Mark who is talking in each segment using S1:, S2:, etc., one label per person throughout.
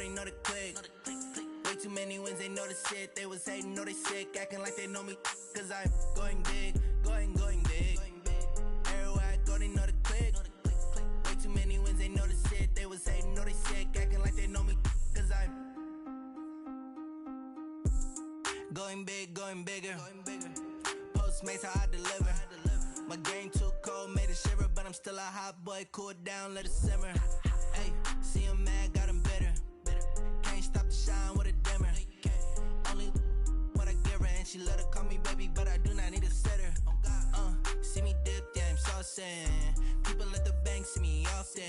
S1: they know the click. Way too many wins, they know the shit. They was hating, know they sick, acting like they know me. Cause I'm going big, going big. Everywhere I go, they know the click. Way too many wins, they know the shit. They was hating, know they sick, acting like they know me. Cause I'm going big, going bigger. Postmates how I deliver. My game too cold, made it shiver, but I'm still a hot boy. Cool it down, let it simmer. Hey, see him mad, got him bitter. Can't stop the shine with a dimmer. Only what I give her, and she let her call me baby, but I do not need a sitter. See me dip, yeah, I'm saucing. People let the bank see me often.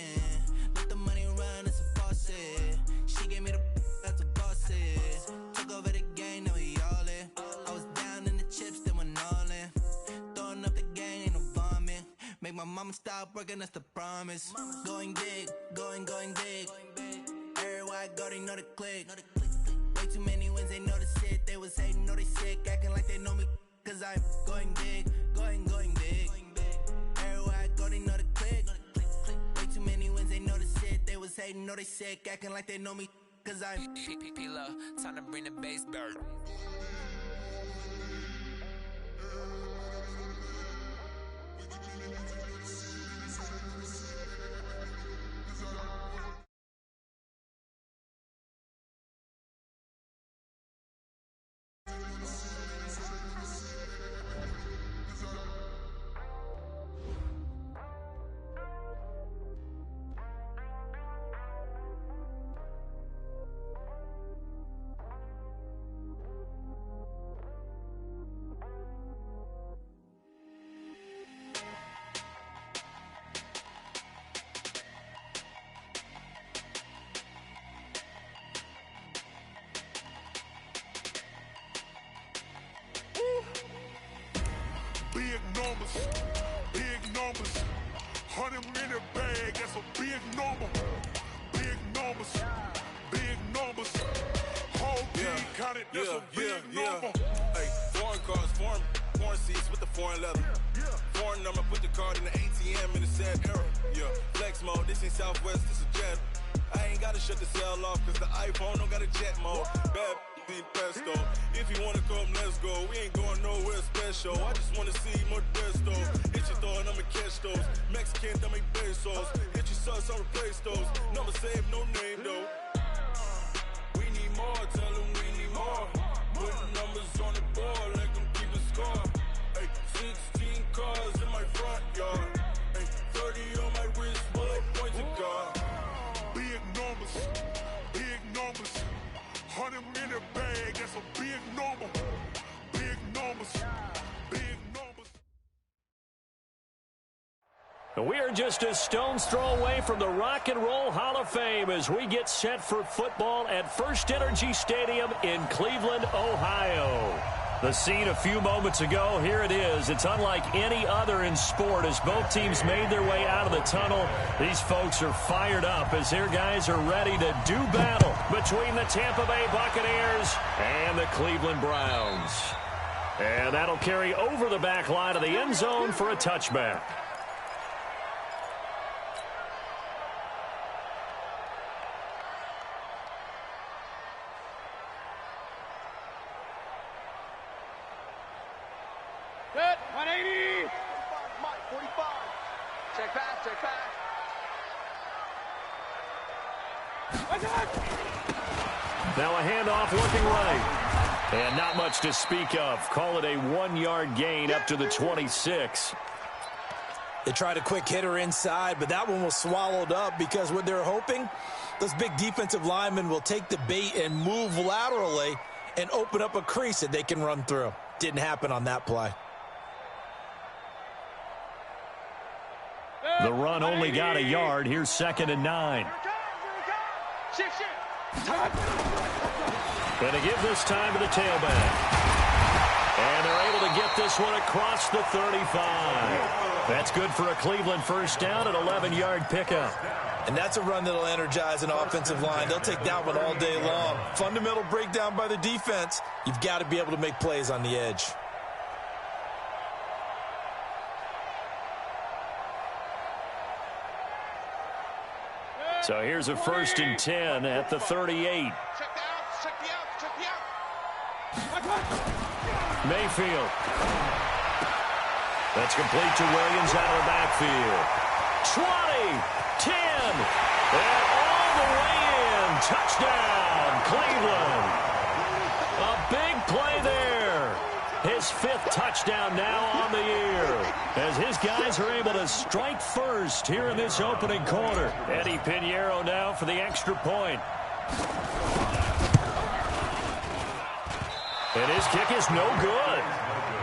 S1: Let the money run, it's a faucet. She gave me the that's a boss it. Took over the game, now we all in. I was down in the chips, then went all in. Throwing up the gang, ain't no vomit. Make my mama stop working, that's the promise. Going big, going big. Everywhere I go, they know the click. Way too many wins, they know the shit. They was hating, know they sick, acting like they know me. Cause I'm going big, going big. Everywhere I go, they know the click. Way too many wins, they know the shit. They was hating, know they sick, acting like they know me. Cause I'm P-P-P-Lo, time to bring the bass bird.
S2: Big numbers, 100-minute bag, that's a big number. Big numbers, whole team counted, that's a big number.
S3: Hey, foreign cars, foreign seats with the foreign leather. Foreign number, put the card in the ATM in the sad era. Yeah, flex mode, this ain't Southwest, this a jet. I ain't gotta shut the cell off, cause the iPhone don't got a jet mode. Bad need pesto. If you wanna come, let's go. We ain't going nowhere special. I just wanna see more Modesto. Hit your thought, I'ma catch those. Mexican, I make pesos. Hit your sauce, I'll replace those. Number save, no name though. We need more, tell them we need more. Put numbers on the board, let them keep a score. Hey, 16 cars in my front yard. Hey, 30 on my wrist, bullet points of God.
S2: Big numbers, 100-minute bag, that's a big number. Big numbers.
S4: We are just a stone's throw away from the Rock and Roll Hall of Fame as we get set for football at First Energy Stadium in Cleveland, Ohio. The scene a few moments ago, here it is. It's unlike any other in sport as both teams made their way out of the tunnel. These folks are fired up as their guys are ready to do battle between the Tampa Bay Buccaneers and the Cleveland Browns. And that'll carry over the back line of the end zone for a touchback.
S5: Good, 180. 45. Check back.
S4: Now a handoff looking right. And not much to speak of. Call it a 1-yard gain up to the 26.
S6: They tried a quick hitter inside, but that one was swallowed up because what they're hoping, those big defensive linemen will take the bait and move laterally and open up a crease that they can run through. Didn't happen on that play.
S4: The run only got a yard. Here's 2nd and 9. Going to give this time to the tailback. And they're able to get this one across the 35. That's good for a Cleveland first down, an 11-yard pickup.
S6: And that's a run that'll energize an offensive line. They'll take that one all day long. Fundamental breakdown by the defense. You've got to be able to make plays on the edge.
S4: So here's a 1st and 10 at the 38. Mayfield. That's complete to Williams out of the backfield. 20, 10, and all the way in. Touchdown, Cleveland. A big play there. His 5th touchdown now on the year, as his guys are able to strike first here in this opening quarter. Eddie Pinheiro now for the extra point. And his kick is no good.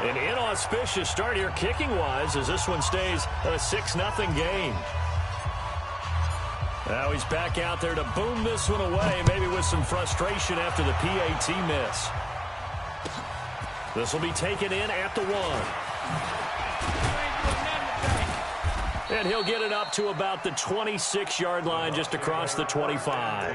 S4: An inauspicious start here kicking-wise as this one stays a 6-0 game. Now he's back out there to boom this one away, maybe with some frustration after the PAT miss. This will be taken in at the 1. And he'll get it up to about the 26-yard line, just across the 25.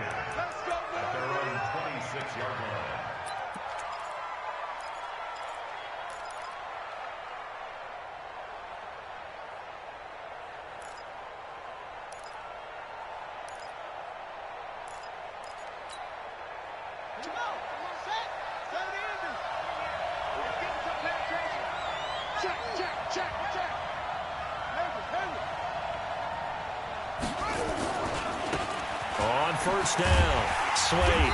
S4: First down, Slade.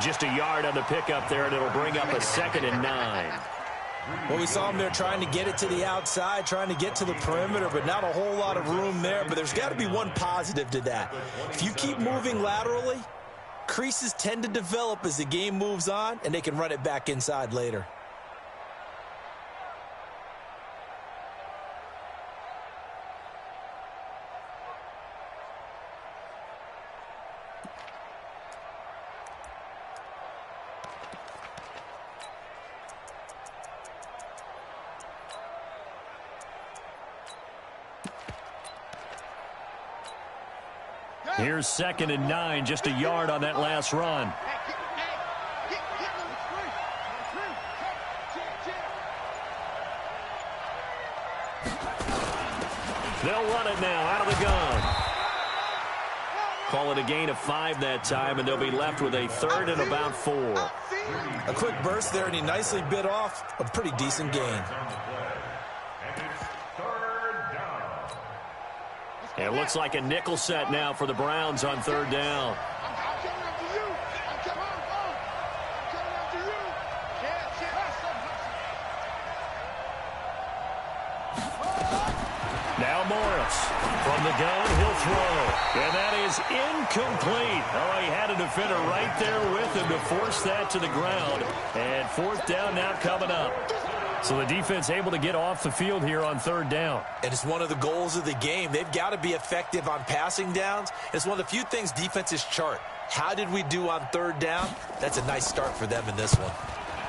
S4: Just a yard on the pickup there, and it'll bring up a 2nd and 9.
S6: Well, we saw him there trying to get it to the outside, trying to get to the perimeter, but not a whole lot of room there. But there's got to be one positive to that. If you keep moving laterally, creases tend to develop as the game moves on, and they can run it back inside later.
S4: Here's 2nd and 9, just a yard on that last run. They'll run it now out of the gun. Call it a gain of 5 that time, and they'll be left with a 3rd and about 4.
S6: A quick burst there, and he nicely bit off a pretty decent gain.
S4: It looks like a nickel set now for the Browns on 3rd down. Now Morris from the gun, he'll throw. And that is incomplete. Oh, he had a defender right there with him to force that to the ground. And 4th down now coming up. So the defense able to get off the field here on 3rd down.
S6: And it's one of the goals of the game. They've got to be effective on passing downs. It's one of the few things defenses chart. How did we do on 3rd down? That's a nice start for them in this one.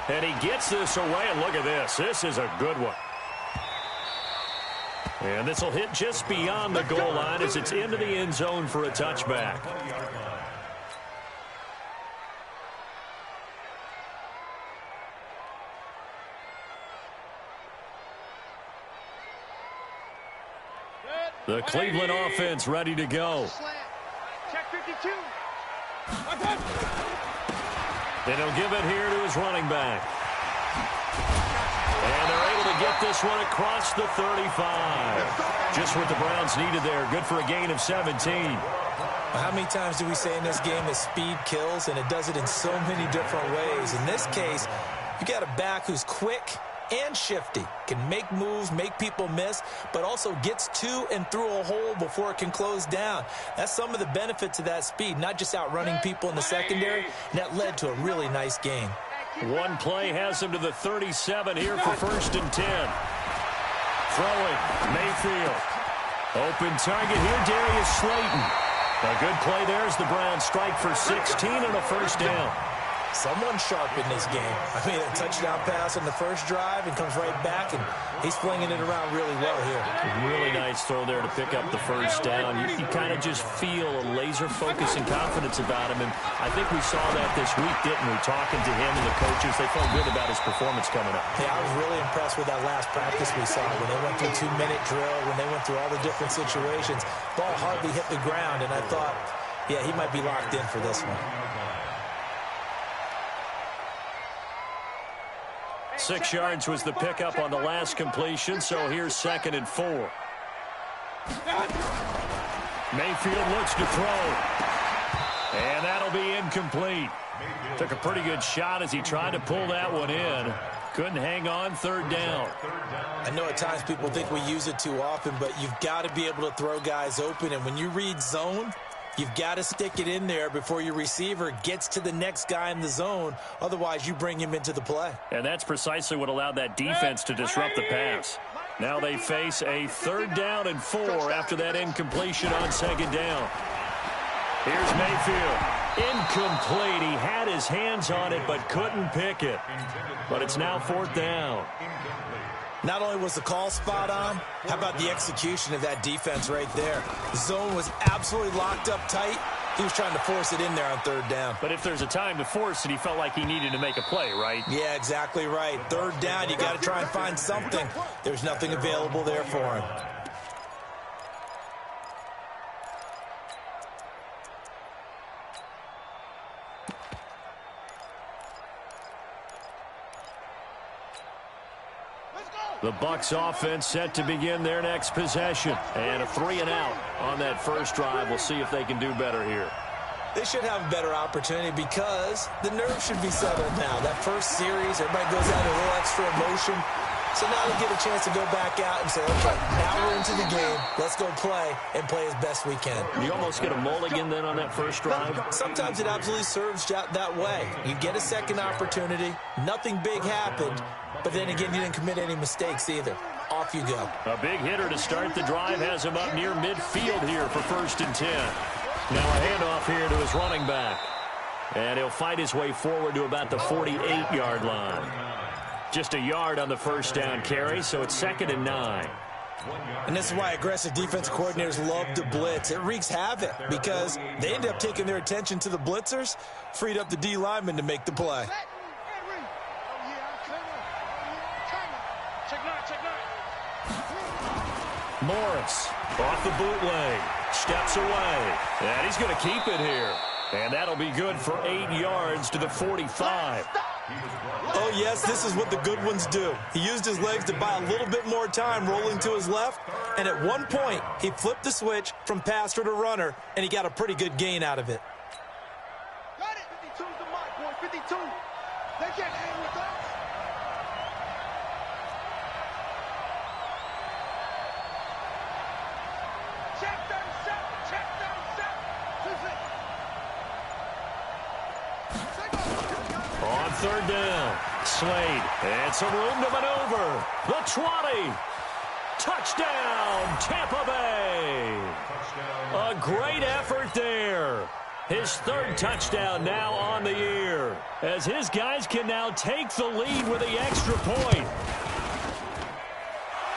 S4: And he gets this away, and look at this. This is a good one. And this will hit just beyond the goal line as it's into the end zone for a touchback. The Cleveland offense ready to go.
S5: Check 52.
S4: And he'll give it here to his running back. And they're able to get this one across the 35. Just what the Browns needed there. Good for a gain of 17.
S6: Well, how many times do we say in this game that speed kills, and it does it in so many different ways? In this case, you got a back who's quick and shifty, can make moves, make people miss, but also gets to and through a hole before it can close down. That's some of the benefits of that speed, not just outrunning people in the secondary, and that led to a really nice game.
S4: One play has him to the 37 here for 1st and 10. Throwing, Mayfield. Open target here, Darius Slayton. A good play there as the Browns strike for 16 on a 1st down.
S6: Someone sharp in this game. I mean, a touchdown pass on the first drive and comes right back, and he's flinging it around really well here.
S4: Really nice throw there to pick up the first down. You kind of just feel a laser focus and confidence about him, and I think we saw that this week, didn't we? Talking to him and the coaches, they felt good about his performance coming up.
S6: Yeah, I was really impressed with that last practice we saw when they went through 2-minute drill, when they went through all the different situations. Ball hardly hit the ground, and I thought, yeah, he might be locked in for this one.
S4: 6 yards was the pickup on the last completion, so here's 2nd and 4. Mayfield looks to throw, and that'll be incomplete. Took a pretty good shot as he tried to pull that one in. Couldn't hang on, 3rd down.
S6: I know at times people think we use it too often, but you've got to be able to throw guys open, and when you read zone, you've got to stick it in there before your receiver gets to the next guy in the zone. Otherwise, you bring him into the play.
S4: And that's precisely what allowed that defense to disrupt the pass. Now they face a 3rd down and 4 after that incompletion on 2nd down. Here's Mayfield. Incomplete. He had his hands on it but couldn't pick it. But it's now 4th down.
S6: Not only was the call spot on, how about the execution of that defense right there? The zone was absolutely locked up tight. He was trying to force it in there on 3rd down.
S4: But if there's a time to force it, he felt like he needed to make a play, right?
S6: Yeah, exactly right. 3rd down, you got to try and find something. There's nothing available there for him.
S4: The Bucs offense set to begin their next possession. And a 3-and-out on that first drive. We'll see if they can do better here.
S6: They should have a better opportunity because the nerves should be settled now. That first series, everybody goes out a little extra emotion. So now they get a chance to go back out and say, okay, now we're into the game. Let's go play and play as best we can.
S4: You almost get a mulligan then on that first drive?
S6: Sometimes it absolutely serves that way. You get a second opportunity. Nothing big happened. But then again, you didn't commit any mistakes either. Off you go.
S4: A big hitter to start the drive has him up near midfield here for 1st and 10. Now a handoff here to his running back. And he'll fight his way forward to about the 48-yard line. Just a yard on the first down carry, so it's 2nd and 9.
S6: And this is why aggressive defense coordinators love to blitz. It wreaks havoc because they end up taking their attention to the blitzers, freed up the D lineman to make the play.
S4: Morris off the bootleg, steps away, and he's going to keep it here. And that'll be good for 8 yards to the 45.
S6: Oh, yes, this is what the good ones do. He used his legs to buy a little bit more time rolling to his left, and at one point, he flipped the switch from passer to runner, and he got a pretty good gain out of it.
S5: Got it. 52's the mark, boy. 52. They can't hang with us. Check 37. Check 37.
S4: On 3rd down, Slade, and some room to maneuver. The 20. Touchdown, Tampa Bay. A great effort there. His 3rd touchdown now on the year, as his guys can now take the lead with the extra point.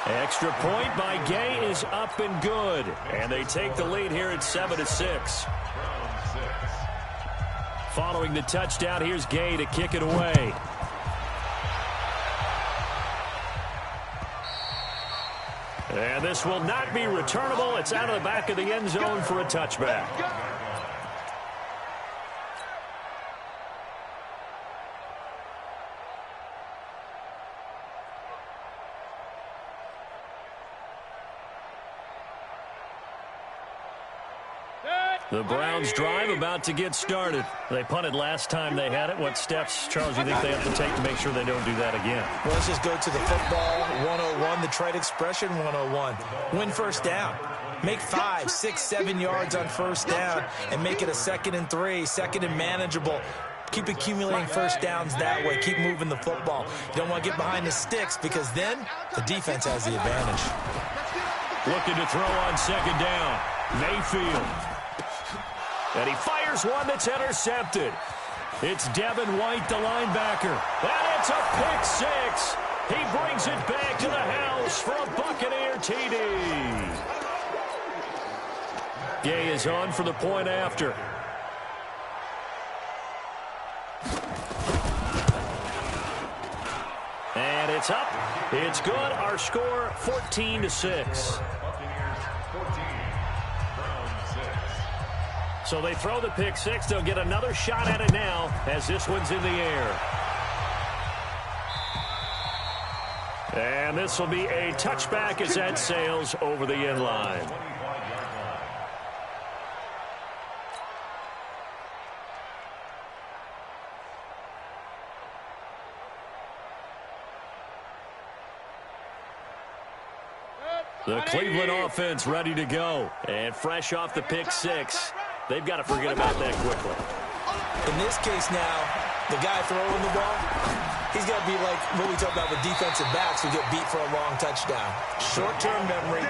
S4: Extra point by Gay is up and good, and they take the lead here at 7-6. Following the touchdown, here's Gay to kick it away. And this will not be returnable. It's out of the back of the end zone for a touchback. The Browns drive about to get started. They punted last time they had it. What steps, Charles, you think they have to take to make sure they don't do that again?
S6: Well, let's just go to the football 101, the trade expression 101. Win first down. Make 5, 6, 7 yards on first down and make it a 2nd and 3, 2nd and manageable. Keep accumulating first downs that way. Keep moving the football. You don't want to get behind the sticks because then the defense has the advantage.
S4: Looking to throw on 2nd down. Mayfield. And he fires one that's intercepted. It's Devin White, the linebacker. And it's a pick six. He brings it back to the house for a Buccaneer TD. Gay is on for the point after. And it's up. It's good. Our score, 14-6. So they throw the pick six. They'll get another shot at it now as this one's in the air. And this will be a touchback as that sails over the end line. The Cleveland offense ready to go. And fresh off the pick six. They've got to forget about that quickly.
S6: In this case now, the guy throwing the ball, he's got to be like what we talk about with defensive backs who get beat for a long touchdown. Short-term memory,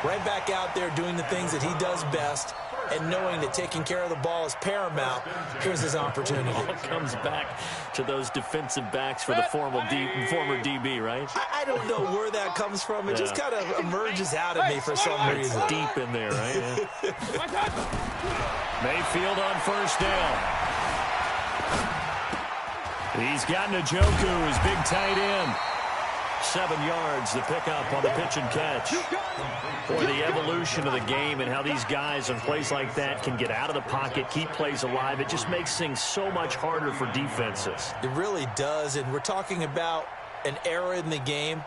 S6: right back out there doing the things that he does best, and knowing that taking care of the ball is paramount. Here's his opportunity.
S4: It comes back to those defensive backs for the former DB, right?
S6: I don't know where that comes from. It just kind of emerges out of me for some reason.
S4: It's deep in there, right? Yeah. Mayfield on first down. He's got Njoku, his big tight end. 7 yards, the pickup on the pitch and catch. Boy, the evolution of the game and how these guys on plays like that can get out of the pocket, keep plays alive, it just makes things so much harder for defenses.
S6: It really does, and we're talking about an era in the game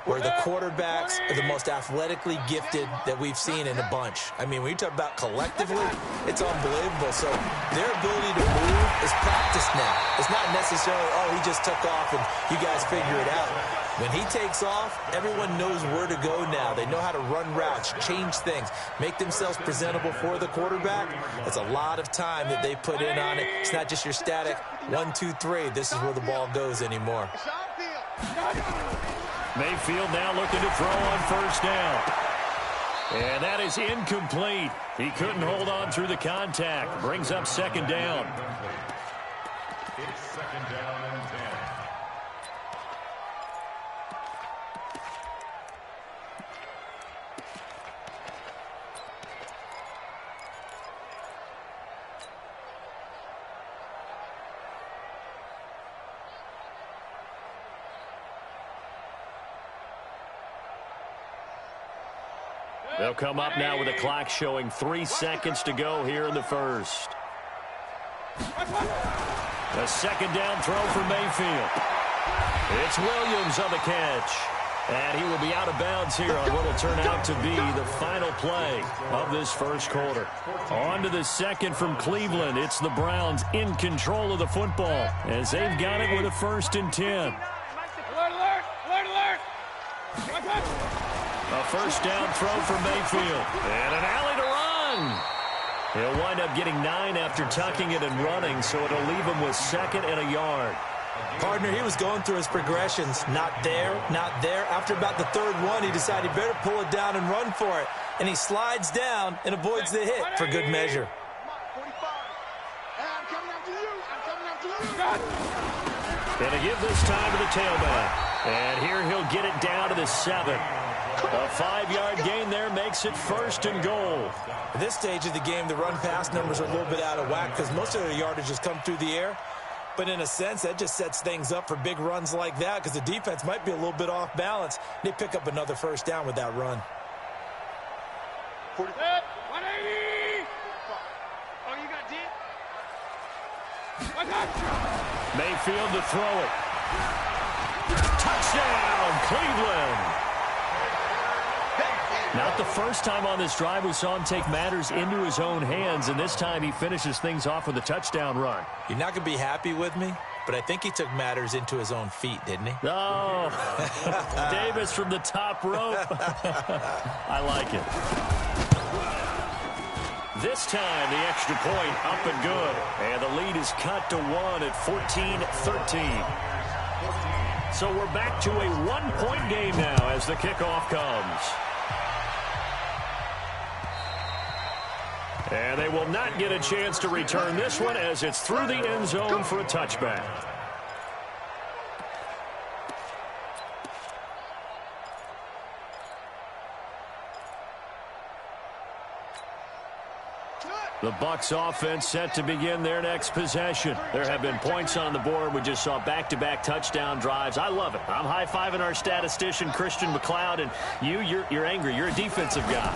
S6: where the quarterbacks are the most athletically gifted that we've seen in a bunch. I mean, when you talk about collectively, it's unbelievable. So their ability to move is practiced now. It's not necessarily, oh, he just took off and you guys figure it out. When he takes off, everyone knows where to go now. They know how to run routes, change things, make themselves presentable for the quarterback. That's a lot of time that they put in on it. It's not just your static 1, 2, 3. This is where the ball goes anymore.
S4: Mayfield now looking to throw on first down. And that is incomplete. He couldn't hold on through the contact. Brings up second down.
S2: It's second down and 10.
S4: They'll come up now with a clock showing 3 seconds to go here in the first. A second down throw for Mayfield. It's Williams on the catch. And he will be out of bounds here on what will turn out to be the final play of this first quarter. On to the second from Cleveland. It's the Browns in control of the football as they've got it with a 1st and 10. A first down throw for Mayfield. And an alley to run. He'll wind up getting 9 after tucking it and running, so it'll leave him with 2nd and a yard.
S6: Partner, he was going through his progressions. Not there, not there. After about the 3rd one, he decided he better pull it down and run for it. And he slides down and avoids the hit for good measure.
S4: Gonna give this time to the tailback. And here he'll get it down to the 7. A 5-yard gain there makes it 1st and goal.
S6: At this stage of the game, the run-pass numbers are a little bit out of whack because most of their yardage has come through the air. But in a sense, that just sets things up for big runs like that because the defense might be a little bit off balance. They pick up another first down with that run.
S5: 180! Oh, you got deep?
S4: Mayfield to throw it. Touchdown, Cleveland! Not the first time on this drive we saw him take matters into his own hands, and this time he finishes things off with a touchdown run.
S6: You're not going to be happy with me, but I think he took matters into his own feet, didn't he?
S4: Oh, Davis from the top rope. I like it. This time, the extra point up and good, and the lead is cut to 1 at 14-13. So we're back to a 1-point game now as the kickoff comes. And they will not get a chance to return this one as it's through the end zone for a touchback. The Bucs offense set to begin their next possession. There have been points on the board. We just saw back-to-back touchdown drives. I love it. I'm high-fiving our statistician, Christian McLeod, and you're angry. You're a defensive guy.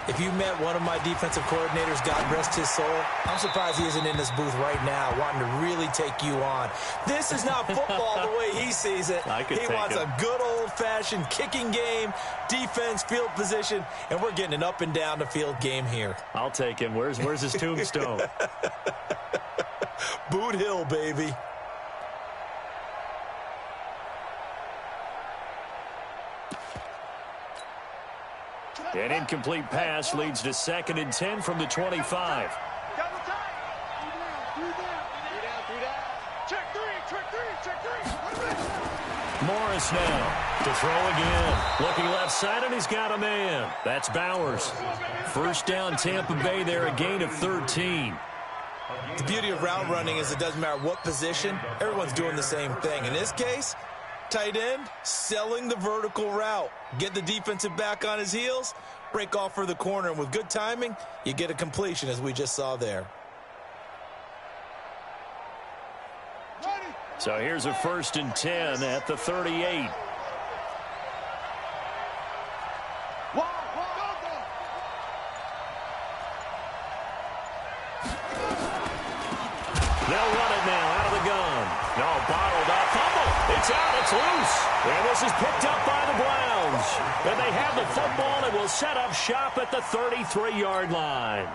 S6: If you met one of my defensive coordinators, God rest his soul, I'm surprised he isn't in this booth right now wanting to really take you on. This is not football the way he sees it. He wants a good old-fashioned kicking game, defense, field position, and we're getting an up and down the field game here.
S4: I'll take him. Where's his tombstone?
S6: Boot Hill, baby.
S4: An incomplete pass leads to 2nd and 10 from the 25. Morris now to throw again. Looking left side, and he's got a man. That's Bowers. First down, Tampa Bay there, a gain of 13.
S6: The beauty of route running is it doesn't matter what position. Everyone's doing the same thing. In this case, tight end, selling the vertical route. Get the defensive back on his heels, break off for the corner, and with good timing, you get a completion, as we just saw there.
S4: So here's a 1st and 10 at the 38. They'll run it now out of the gun. No, bottled up. Fumble. It's out. It's loose. And this is picked up by the Browns. And they have the football and will set up shop at the 33-yard line.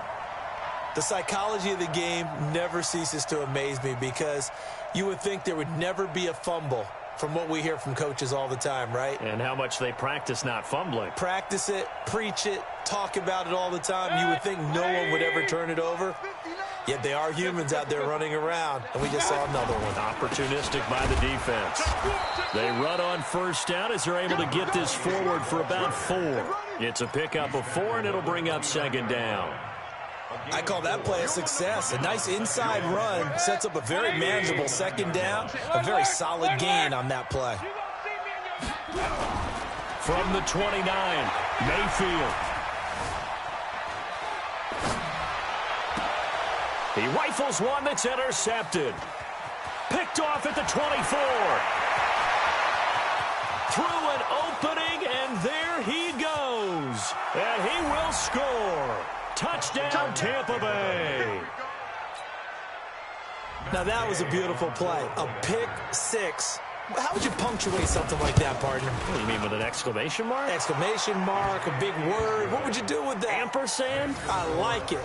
S6: The psychology of the game never ceases to amaze me because you would think there would never be a fumble from what we hear from coaches all the time, right?
S4: And how much they practice not fumbling.
S6: Practice it, preach it, talk about it all the time. You would think no one would ever turn it over. Yet they are humans out there running around, and we just saw another one.
S4: Opportunistic by the defense. They run on 1st down as they're able to get this forward for about 4. It's a pickup of 4, and it'll bring up 2nd down.
S6: I call that play a success. A nice inside run sets up a very manageable 2nd down, a very solid gain on that play.
S4: From the 29, Mayfield. He rifles one that's intercepted. Picked off at the 24. Through an opening, and there he goes. And he will score. Touchdown, Tampa Bay.
S6: Now, that was a beautiful play. A pick 6. How would you punctuate something like that, partner?
S4: What do you mean, with an exclamation mark?
S6: Exclamation mark, a big word. What would you do with that?
S4: Ampersand?
S6: I like it.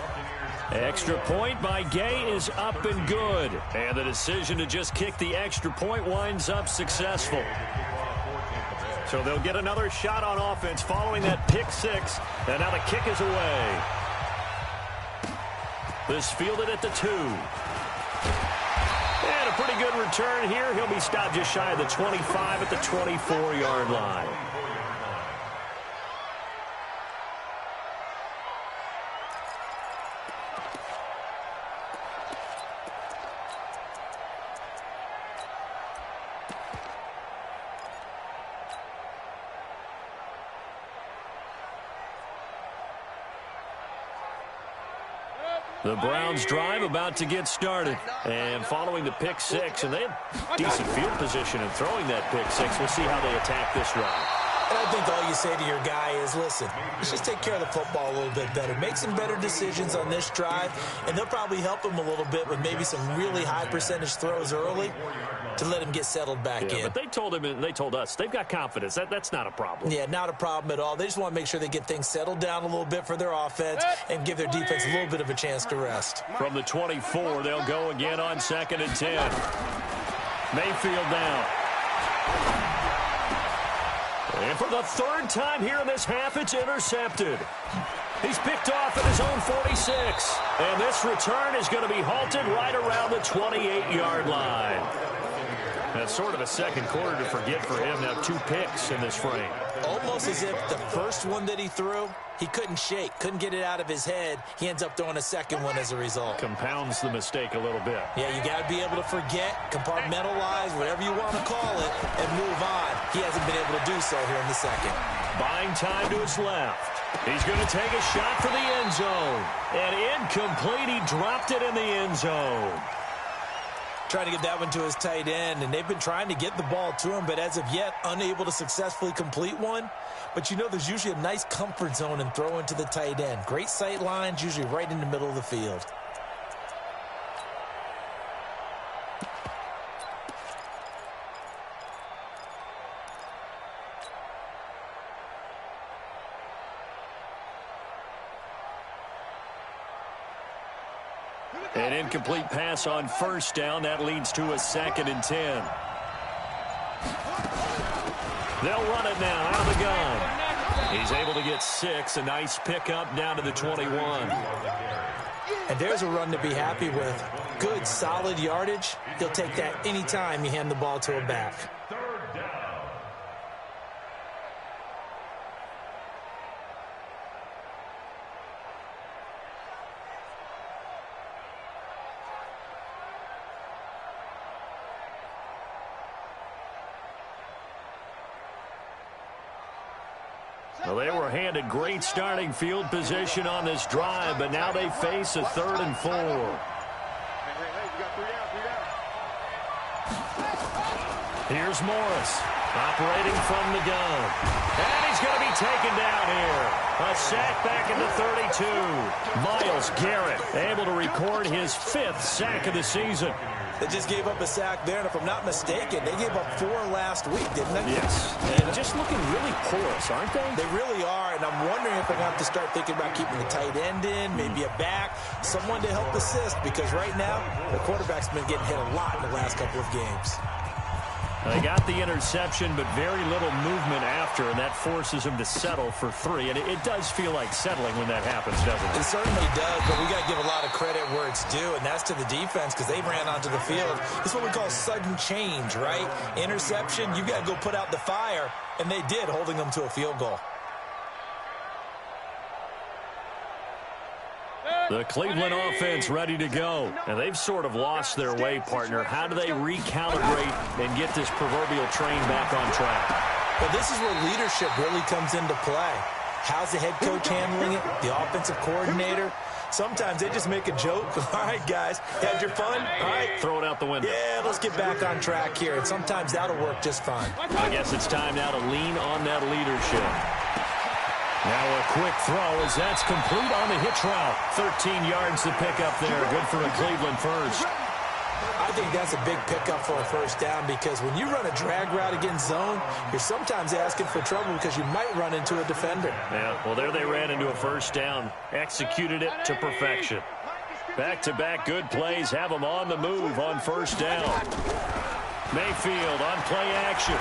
S4: Extra point by Gay is up and good. And the decision to just kick the extra point winds up successful. So they'll get another shot on offense following that pick 6. And now the kick is away. This fielded at the 2. And a pretty good return here. He'll be stopped just shy of the 25 at the 24-yard line. The Browns drive about to get started. And following the pick 6, and they have decent field position in throwing that pick 6. We'll see how they attack this drive.
S6: And I think all you say to your guy is, listen, let's just take care of the football a little bit better. Make some better decisions on this drive, and they'll probably help him a little bit with maybe some really high percentage throws early to let him get settled back in.
S4: But they told him and they told us they've got confidence. That's not a problem.
S6: Yeah, not a problem at all. They just want to make sure they get things settled down a little bit for their offense and give their defense a little bit of a chance to rest.
S4: From the 24, they'll go again on 2nd and 10. Mayfield down. And for the 3rd time here in this half, it's intercepted. He's picked off at his own 46. And this return is going to be halted right around the 28-yard line. That's sort of a second quarter to forget for him. Now 2 picks in this frame.
S6: Almost as if the first one that he threw, he couldn't shake, couldn't get it out of his head. He ends up throwing a second one as a result.
S4: Compounds the mistake a little bit.
S6: Yeah, you got to be able to forget, compartmentalize, whatever you want to call it, and move on. He hasn't been able to do so here in the second.
S4: Buying time to his left. He's going to take a shot for the end zone. And incomplete. He dropped it in the end zone.
S6: Trying to get that one to his tight end, and they've been trying to get the ball to him, but as of yet, unable to successfully complete one. But you know there's usually a nice comfort zone in throwing to the tight end. Great sight lines, usually right in the middle of the field.
S4: An incomplete pass on first down. That leads to a 2nd and 10. They'll run it now out of the gun. He's able to get 6. A nice pickup down to the 21.
S6: And there's a run to be happy with. Good, solid yardage. He'll take that anytime you hand the ball to a back.
S4: Well, they were handed great starting field position on this drive, but now they face a 3rd and 4. Here's Morris operating from the gun. And he's going to be taken down here. A sack back into 32. Myles Garrett able to record his 5th sack of the season.
S6: They just gave up a sack there, and if I'm not mistaken, they gave up 4 last week, didn't they?
S4: Yes. And just looking really porous, aren't they?
S6: They really are, and I'm wondering if they're going to have to start thinking about keeping the tight end in, maybe a back, someone to help assist, because right now, the quarterback's been getting hit a lot in the last couple of games.
S4: They got the interception, but very little movement after, and that forces him to settle for 3. And it does feel like settling when that happens, doesn't it?
S6: It certainly does, but we got to give a lot of credit where it's due, and that's to the defense because they ran onto the field. This is what we call sudden change, right? Interception, you got to go put out the fire, and they did, holding them to a field goal.
S4: The Cleveland offense ready to go. And they've sort of lost their way, partner. How do they recalibrate and get this proverbial train back on track?
S6: Well, this is where leadership really comes into play. How's the head coach handling it? The offensive coordinator? Sometimes they just make a joke. All right, guys, had your fun? All right.
S4: Throw it out the window.
S6: Yeah, let's get back on track here. And sometimes that'll work just fine.
S4: I guess it's time now to lean on that leadership. Now a quick throw as that's complete on the hitch route. 13 yards to pick up there. Good for a Cleveland first.
S6: I think that's a big pickup for a first down because when you run a drag route against zone, you're sometimes asking for trouble because you might run into a defender.
S4: Yeah, well, there they ran into a first down. Executed it to perfection. Back-to-back good plays have them on the move on first down. Mayfield on play action.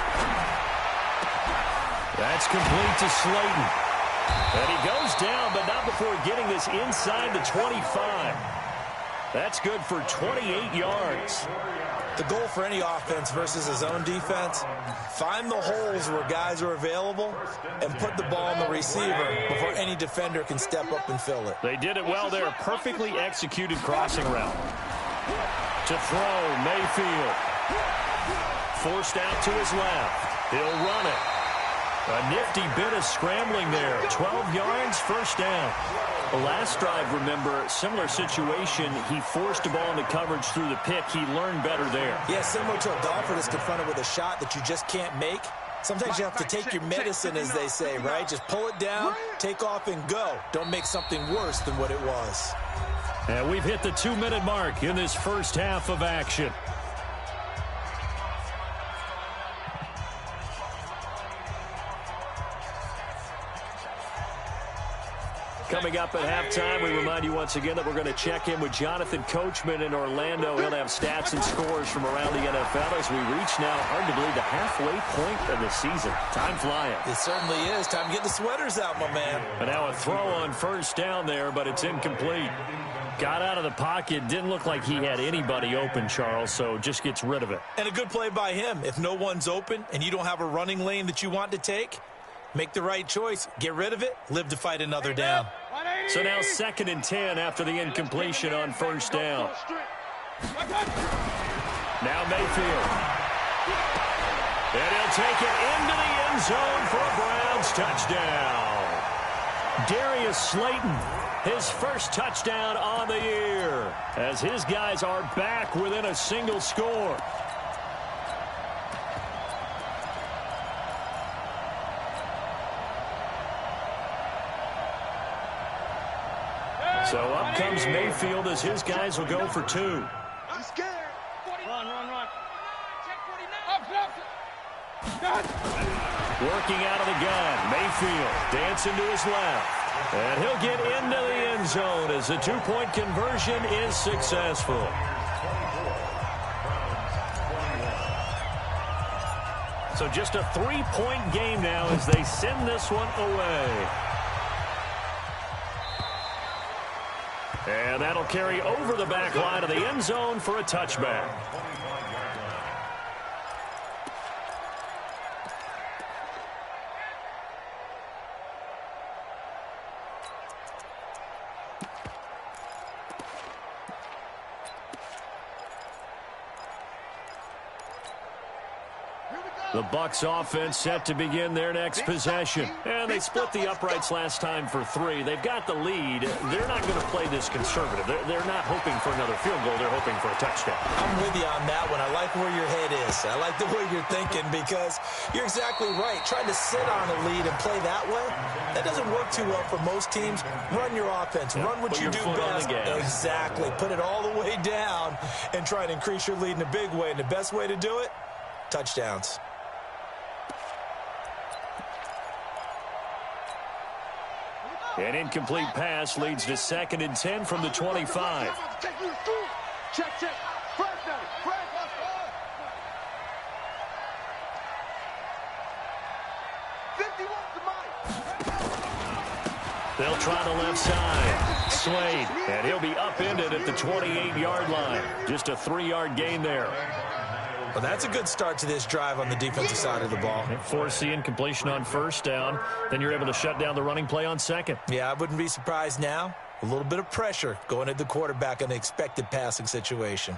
S4: That's complete to Slayton. And he goes down, but not before getting this inside the 25. That's good for 28 yards.
S6: The goal for any offense versus his own defense, find the holes where guys are available and put the ball on the receiver before any defender can step up and fill it.
S4: They did it well there. Perfectly executed crossing route. To throw, Mayfield. Forced out to his left. He'll run it. A nifty bit of scrambling there. 12 yards, first down. The last drive, remember, similar situation. He forced the ball into coverage through the pick. He learned better there.
S6: Yeah, similar to a golfer that's confronted with a shot that you just can't make. Sometimes you have to take your medicine, as they say, right? Just pull it down, take off, and go. Don't make something worse than what it was.
S4: And we've hit the 2-minute mark in this first half of action. Coming up at halftime, we remind you once again that we're going to check in with Jonathan Coachman in Orlando. He'll have stats and scores from around the NFL as we reach now, hard to believe, the halfway point of the season. Time flying.
S6: It certainly is. Time to get the sweaters out, my man.
S4: And now a throw on first down there, but it's incomplete. Got out of the pocket. Didn't look like he had anybody open, Charles, so just gets rid of it.
S6: And a good play by him. If no one's open and you don't have a running lane that you want to take, Make the right choice. Get rid of it. Live to fight another down.
S4: So now 2nd and 10 after the incompletion on 1st down. Now Mayfield. And he'll take it into the end zone for a Browns touchdown. Darius Slayton, his first touchdown on the year, as his guys are back within a single score. So up comes Mayfield as his guys will go for 2.
S5: I'm scared. Run.
S4: Working out of the gun, Mayfield dancing to his left. And he'll get into the end zone as the 2-point conversion is successful. So just a 3-point game now as they send this one away. And that'll carry over the back line of the end zone for a touchback. The Bucs offense set to begin their next possession. And they split the uprights last time for 3. They've got the lead. They're not going to play this conservative. They're not hoping for another field goal. They're hoping for a touchdown.
S6: I'm with you on that one. I like where your head is. I like the way you're thinking because you're exactly right. Trying to sit on a lead and play that way, that doesn't work too well for most teams. Run your offense. Run what you do best. Exactly. Put it all the way down and try to increase your lead in a big way. And the best way to do it, touchdowns.
S4: An incomplete pass leads to 2nd and 10 from the 25.
S5: Check. Fred.
S4: They'll try the left side. Slade, and he'll be upended at the 28-yard line. Just a 3-yard gain there.
S6: Well, that's a good start to this drive on the defensive side of the ball.
S4: Force the incompletion on 1st down. Then you're able to shut down the running play on 2nd.
S6: Yeah, I wouldn't be surprised now. A little bit of pressure going at the quarterback in an expected passing situation.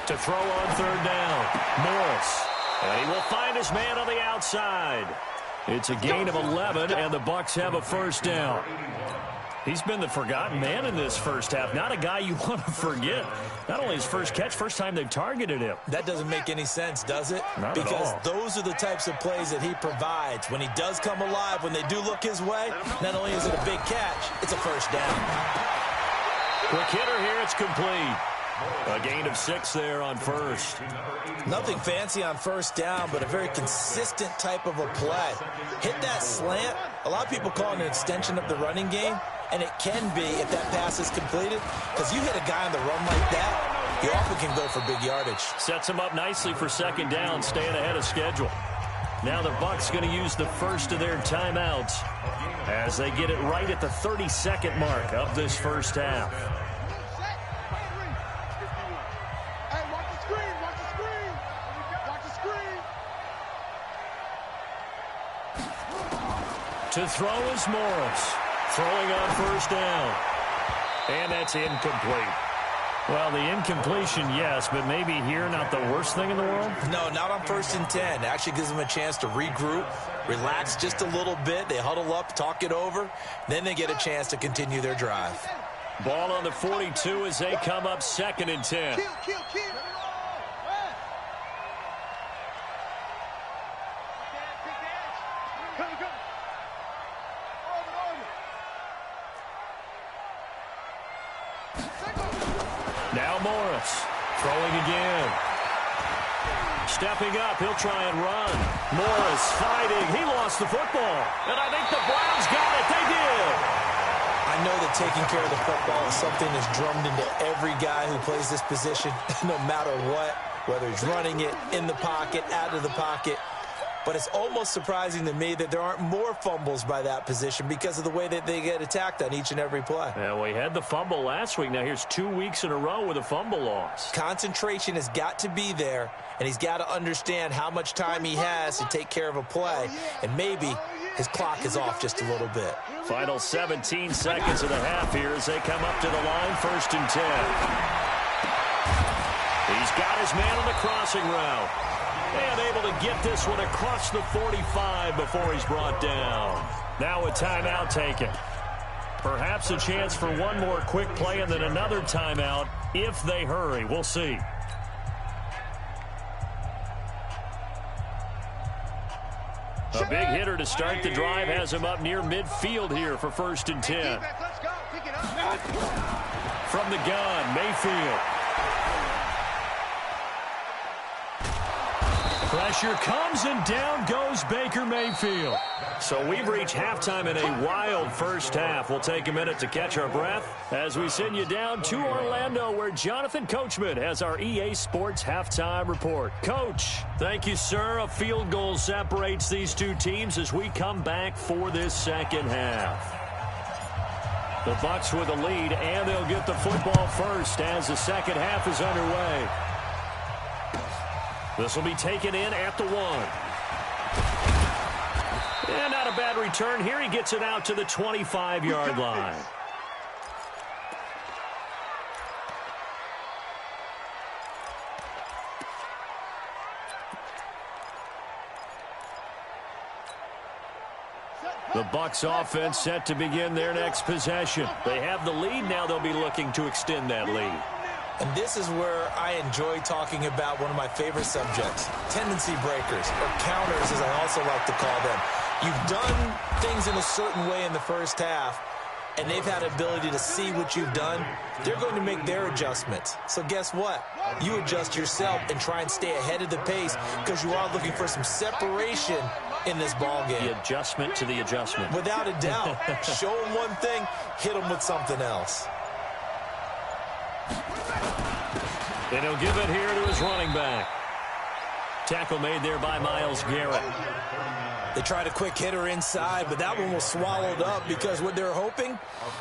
S4: To throw on 3rd down, Morris. And he will find his man on the outside. It's a gain of 11, and the Bucs have a 1st down. He's been the forgotten man in this first half. Not a guy you want to forget. Not only his first catch, first time they've targeted him.
S6: That doesn't make any sense, does it?
S4: Not
S6: because
S4: at all.
S6: Those are the types of plays that he provides. When he does come alive, when they do look his way, not only is it a big catch, it's a 1st down.
S4: Quick hitter here, it's complete. A gain of 6 there on 1st.
S6: Nothing fancy on 1st down, but a very consistent type of a play. Hit that slant. A lot of people call it an extension of the running game, and it can be if that pass is completed, because you hit a guy on the run like that, he often can go for big yardage.
S4: Sets him up nicely for 2nd down, staying ahead of schedule. Now the Bucs going to use the first of their timeouts as they get it right at the 32nd mark of this first half. To throw is Morris. Throwing on 1st down. And that's incomplete. Well, the incompletion, yes, but maybe here not the worst thing in the world?
S6: No, not on 1st and 10. It actually gives them a chance to regroup, relax just a little bit. They huddle up, talk it over. Then they get a chance to continue their drive.
S4: Ball on the 42 as they come up 2nd and 10.
S5: Kill.
S4: Now Morris throwing again. Stepping up, he'll try and run. Morris fighting. He lost the football. And I think the Browns got it. They did.
S6: I know that taking care of the football is something that's drummed into every guy who plays this position, no matter what, whether he's running it, in the pocket, out of the pocket. But it's almost surprising to me that there aren't more fumbles by that position because of the way that they get attacked on each and every play.
S4: Yeah, we had the fumble last week. Now here's 2 weeks in a row with a fumble loss.
S6: Concentration has got to be there, and he's got to understand how much time he has to take care of a play, and maybe his clock is off just a little bit.
S4: Final 17 seconds of the half here as they come up to the line, 1st and 10. He's got his man on the crossing route. And able to get this one across the 45 before he's brought down. Now a timeout taken. Perhaps a chance for one more quick play and then another timeout if they hurry. We'll see. A big hitter to start the drive has him up near midfield here for 1st and 10. From the gun, Mayfield. Pressure comes and down goes Baker Mayfield. So we've reached halftime in a wild first half. We'll take a minute to catch our breath as we send you down to Orlando where Jonathan Coachman has our EA Sports halftime report. Coach, thank you, sir. A field goal separates these two teams as we come back for this second half. The Bucs with a lead, and they'll get the football first as the second half is underway. This will be taken in at the 1. And not a bad return here. He gets it out to the 25-yard line. The Bucs offense set to begin their next possession. They have the lead. Now they'll be looking to extend that lead.
S6: And this is where I enjoy talking about one of my favorite subjects, tendency breakers, or counters as I also like to call them. You've done things in a certain way in the first half, and they've had ability to see what you've done. They're going to make their adjustments. So guess what? You adjust yourself and try and stay ahead of the pace because you are looking for some separation in this ball game.
S4: The adjustment to the adjustment.
S6: Without a doubt. Show them one thing, hit them with something else.
S4: And he'll give it here to his running back. Tackle made there by Myles Garrett.
S6: They tried a quick hitter inside, but that one was swallowed up because what they're hoping,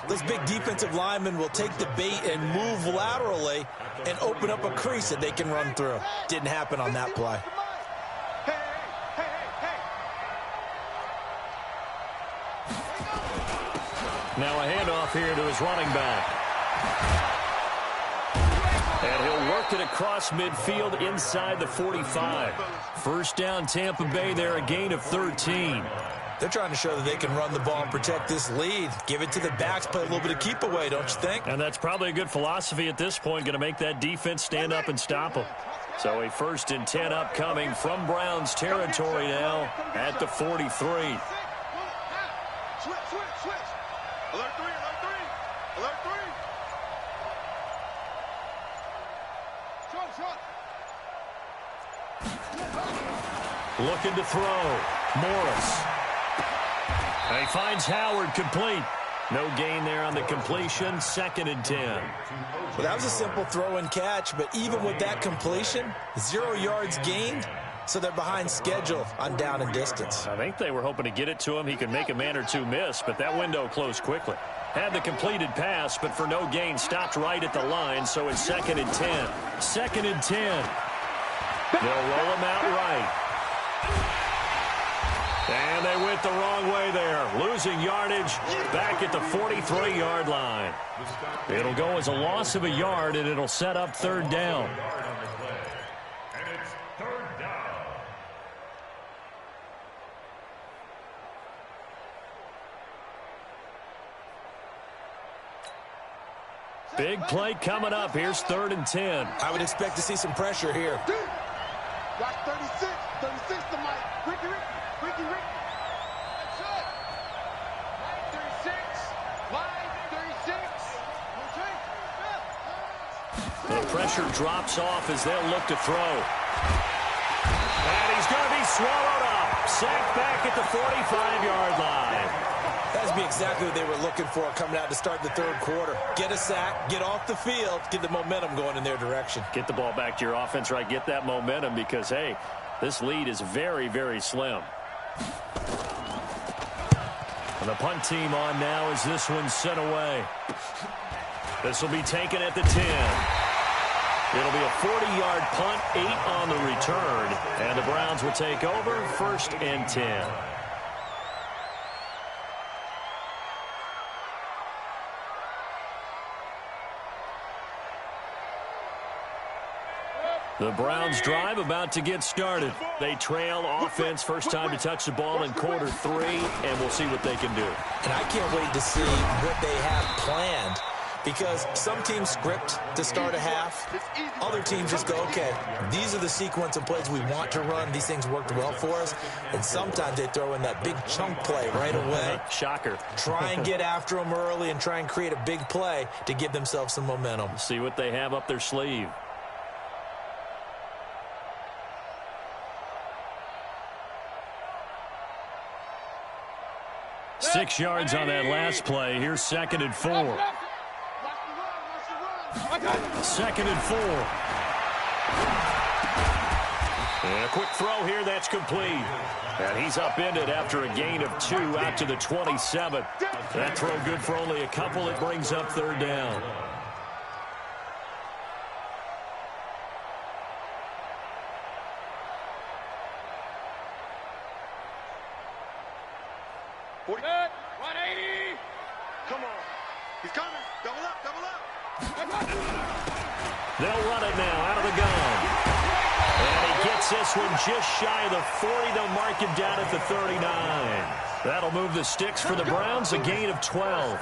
S6: those big defensive linemen will take the bait and move laterally and open up a crease that they can run through. Didn't happen on that play.
S4: Now a handoff here to his running back. And he'll work it across midfield inside the 45. First down, Tampa Bay there, a gain of 13.
S6: They're trying to show that they can run the ball and protect this lead. Give it to the backs, play a little bit of keep away, don't you think?
S4: And that's probably a good philosophy at this point, going to make that defense stand up and stop them. So a 1st and 10 upcoming from Browns territory now at the 43.
S5: Switch. Alert 3. Alert 3.
S4: Looking to throw. Morris. And he finds Howard complete. No gain there on the completion. 2nd and 10.
S6: Well, that was a simple throw and catch, but even with that completion, 0 yards gained, so they're behind schedule on down and distance.
S4: I think they were hoping to get it to him. He could make a man or two miss, but that window closed quickly. Had the completed pass, but for no gain, stopped right at the line, so it's 2nd and 10. 2nd and 10. They'll roll him out right. And they went the wrong way there. Losing yardage back at the 43-yard line. It'll go as a loss of a yard, and it'll set up 3rd down. Big play coming up. Here's 3rd and 10.
S6: I would expect to see some pressure here.
S5: Watch 36. 36 to Mike. Ricky. That's it. 36.
S4: The pressure drops off as they'll look to throw. And he's going to be swallowed up. Sacked back at the 45-yard line.
S6: That has to be exactly what they were looking for coming out to start the third quarter. Get a sack, get off the field, get the momentum going in their direction.
S4: Get the ball back to your offense, right? Get that momentum because, hey, this lead is very, very slim. And the punt team on now as this one's sent away. This will be taken at the 10. It'll be a 40-yard punt, 8 on the return. And the Browns will take over, 1st and 10. The Browns drive about to get started. They trail offense, first time to touch the ball in quarter 3, and we'll see what they can do.
S6: And I can't wait to see what they have planned, because some teams script to start a half. Other teams just go, okay, these are the sequence of plays we want to run. These things worked well for us. And sometimes they throw in that big chunk play right away.
S4: Shocker.
S6: Try and get after them early and try and create a big play to give themselves some momentum.
S4: See what they have up their sleeve. Six yards on that last play. Here's 2nd and 4. 2nd and 4. And a quick throw here that's complete. And he's upended after a gain of 2 out to the 27. That throw good for only a couple. It brings up 3rd down. They'll run it now out of the gun. And he gets this one just shy of the 40. They'll mark him down at the 39. That'll move the sticks for the Browns, a gain of 12.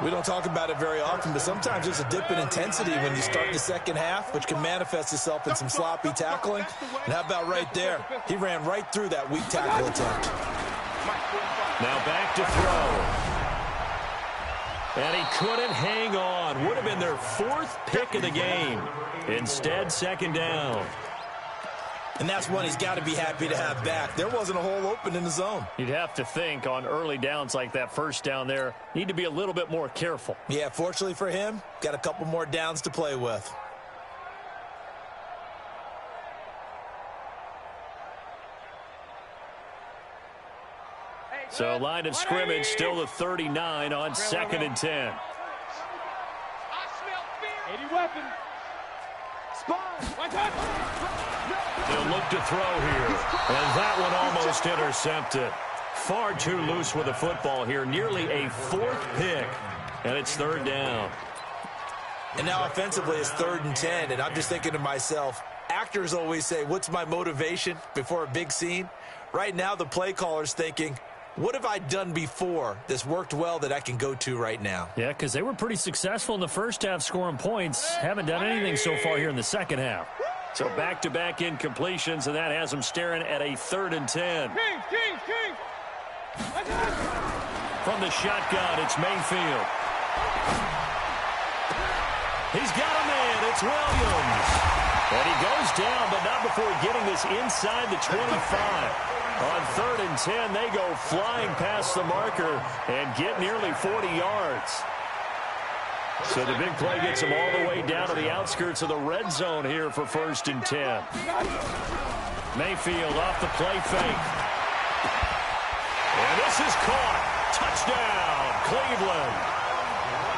S6: We don't talk about it very often, but sometimes there's a dip in intensity when you start the second half, which can manifest itself in some sloppy tackling. And how about right there? He ran right through that weak tackle attempt.
S4: Now back to throw. And he couldn't hang on. Would have been their 4th pick of the game. Instead, 2nd down.
S6: And that's one he's got to be happy to have back. There wasn't a hole open in the zone.
S4: You'd have to think on early downs like that first down there, need to be a little bit more careful.
S6: Yeah, fortunately for him, got a couple more downs to play with.
S4: So line of scrimmage still the 39 on 2nd and 10. They'll look to throw here. And that one almost intercepted. Far too loose with the football here. Nearly a 4th pick. And it's 3rd down.
S6: And now offensively it's 3rd and 10. And I'm just thinking to myself, actors always say, what's my motivation before a big scene? Right now the play caller's thinking, what have I done before that's worked well that I can go to right now?
S4: Yeah, because they were pretty successful in the first half scoring points. Haven't done anything so far here in the second half. So back-to-back incompletions, and that has them staring at a 3rd and 10. From the shotgun, it's Mayfield. He's got a man. It's Williams. And he goes down, but not before getting this inside the 25. On 3rd and 10, they go flying past the marker and get nearly 40 yards. So the big play gets them all the way down to the outskirts of the red zone here for 1st and 10. Mayfield off the play fake. And this is caught. Touchdown, Cleveland.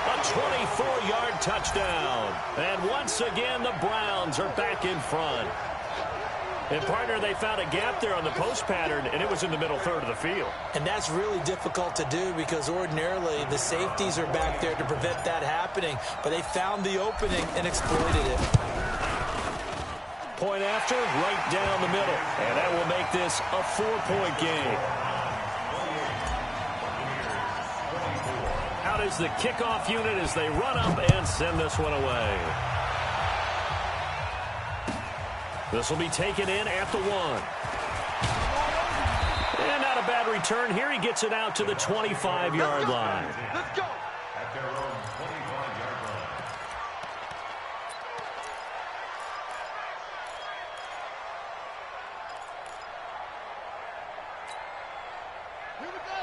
S4: A 24-yard touchdown. And once again, the Browns are back in front. And, partner, they found a gap there on the post pattern, and it was in the middle 3rd of the field.
S6: And that's really difficult to do because ordinarily the safeties are back there to prevent that happening. But they found the opening and exploited it.
S4: Point after, right down the middle. And that will make this a 4-point game. Out is the kickoff unit as they run up and send this one away. This will be taken in at the 1. And not a bad return here. He gets it out to the 25-yard line.
S5: Let's go.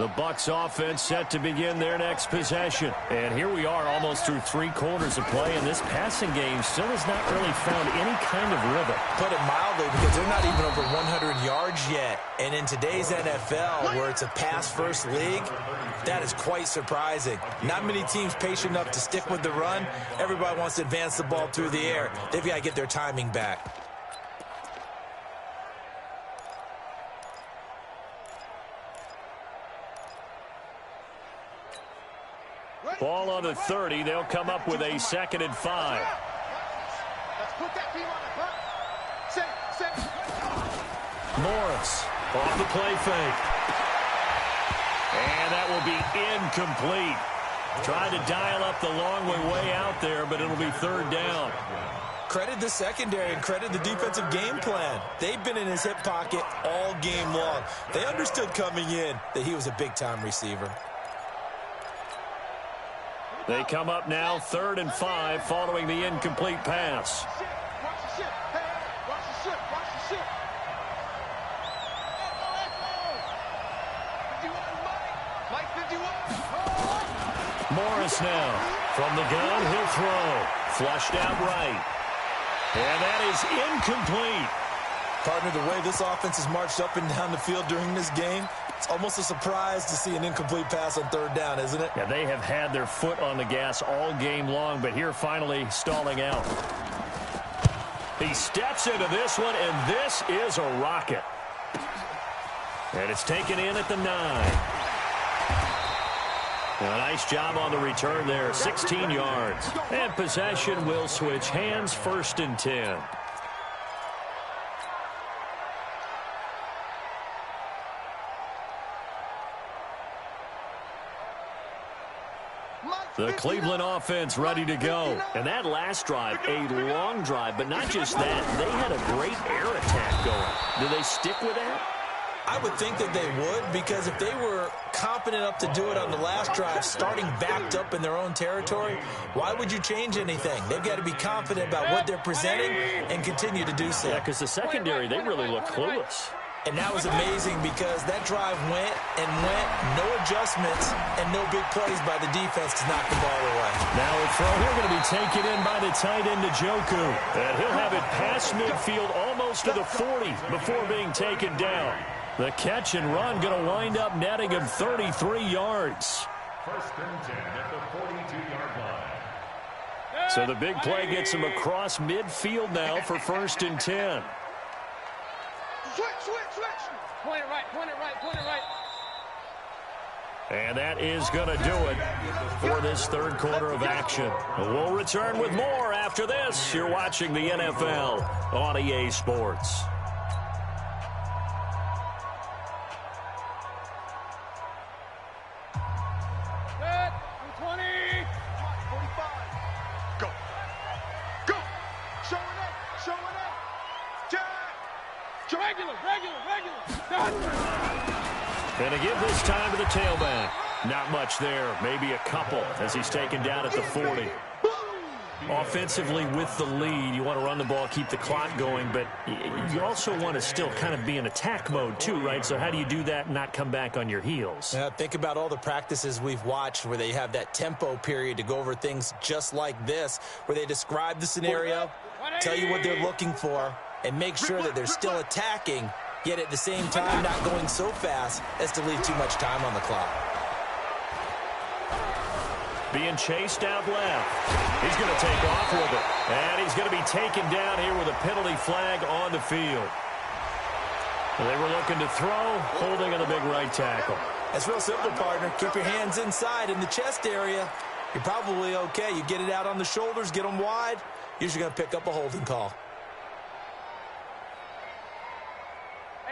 S4: The Bucs offense set to begin their next possession. And here we are almost through 3 quarters of play, and this passing game still has not really found any kind of rhythm.
S6: Put it mildly, because they're not even over 100 yards yet. And in today's NFL, where it's a pass-first league, that is quite surprising. Not many teams patient enough to stick with the run. Everybody wants to advance the ball through the air. They've got to get their timing back.
S4: Ball on the 30. They'll come up with a 2nd and 5.
S5: Let's put that team on the front. Set.
S4: Morris off the play fake. And that will be incomplete. Tried to dial up the long way out there, but it'll be 3rd down.
S6: Credit the secondary and credit the defensive game plan. They've been in his hip pocket all game long. They understood coming in that he was a big-time receiver.
S4: They come up now 3rd and 5 following the incomplete pass.
S5: Watch the ship. Hey, watch the ship. Watch the ship. Mike 51.
S4: Morris now from the gun. He'll throw. Flushed out right. And that is incomplete.
S6: Partner, the way this offense has marched up and down the field during this game, it's almost a surprise to see an incomplete pass on 3rd down, isn't it?
S4: Yeah, they have had their foot on the gas all game long, but here finally stalling out. He steps into this one, and this is a rocket. And it's taken in at the 9. A nice job on the return there, 16 yards. And possession will switch hands, 1st and 10. The Cleveland offense ready to go. And that last drive, a long drive, but not just that. They had a great air attack going. Do they stick with that?
S6: I would think that they would, because if they were confident enough to do it on the last drive, starting backed up in their own territory, why would you change anything? They've got to be confident about what they're presenting and continue to do so.
S4: Yeah, because the secondary, they really look clueless.
S6: And that was amazing because that drive went and went, no adjustments, and no big plays by the defense to knock the ball away.
S4: Now a throw here going to be taken in by the tight end, Njoku. And he'll have it past midfield almost to the 40 before being taken down. The catch and run going to wind up netting him 33 yards.
S7: 1st and 10 at the 42-yard line.
S4: So the big play gets him across midfield now for 1st and 10.
S5: Switch. Point it right.
S4: And that is going to do it for this 3rd quarter of action. We'll return with more after this. You're watching the NFL on EA Sports.
S5: Set. 20. 45. Go. Showing it. Jack. Regular.
S4: And to give this time to the tailback. Not much there. Maybe a couple as he's taken down at the 40. Offensively with the lead, you want to run the ball, keep the clock going, but you also want to still kind of be in attack mode too, right? So how do you do that and not come back on your heels?
S6: Think about all the practices we've watched where they have that tempo period to go over things just like this, where they describe the scenario, tell you what they're looking for, and make sure that they're still attacking, yet at the same time not going so fast as to leave too much time on the clock.
S4: Being chased out left. He's going to take off with it. And he's going to be taken down here with a penalty flag on the field. They were looking to throw, holding on the big right tackle.
S6: That's real simple, partner. Keep your hands inside in the chest area. You're probably okay. You get it out on the shoulders, get them wide. Usually going to pick up a holding call.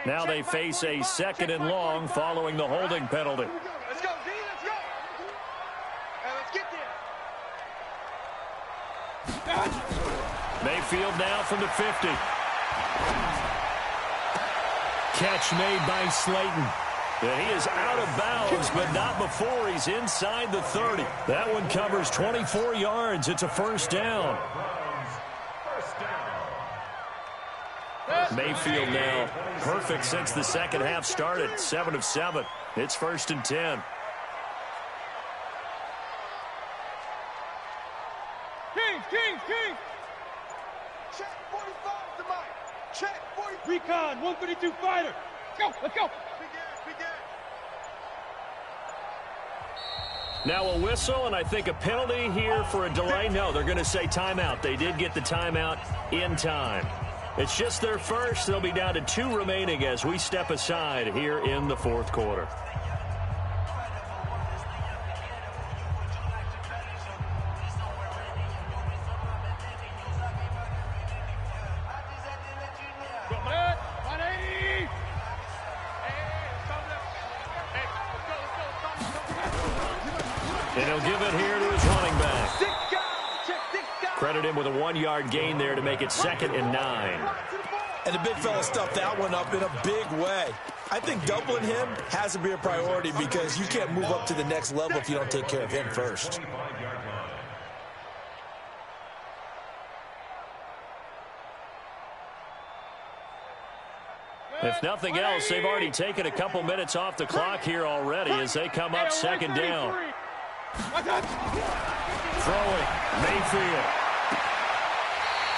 S4: Now they face a 2nd and long following the holding penalty.
S5: Let's go, D, let's go. And let's get there.
S4: Mayfield now from the 50. Catch made by Slayton. And he is out of bounds, but not before he's inside the 30. That one covers 24 yards. It's a 1st down. Mayfield now perfect since the second half started. 7 of 7. It's 1st and 10.
S5: Kings. Check 45 to Mike. Check 40. Recon, 132 fighter. Let's go. Begin.
S4: Now a whistle, and I think a penalty here for a delay. No, they're going to say timeout. They did get the timeout in time. It's just their first. They'll be down to 2 remaining as we step aside here in the 4th quarter. And he'll give it here to his running back. Credit him with a 1-yard gain there to make it 2nd and 9.
S6: And the big fella stuffed that one up in a big way. I think doubling him has to be a priority because you can't move up to the next level if you don't take care of him first.
S4: If nothing else, they've already taken a couple minutes off the clock here already as they come up 2nd down. Throwing, Mayfield.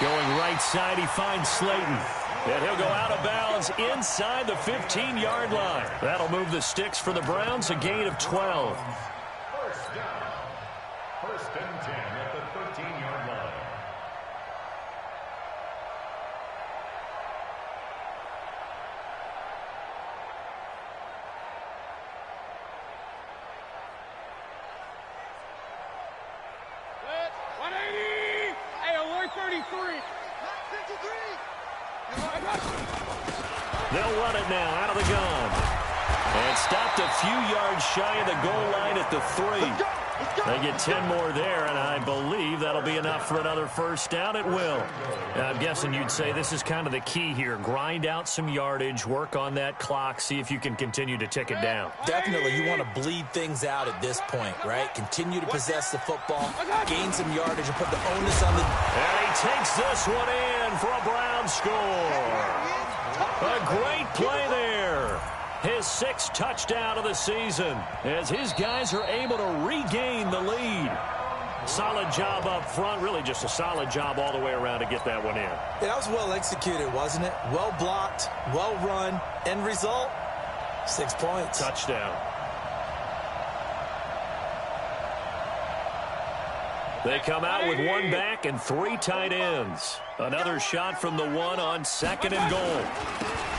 S4: Going right side, he finds Slayton. And he'll go out of bounds inside the 15-yard line. That'll move the sticks for the Browns, a gain of 12.
S7: 1st down. 1st and 10 at the 13-yard line.
S4: They'll run it now out of the gun. And stopped a few yards shy of the goal line at the 3. They get 10 more there, and I believe that'll be enough for another 1st down. It will. I'm guessing you'd say this is kind of the key here. Grind out some yardage, work on that clock, see if you can continue to tick it down.
S6: Definitely, you want to bleed things out at this point, right? Continue to possess the football, gain some yardage, and put the onus on the...
S4: And he takes this one in for a Brown score. A great play there. His 6th touchdown of the season as his guys are able to regain the lead. Solid job up front, really just a solid job all the way around to get that one in.
S6: That was well executed, wasn't it? Well blocked, well run. End result, 6 points.
S4: Touchdown. They come out with 1 back and 3 tight ends. Another shot from the 1 on 2nd and goal.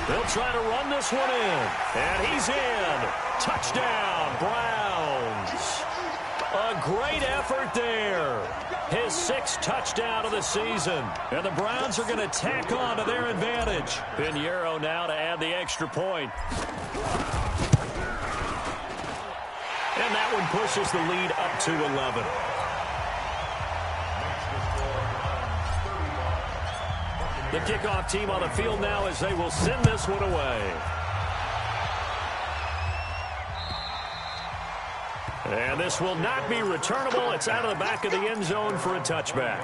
S4: They'll try to run this one in. And he's in. Touchdown, Browns. A great effort there. His 6th touchdown of the season. And the Browns are going to tack on to their advantage. Pinheiro now to add the extra point. And that one pushes the lead up to 11. The kickoff team on the field now as they will send this one away. And this will not be returnable. It's out of the back of the end zone for a touchback.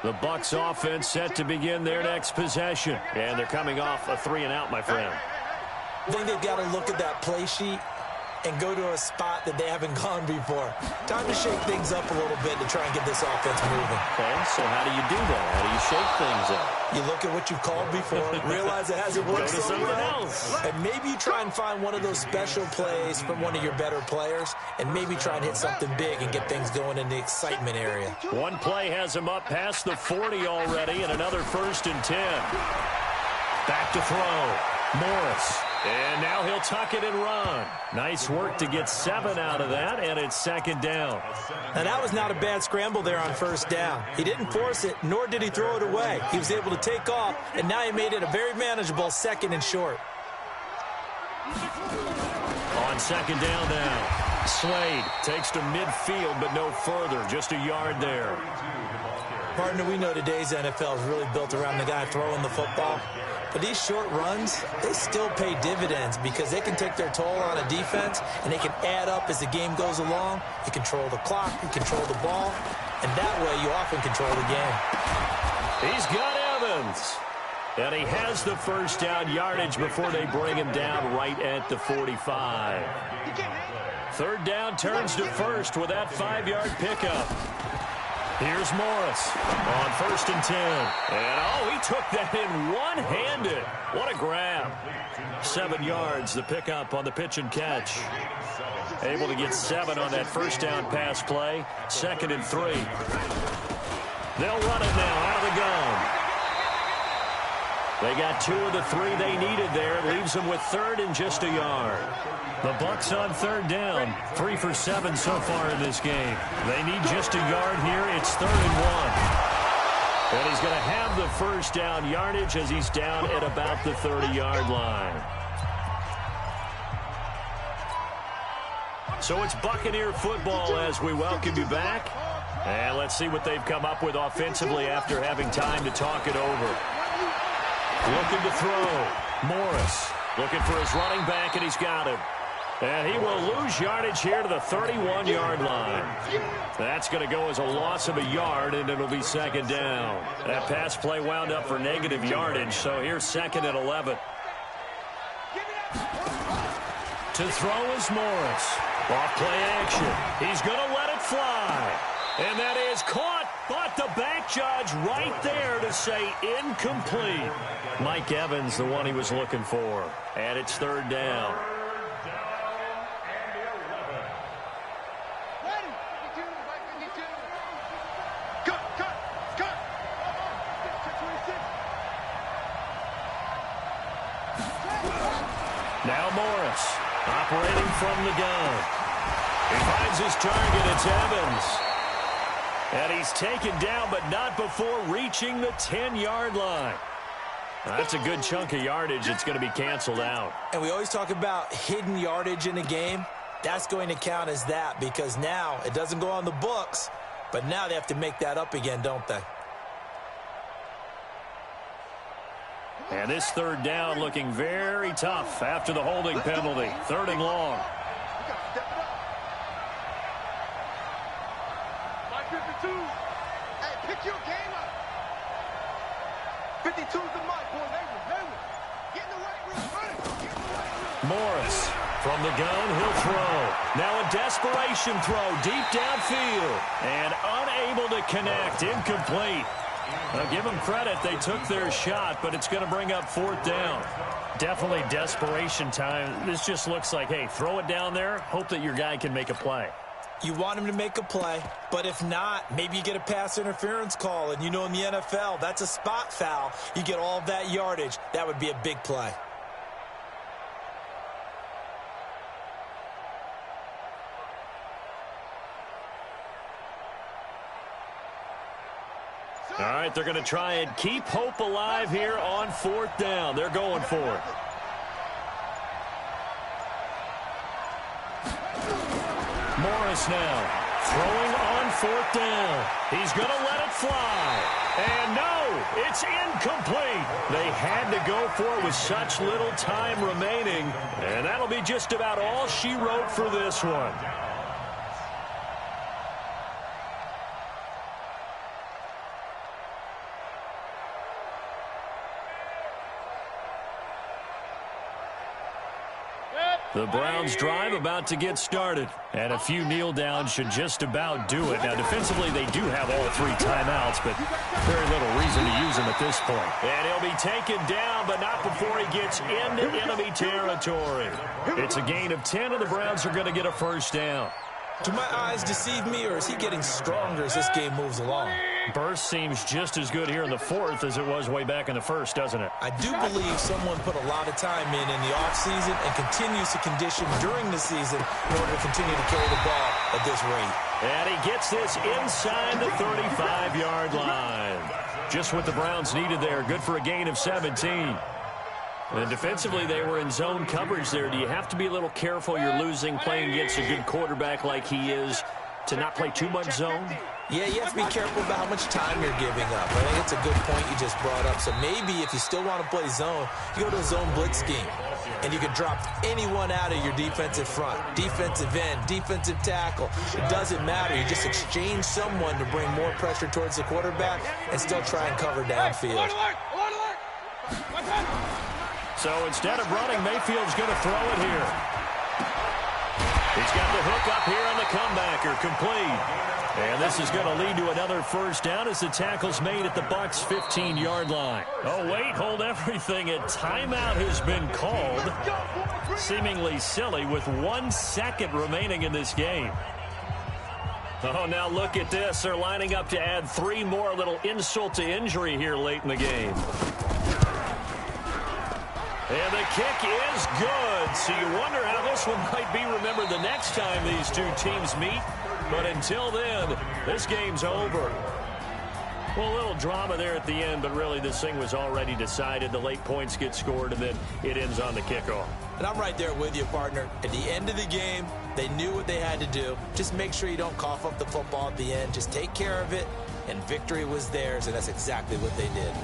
S4: The Bucs offense set to begin their next possession. And they're coming off a 3-and-out, my friend.
S6: I think they've got to look at that play sheet and go to a spot that they haven't gone before. Time to shake things up a little bit to try and get this offense moving.
S4: Okay, so how do you do that? How do you shake things up?
S6: You look at what you've called before, realize it hasn't worked so well, and maybe you try and find one of those special plays from one of your better players, and maybe try and hit something big and get things going in the excitement area.
S4: One play has him up past the 40 already, and another 1st and 10. Back to throw. Morris. And now he'll tuck it and run. Nice work to get 7 out of that, and it's 2nd down.
S6: And that was not a bad scramble there on 1st down. He didn't force it, nor did he throw it away. He was able to take off, and now he made it a very manageable 2nd and short.
S4: On 2nd down now. Slade takes to midfield, but no further. Just a yard there.
S6: Partner, we know today's NFL is really built around the guy throwing the football. But these short runs, they still pay dividends because they can take their toll on a defense, and they can add up as the game goes along. You control the clock, you control the ball, and that way you often control the game.
S4: He's got Evans. And he has the first down yardage before they bring him down right at the 45. Third down turns to first with that 5-yard pickup. Here's Morris on 1st and 10. And, oh, he took that in one-handed. What a grab. 7 yards, the pickup on the pitch and catch. Able to get 7 on that first down pass play. 2nd and 3. They'll run it now out of the gun. They got 2 of the 3 they needed there. It leaves them with 3rd and just a yard. The Bucs on 3rd down. 3 for 7 so far in this game. They need just a yard here. It's 3rd and 1. And he's going to have the first down yardage as he's down at about the 30-yard line. So it's Buccaneer football as we welcome you back. And let's see what they've come up with offensively after having time to talk it over. Looking to throw. Morris looking for his running back, and he's got him. And he will lose yardage here to the 31-yard line. That's going to go as a loss of a yard, and it'll be 2nd down. That pass play wound up for negative yardage, so here's 2nd and 11. To throw is Morris. Off play action. He's going to let it fly. And that is caught, but the back judge right there to say incomplete. Mike Evans, the one he was looking for. And it's 3rd down. Now Morris, operating from the gun. He finds his target, it's Evans. And he's taken down, but not before reaching the 10-yard line. That's a good chunk of yardage. It's going to be canceled out.
S6: And we always talk about hidden yardage in a game. That's going to count as that because now it doesn't go on the books, but now they have to make that up again, don't they?
S4: And this 3rd down looking very tough after the holding penalty. 3rd and long.
S5: 52. Hey, pick your game up. 52's the mic, boy. They will. Get in the weight room. Run it. Get in the weight room.
S4: Morris from the gun. He'll throw. Now a desperation throw deep downfield. And unable to connect. Incomplete. Now give them credit. They took their shot, but it's going to bring up 4th down. Definitely desperation time. This just looks like, hey, throw it down there. Hope that your guy can make a play.
S6: You want him to make a play, but if not, maybe you get a pass interference call, and you know in the NFL, that's a spot foul. You get all of that yardage. That would be a big play.
S4: All right, they're going to try and keep hope alive here on 4th down. They're going for it. Morris now throwing on 4th down. He's going to let it fly. And no, it's incomplete. They had to go for it with such little time remaining. And that'll be just about all she wrote for this one. The Browns drive about to get started, and a few kneel downs should just about do it. Now, defensively, they do have all 3 timeouts, but very little reason to use them at this point. And he'll be taken down, but not before he gets into enemy territory. It's a gain of 10, and the Browns are going to get a first down.
S6: Do my eyes deceive me, or is he getting stronger as this game moves along?
S4: Burst seems just as good here in the 4th as it was way back in the 1st, doesn't it?
S6: I do believe someone put a lot of time in the offseason and continues to condition during the season in order to continue to carry the ball at this rate.
S4: And he gets this inside the 35-yard line. Just what the Browns needed there. Good for a gain of 17. And defensively, they were in zone coverage there. Do you have to be a little careful? You're losing, playing against a good quarterback like he is, to not play too much zone?
S6: Yeah, you have to be careful about how much time you're giving up. I think it's a good point you just brought up. So maybe if you still want to play zone, you go to a zone blitz scheme. And you can drop anyone out of your defensive front, defensive end, defensive tackle. It doesn't matter. You just exchange someone to bring more pressure towards the quarterback and still try and cover downfield.
S4: So instead of running, Mayfield's going to throw it here. He's got the hook up here on the comebacker, complete. And this is going to lead to another first down as the tackle's made at the Bucs' 15-yard line. Oh, wait, hold everything. A timeout has been called. Seemingly silly with 1 second remaining in this game. Oh, now look at this. They're lining up to add 3 more, a little insult to injury here late in the game. And the kick is good. So you wonder how this one might be remembered the next time these two teams meet. But until then, this game's over. Well, a little drama there at the end, but really this thing was already decided. The late points get scored, and then it ends on the kickoff.
S6: And I'm right there with you, partner. At the end of the game, they knew what they had to do. Just make sure you don't cough up the football at the end. Just take care of it, and victory was theirs, and that's exactly what they did.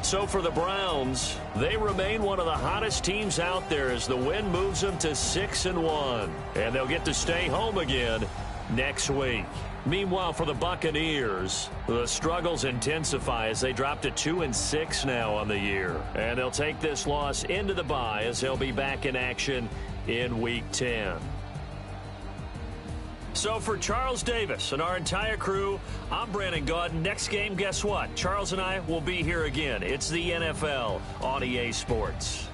S4: So for the Browns, they remain one of the hottest teams out there as the win moves them to 6-1. And they'll get to stay home again next week. Meanwhile, for the Buccaneers, the struggles intensify as they drop to 2-6 now on the year. And they'll take this loss into the bye as they'll be back in action in Week 10. So for Charles Davis and our entire crew, I'm Brandon Gaudin. Next game, guess what? Charles and I will be here again. It's the NFL on EA Sports.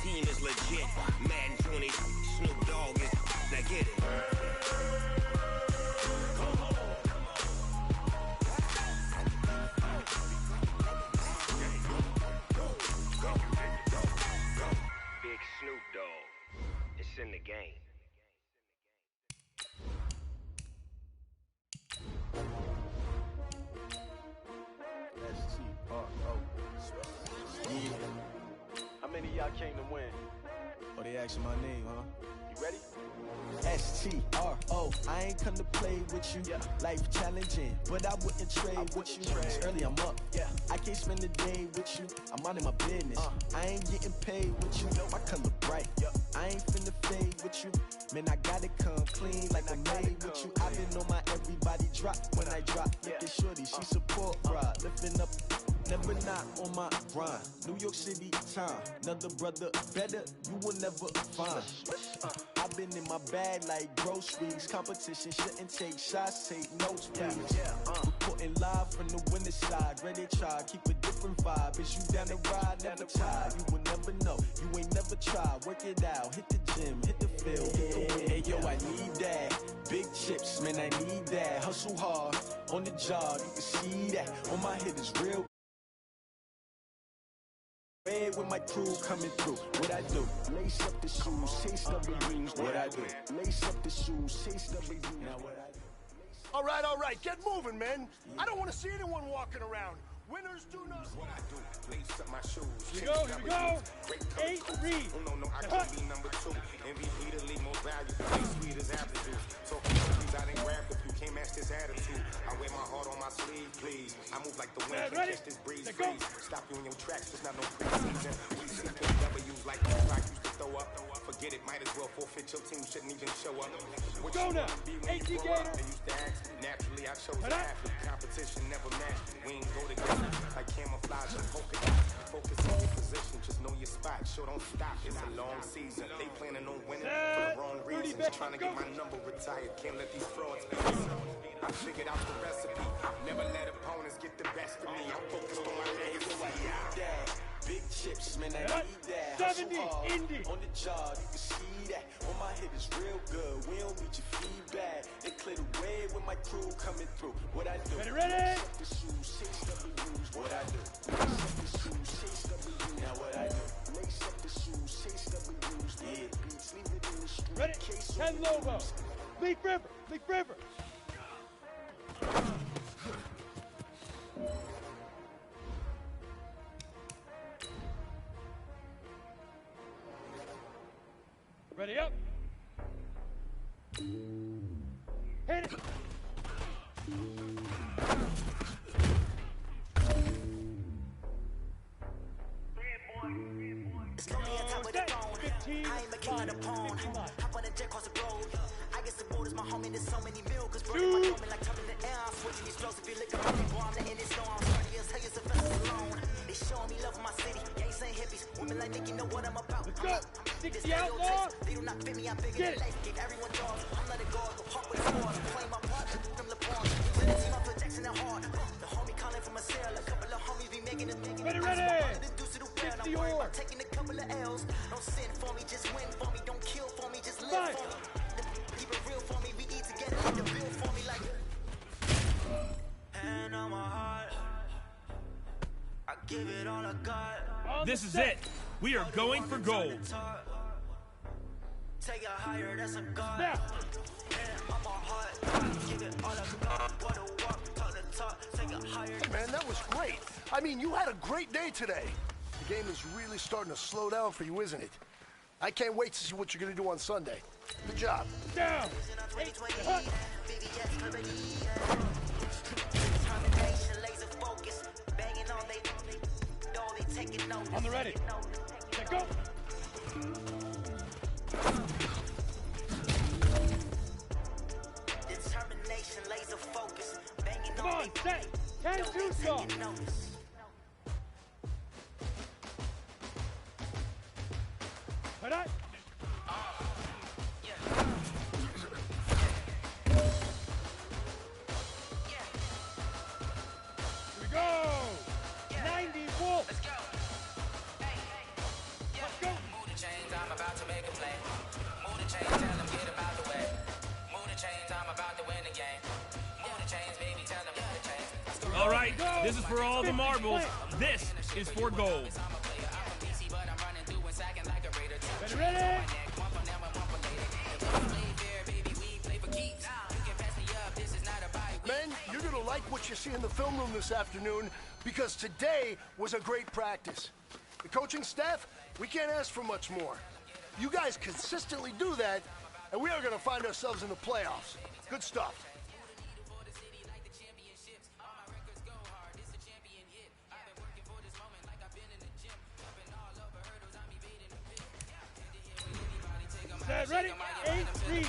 S8: team is legit. Madden 20, Snoop Dogg is. Now get it. Big Snoop Dogg. It's in the game.
S5: How many of y'all came to win?
S1: Oh, they asking my name, huh?
S5: You ready?
S1: S-T-R-O, I ain't come to play with you.
S5: Yeah.
S1: Life challenging, but I wouldn't trade with you. It's early, I'm up.
S5: Yeah.
S1: I can't spend the day with you. I'm minding my business. I ain't getting paid with you. My color bright.
S5: Yeah.
S1: I ain't finna fade with you. Man, I gotta come clean like I'm made with you. I've been on my everybody drop when I drop. Look at shorty, she support ride. Lifting up, never not on my grind. New York City time. Another brother better, you will never find. I've been in my bag like groceries. Competition shouldn't take shots, take notes, please. Reporting live from the winning side. Ready to try, keep a different vibe. Is you down the ride, never tired. You will never know, you ain't never tried. Work it out, hit the gym, hit the field, hit the wind. Hey yo, I need that. Big chips, man, I need that. Hustle hard, on the job, you can see that. On my head is real. Red with my crew coming through, what I do? Lace up the shoes, taste of the rings, what I do? Lace up the shoes, taste of the rings, now what I do?
S2: All right, get moving, man. I don't want to see anyone walking around. Winners do not.
S8: What I do, lace up my shoes.
S5: Here we go. 8-3.
S8: No, I can be number 2. MVP to leave more value. Sweet as apple juice. Talking movies, I didn't rap if you can't match this attitude. I wear my heart on my sleeve, please. I move like the wind, catch this breeze, freeze. Stop you in your tracks, there's not no preseason. We see W's like the rock used to throw up. Forget it, might as well forfeit. Your team shouldn't even show up. What
S5: Go
S8: you
S5: now.
S8: wanna be when you grow up? They used to ask. Naturally, I chose an athlete. Competition never matched. We ain't go together like camouflage and polka dots. Focus on your position, just know your spot. Sure, don't stop. It's a long season. They planning on winning for the wrong reasons. Trying to get my number retired. Can't let these frauds beat us. I figured out the recipe. Never let opponents get the best of me. I'm focused on my legacy.
S1: Big chips, man, I need that.
S5: 70, Indy.
S1: On the job, you can see that. On my head is real good. We don't need your feedback. They clear the way with my crew coming through. What I do?
S5: Ready?
S1: Lace up the shoes, taste of the rules. What I do? Lace up the shoes, taste of the rules. Now what I do? Lace up the shoes, taste of the rules. Yeah, beats, leave it in the street.
S5: Ready?
S1: Case
S5: 10 Lobo. Bleak River. Ready up. Hit it.
S9: It's lonely on top of the phone. I ain't making it a pawn. Hop on the jet across the road. I guess the road is my home and there's so many milkers. Burning my dome like turning the air. I'm switching explosive. You look at my people, I'm letting it snow. I'm starting to tell you Sylvester alone. They showing me love in my city. Gangs ain't hippies. Women like Nick, you know what I'm about.
S5: Let's go. 60 outlaw.
S9: They do not fit me. I'm bigger than life. Give everyone jaws. I'm not a guard. Go hard with the swords. Playing my part. From the pawn. To the team, I put Jackson at hard. The homie calling from a cell. A couple of homies be making it.
S5: Ready. 60 or.
S9: Taking a couple of L's. Don't sin for me, just win for me. Don't kill for me, just live for me. Keep it real for me. We eat together. Keep the bill for me like. Hand on my heart. I give it all I got.
S10: This is it. We are going for gold.
S9: Take it higher, that's a god.
S5: Now.
S9: Hand on my heart. Give it all I got. Wanna walk, talk the talk. Take it higher.
S2: Hey, man, that was great. I mean, you had a great day today. The game is really starting to slow down for you, isn't it? I can't wait to see what you're going to do on Sunday. Good job.
S5: Down. On the ready. Let go.
S9: Determination, laser focus. Banging
S5: Come on, set. 10-2 song. All right. Here we go. 90 Wolf.
S9: Let's go. Hey.
S5: Let's go.
S10: All right, this is for all the marbles. This is for gold.
S11: Ready?
S2: Men, you're going to like what you see in the film room this afternoon because today was a great practice. The coaching staff, we can't ask for much more. You guys consistently do that, and we are going to find ourselves in the playoffs. Good stuff.
S11: Set, ready? 8-3.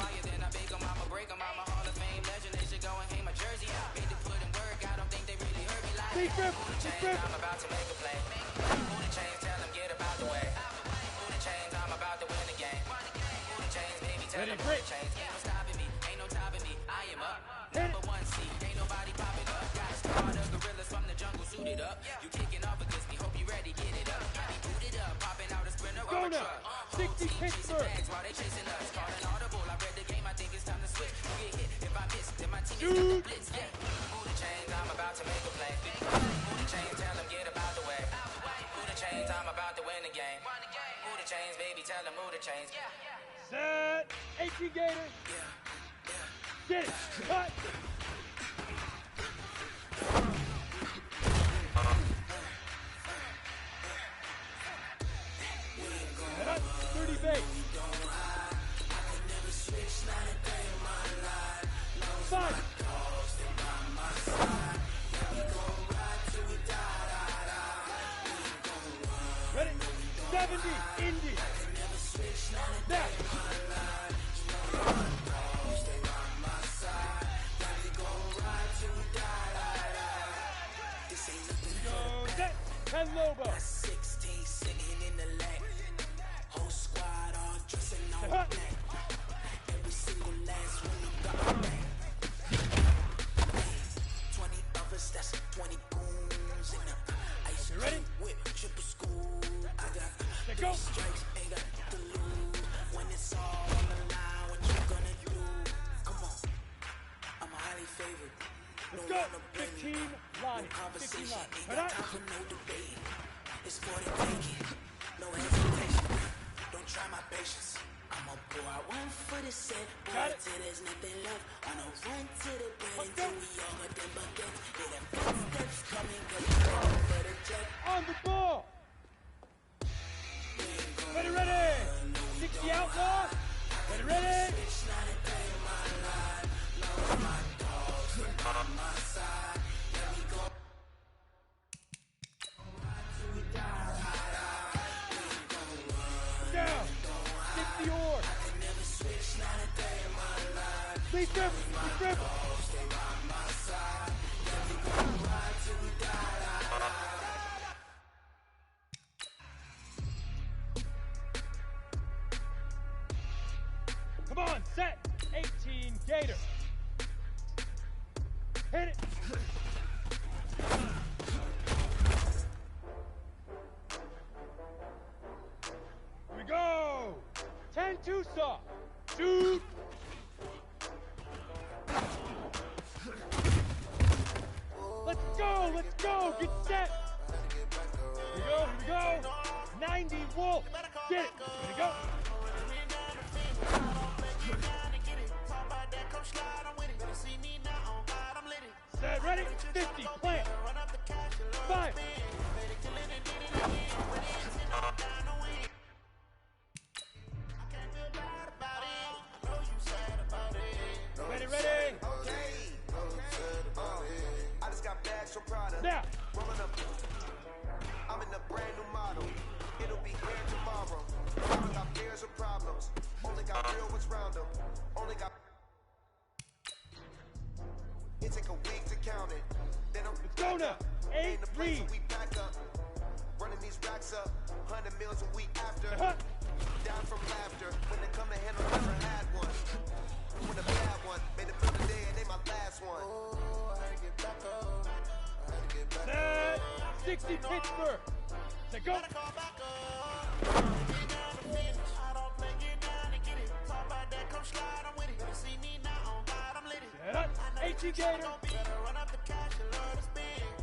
S11: Big grip, big grip.
S9: I'm about to make a play. Who the chains, tell them get about the way. Who the chains, I'm about to win the game. Who the chains, baby, tell them who the chains. Ain't no stopping me, ain't no topping me. I am up. Number one seed, ain't nobody popping up. Got a squad of gorillas from the jungle suited up. You kicking off against me, hope you ready, get it up. Got me booted up, popping out a sprinter or a truck.
S11: 60 Pittsburgh.
S9: While they chasing us, calling audible. I read the game, I think it's time to switch. You get hit if I miss, then my team is the blitz. Yeah. Who the chains, I'm about to make a play. Who the chains, tell them get about the way. Who the chains, I'm about to win the game. Who the chains, baby, tell them who the chains.
S11: Set. 18 Gator. Get it. Cut. Head up. 30 base. 5. Ready? 70. Indy. Back. Go set. 10 Lobo.
S9: 16 singing in the leg. Whole squad all dressing on black. Every single last one you got a bang. 20 of us, that's 20 goons in the ice cream whip, triple school. I got
S11: go.
S9: Strikes, ain't got to lose. When it's all on the line, what you gonna do? Come on, I'm highly favored.
S11: Let's go. 15 line. 15 line. Head up.
S9: No debate. It's for the taking. No hesitation. Don't try my patience. I'ma pour out one for the set. Boy, till there's nothing left. I'ma run to the bed until we all got them buckets. Hear them footsteps coming, cause we're ready for the jet.
S11: On the ball. Ready, ready. 60 outlaw. Ready, ready. Down. 60 or. Please grip. Please grip. Come on, set. 18 Gator. Hit it. Here we go. 10 Tucson. Shoot. Let's go. Let's go. Get set. Here we go. Here we go. 90 Wolf. Get it. Here we go. Set, ready, 50, plant, 5. Ready, ready.
S8: I just got bags from Prada.
S11: Now.
S8: Rolling up. I'm in a brand new model. It'll be here tomorrow. I got fears or problems. Only got real ones round them. Only got. It take a week to count it. Then I'm
S11: go now. 8-3.
S8: We back up. Running these racks up. 100 meals a week after. Down from laughter. When they come to handle, never had one. When a bad one. Made it for the day and they my last one. Oh, I had to get back up. I had to get back up.
S11: 60 Pittsburgh. Set, go. Set up. 18 Gator.
S8: Run up the cash and love to spend.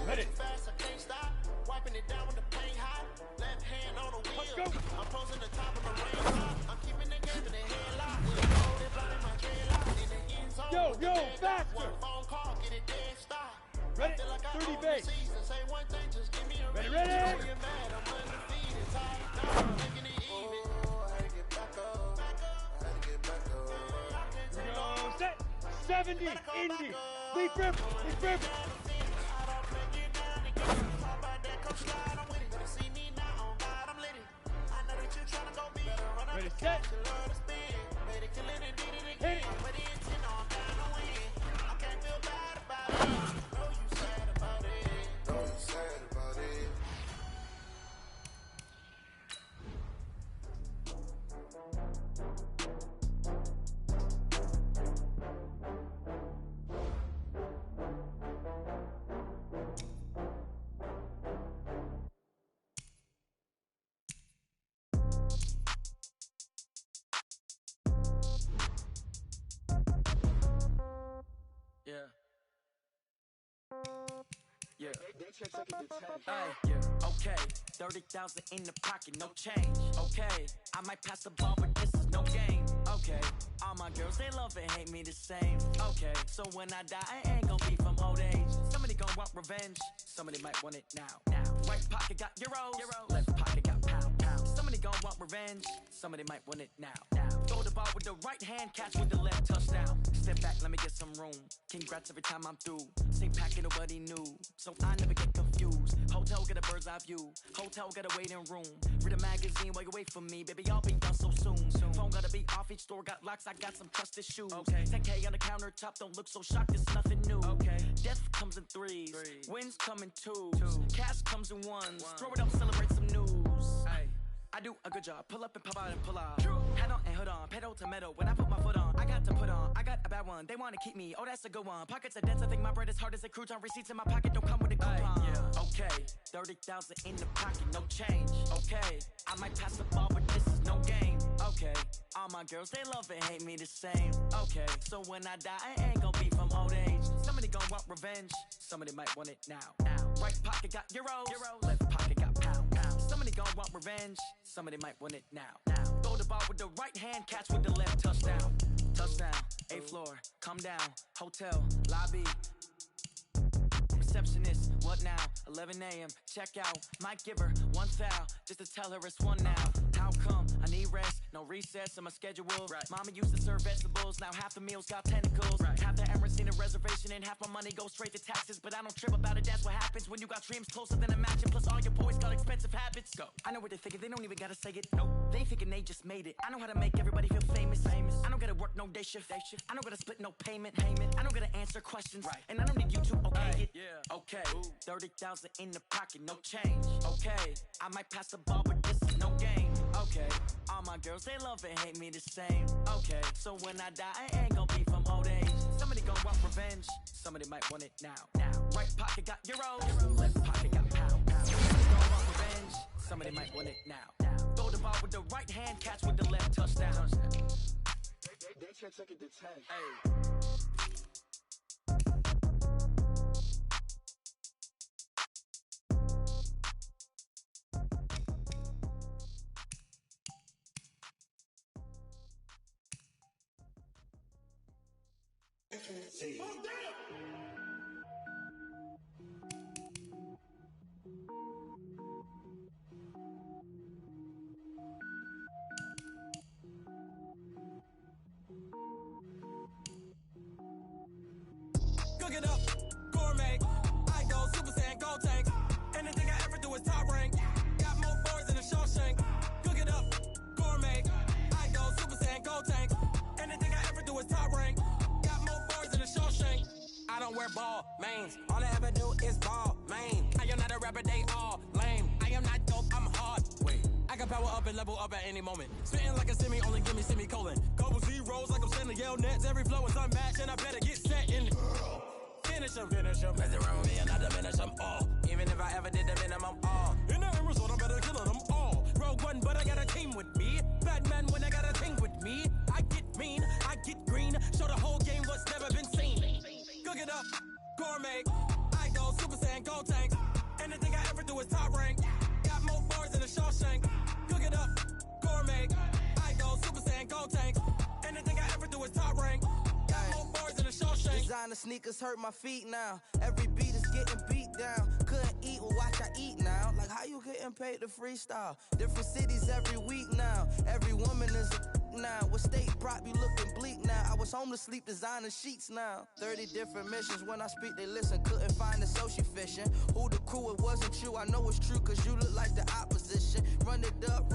S11: Ready.
S5: Wiping it down with the paint hot. Left hand on the wheel. I'm posing the top of the rain. I'm keeping the game in the headlock.
S11: Yo, faster.
S5: Phone call, get it dead stop.
S11: Ready, 30 base. Ready, ready. Go, set. 70, Indy. Leap rip, leap rip. Ready, set. Hit it.
S9: Yeah. Okay, 30,000 in the pocket, no change. Okay, I might pass the ball, but this is no game. Okay, all my girls, they love and hate me the same. Okay, so when I die, I ain't gonna be from old age. Somebody gon' want revenge, somebody might want it now. Right pocket got euros, left pocket got pound. Somebody gon' want revenge, somebody might want it now. Throw the ball with the right hand, catch with the left, touchdown. Step back, let me get some room. Congrats every time I'm through. Same packet, nobody knew, so I never get confused. Hotel get a bird's eye view. Hotel got a waiting room. Read a magazine while you wait for me, baby. I'll be done so soon. Phone gotta be off. Each store got locks. I got some trusted shoes. Okay. 10K on the countertop. Don't look so shocked. It's nothing new. Okay. Death comes in threes. Wins come in twos. Cash comes in ones. Throw it up, celebrate some news. Ay. I do a good job. Pull up and pop out and pull out. Head on and hood on. Pedal to metal. When I put my foot on, I got to put on. I got a bad one. They want to keep me. Oh, that's a good one. Pockets are dense. I think my bread is hard as a crouton. Receipts in my pocket don't come with a coupon. Yeah. Okay. 30,000 in the pocket. No change. Okay. I might pass the ball, but this is no game. Okay. All my girls, they love and hate me the same. Okay. So when I die, I ain't gonna be from old age. Somebody gonna want revenge. Somebody might want it now. Right pocket got euros. Left pocket got pound. Somebody gonna want revenge. Somebody might want it now. Throw the ball with the right hand, catch with the left, touchdown. Touchdown, 8th floor, come down, hotel, lobby. Receptionist, what now? 11 a.m., check out. Might give her one foul, just to tell her it's one now. How come? I need rest, no recess in my schedule. Right. Mama used to serve vegetables, now half the meals got tentacles. Right. Half the Emirates need a reservation and half my money goes straight to taxes. But I don't trip about it, that's what happens when you got dreams closer than a matching. Plus all your boys got expensive habits. Go. I know what they're thinking, they don't even gotta say it. Nope. They thinking they just made it. I know how to make everybody feel famous. I don't gotta work no day shift. I don't gotta split no payment. I don't gotta answer questions. Right. And I don't need you to okay it. Yeah. Okay. 30,000 in the pocket, no change. Okay. I might pass the ball, but this is no game. Okay. All my girls, they love and hate me the same. Okay. So when I die, I ain't gonna be from old age. Somebody gonna want revenge. Somebody might want it now. Right pocket got euros. Left pocket got pound. Somebody gonna want revenge. Somebody might want it now. Throw the ball with the right hand, catch with the left, touchdown.
S5: They can't take it to 10. Hey.
S12: Cook it up, gourmet. I go Super Saiyan, gold tank. Anything I ever do is top rank. Got more boys in the Shawshank. Cook it up, gourmet. I go Super Saiyan, gold tank. Anything I ever do is top rank. Got more boys in the Shawshank. I don't wear ball mains. All I ever do is ball main. I am not a rapper, they all lame. I am not dope, I'm hard. Wait, I can power up and level up at any moment. Spitting like a semi, only give me semicolon. Couple zeros like I'm sending yell nets. Every flow is unmatched, and I better get set in. Finish them. Mess around with me and I diminish them all. Even if I ever did the minimum all. In the result, I'm better killing them all. Roll no gun, but I got a team with me. Bad man when I got a thing with me. I get mean, I get green. Show the whole game what's never been seen. Cook it up, gourmet. I go Super Saiyan, gold tanks. Anything I ever do is top rank. Got more bars than a Shawshank. Cook it up, gourmet. I go Super Saiyan, gold tanks. Anything I ever do is top rank. Got more bars than a Shawshank.
S1: Designer sneakers hurt my feet now. Every beat is getting beat down. Couldn't eat, well watch I eat now. Like how you getting paid to freestyle? Different cities every week now. Every woman is a now. What state prop you looking bleak now? I was home to sleep designer sheets now. 30 different missions. When I speak they listen. Couldn't find the social fishing. Who the crew, it wasn't you. I know it's true cause you look like the opposition. Run it up,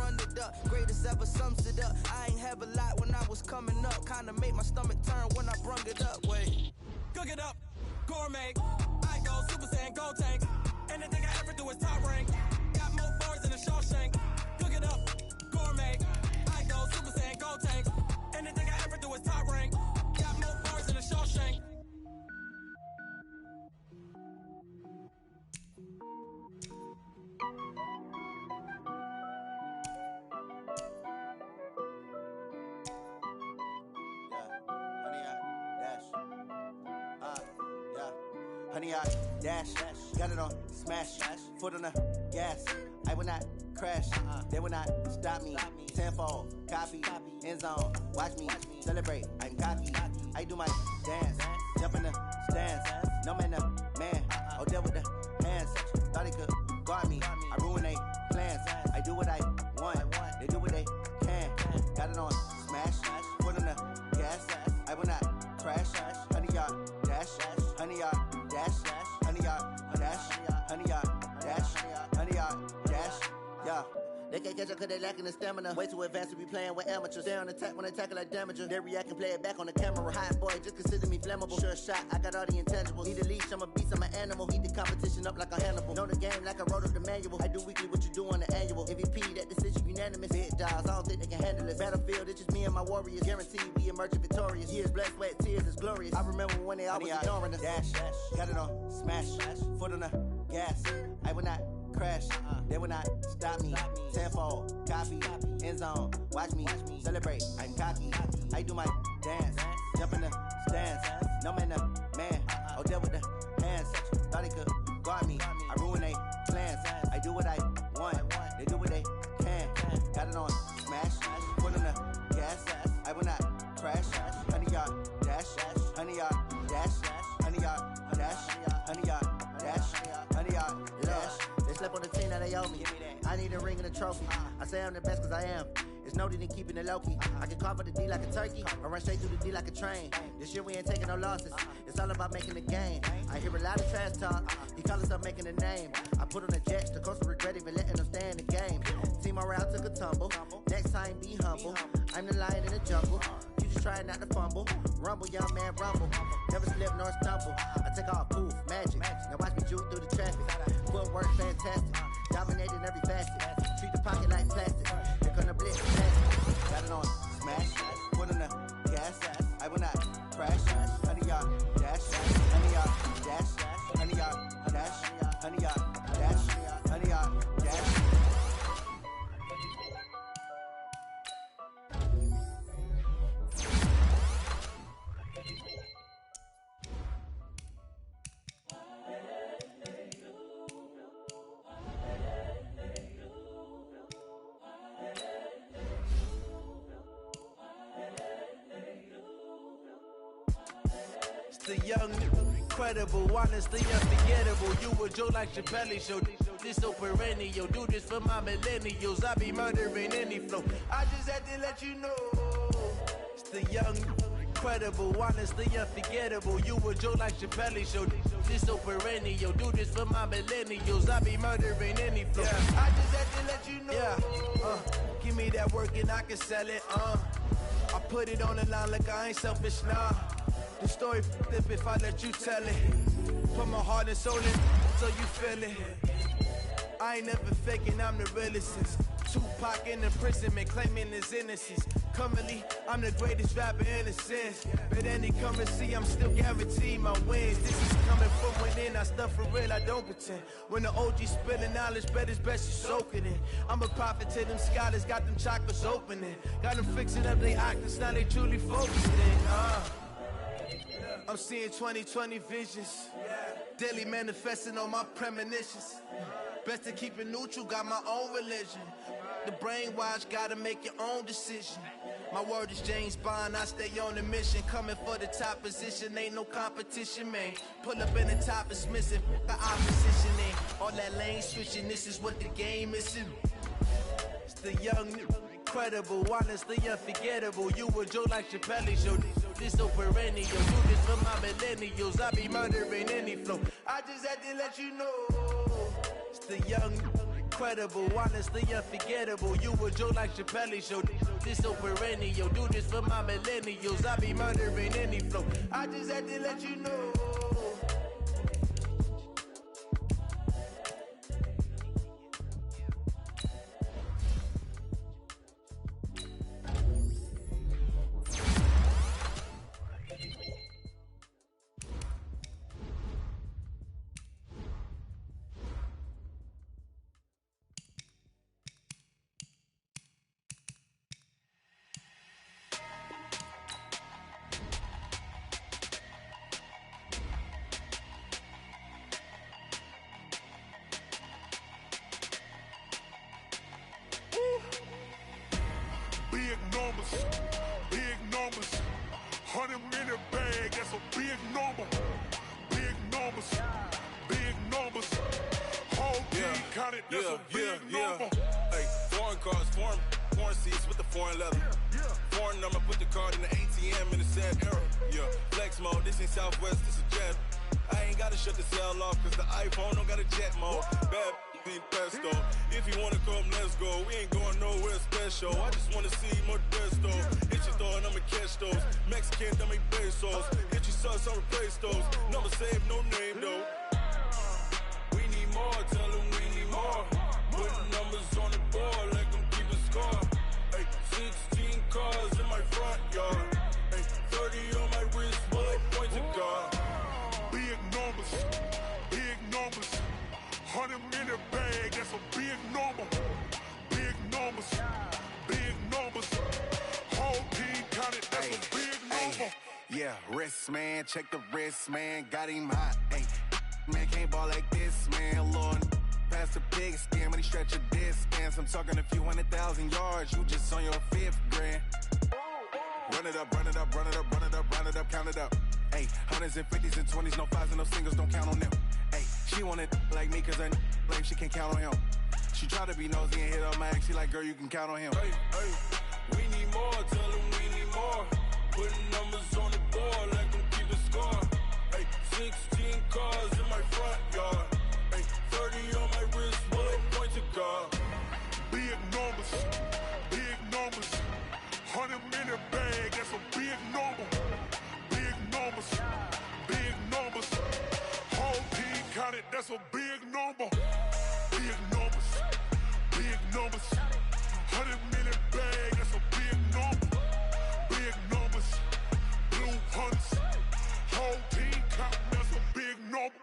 S1: greatest ever sums it up. I ain't have a lot when I was coming up. Kinda made my stomach turn when I brung it up. Wait.
S12: Cook it up, gourmet. I go Super Saiyan, gold tanks. Anything I ever do is top rank. Got more bars than a Shawshank. Cook it up, gourmet. I go Super Saiyan, gold tanks. Anything I ever do is top rank. Got more bars than a Shawshank.
S13: Honey, I dash, got it on smash, foot on the gas. I will not crash, they will not stop me. Tenfold, copy, end zone, watch me celebrate. I'm cocky, I do my dance, jump in the stands. No man, man, oh deal with the hands. Thought he could guard me, I ruin they plans. I do what I want, they do what they can. Got it on smash, foot on the gas. I will not crash, honey, y'all dash, honey, y'all dash, honey, y'all dash, honey, y'all dash, honey, y'all dash, yeah. They can't catch up cause they lacking the stamina. Way too advanced to be playing with amateurs. Stay on attack when they tackle like damager. They react and play it back on the camera. Hot boy, just consider me flammable. Sure shot, I got all the intangibles. Need a leash, I'm a beast, I'm an animal. Heat the competition up like a Hannibal. Know the game like I wrote up the manual. I do weekly what you do on the annual. MVP, that decision unanimous. Big dials, I don't think they can handle it. Battlefield, it's just me and my warriors. Guaranteed we emerging victorious. Years, blood, sweat, tears, is glorious. I remember when they always ignoring us. Dash, got it on smash, foot on the gas. I will not crash, they will not stop me. Tenfold, copy, end zone, watch me celebrate. I'm cocky, I do my dance, jump in the stands. No man, man, oh deal with the hands. Thought he could guard me, I ruin they plans. I do what I want, they do what they can. Got it on smash, foot on the gas. I will not crash, honey, y'all dash, honey, y'all dash, honey, y'all dash, honey, y'all dash, honey, y'all dash. They slept on the team that they owe me. I need a ring and a trophy. I say I'm the best cause I am. It's noted in keeping it low-key. I can carve up the D like a turkey or run straight through the D like a train. This year we ain't taking no losses. It's all about making the game. I hear a lot of trash talk. He call himself making a name. I put on the jets. The coach regret even letting them stay in the game. Team morale took a tumble. Next time be humble. I'm the lion in the jungle. You just trying not to fumble. Rumble, young man, rumble. Never slip nor stumble. I take off, poof, magic. Now watch me juke through the traffic. Footwork fantastic. Dominating every facet. Treat the pocket like plastic. Here come the blitz, plastic. Got it on smash. Foot on the gas. I will not crash. Honey, y'all dash. Honey, y'all dash. Honey, y'all dash. Honey, y'all dash. Honey, y'all dash.
S14: The young, incredible, honestly unforgettable. You a joke like Chappelle show. This so perennial. Do this for my millennials. I be murdering any flow. I just had to let you know. It's the young, incredible, honestly unforgettable. You a joke like Chappelle show. This so perennial. Do this for my millennials. I be murdering any flow. Yeah. I just had to let you know. Yeah. Give me that work and I can sell it. I put it on the line like I ain't selfish, nah. The story flip if I let you tell it. Put my heart and soul in so you feel it. I ain't never faking, I'm the realest since Tupac in imprisonment, claiming his innocence. Currently, I'm the greatest rapper in a sense. But any currency, I'm still guaranteed my wins. This is coming from going in, I stuff for real, I don't pretend. When the OG spilling knowledge, bet it's best you soak it in. I'm a prophet to them scholars, got them chakras opening. Got them fixing up they octaves, now they truly focused in. I'm seeing 2020 visions. Daily manifesting on my premonitions. Best to keep it neutral, got my own religion. The brainwash, gotta make your own decision. My word is James Bond, I stay on the mission. Coming for the top position, ain't no competition, man. Pull up in the top, it's missing, the opposition ain't. All that lane switching, this is what the game is. It's the young, incredible, honestly unforgettable. You a Joe like Chappelle show. This so perennial, do this for my millennials. I be murdering any flow. I just had to let you know. It's the young, incredible, honestly unforgettable. You a Joe like Chappelle show. This so perennial, do this for my millennials. I be murdering any flow. I just had to let you know.
S15: Big numbers, 100 in a bag, that's a big number. Big numbers, whole team counted, that's a big number.
S3: Hey, foreign cars, foreign seats with the foreign leather. Foreign number, put the card in the ATM in the sad era. Yeah, flex mode, this ain't Southwest, this is jet. I ain't gotta shut the cell off, cause the iPhone don't got a jet mode. Bad pesto. If you wanna come, let's go. We ain't going nowhere special. I just wanna see more desto. Hit your thought, I'ma catch those. Mexican, I make pesos. Hit your sus, I'll replace those. Number save, no name though. We need more, tell them we need more. Putting numbers on the board, like them keep a score. Hey, 16 cars in my front yard. Hey, 30 on my wrist, bullet point to God.
S15: Big numbers, 100 in a bag, that's a big number. Big numbers, whole team counted, that's a big number.
S16: Yeah, wrist man, check the wrist man, got him hot. Ay, man can't ball like this, man. Lord, past the big skin, when he stretch a distance. I'm talking a few 100,000 yards, you just on your 5th grand. Run it up, count it up. Ay, hundreds and 50s and 20s, no 5s and no singles, don't count on them. Ay, she want it like me, cause her lame, she can't count on him. She try to be nosy and hit up my ex, she like, girl, you can count on him.
S3: Hey, we need more, tell them we need more. Putting numbers on the board, like them keep a score. Hey, 16 cars in my front yard. Hey, 30 on my wrist, bullet point to God.
S15: Big numbers, 100 in a bag, that's a big number. Big numbers, whole team counted, that's a big number. Big numbers, 100 in a bag, that's a big number. Big numbers, blue hunts, whole team counting, that's a big number.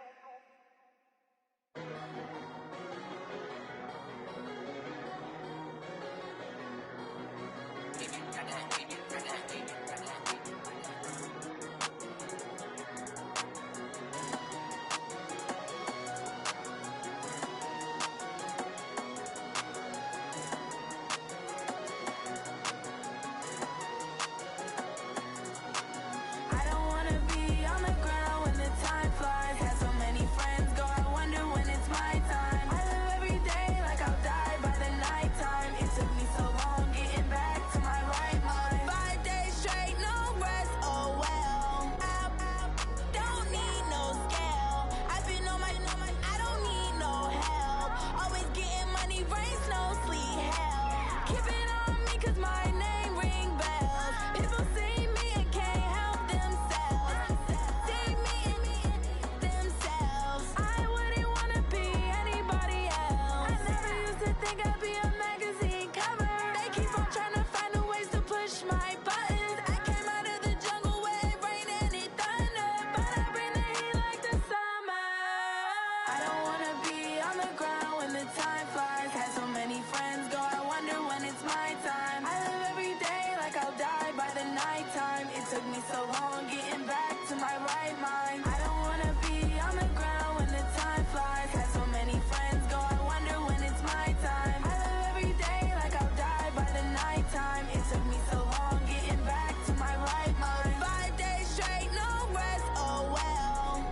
S17: time. I don't wanna be on the ground when the time flies. Had so many friends go, I wonder when it's my time. I live every day like I'll die by the nighttime. It took me so long getting back to my right mind. 5 days straight, no rest, oh well.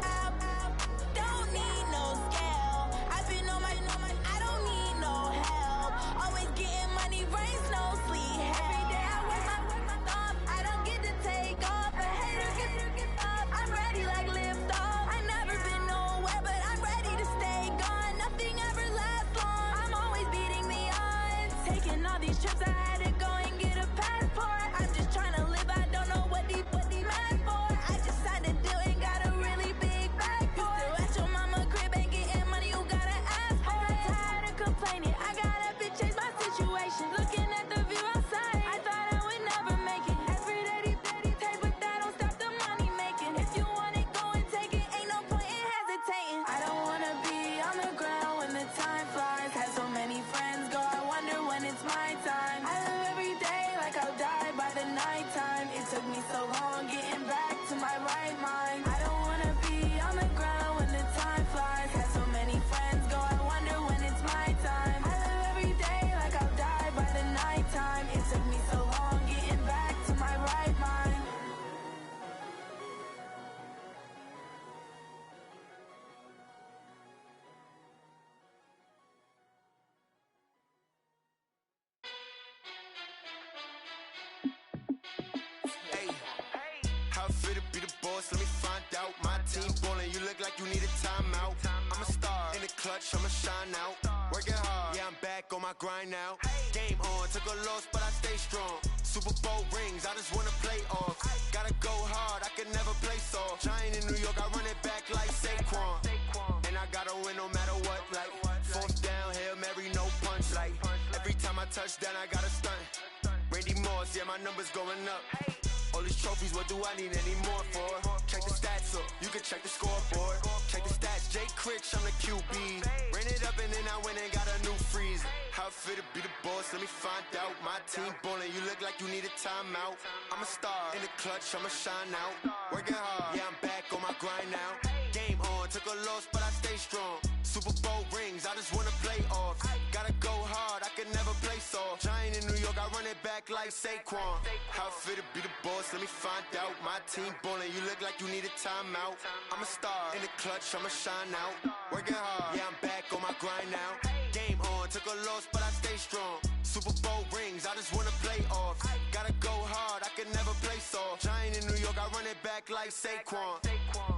S17: Don't need no scale. I've been on my, I don't need no help. Always getting money, rain, snow, sleet, every day I work my thumb. I don't get to take off. A hater gets up. I'm ready like lift off. I never been nowhere, but I'm ready to stay gone. Nothing ever lasts long. I'm always beating the odds. Taking all these trips, I had to go and get a passport. I'm just trying to live. I don't know what these mad for. I just signed a deal and got a really big bag for it. Still at your mama crib and getting money, you gotta ask for it. I'm tired of complaining. I gotta be change my situation. Looking at the view outside, I thought I would never make it. Every day they take, but that don't stop the money making. If you want it, go and take it. Ain't no point in hesitating. I don't wanna be on the ground when the time flies. Had so many friends go, I wonder when it's my time. I live every day like I'll die by the nighttime. It took me so long getting back to my right mind. I don't wanna be on the ground when the time flies. Had so many friends go, I wonder when it's my time. I live every day like I'll die by the nighttime. It took me so long getting back to my right mind.
S8: Hey, how it feel to be the boss? Let me find out. My team ballin', you look like you need a timeout. I'm a star in the clutch, I'ma shine out. Working hard, yeah, I'm back on my grind now. Game on, took a loss, but I stay strong. Super Bowl rings, I just wanna play off. Gotta go hard, I can never play soft. Giant in New York, I run it back like Saquon. And I gotta win no matter what, like fourth down, Hail Mary, no punch. Like every time I touch down, I gotta stunt. Randy Moss, yeah, my numbers going up. All these trophies, what do I need any more for? Check the stats up, you can check the scoreboard. Check the stats, Jay Critch, I'm the QB. Ran it up and then I went and got a new freeze. How it feel to be the boss, let me find out. My team ballin', you look like you need a timeout. I'm a star in the clutch, I'ma shine out. Working hard, yeah, I'm back on my grind now. Game on, took a loss, but I stay strong. Super Bowl rings, I just wanna play off. Gotta go hard, I can never play soft. Giant in New York, I run it back like Saquon. How it feel to be the boss, let me find out. My team ballin', you look like you need a timeout. I'm a star in the clutch, I'ma shine out. Working hard, yeah, I'm back on my grind now. Game on, took a loss, but I stay strong. Super Bowl rings, I just wanna play off. Gotta go hard, I can never play soft. Giant in New York, I run it back like Saquon.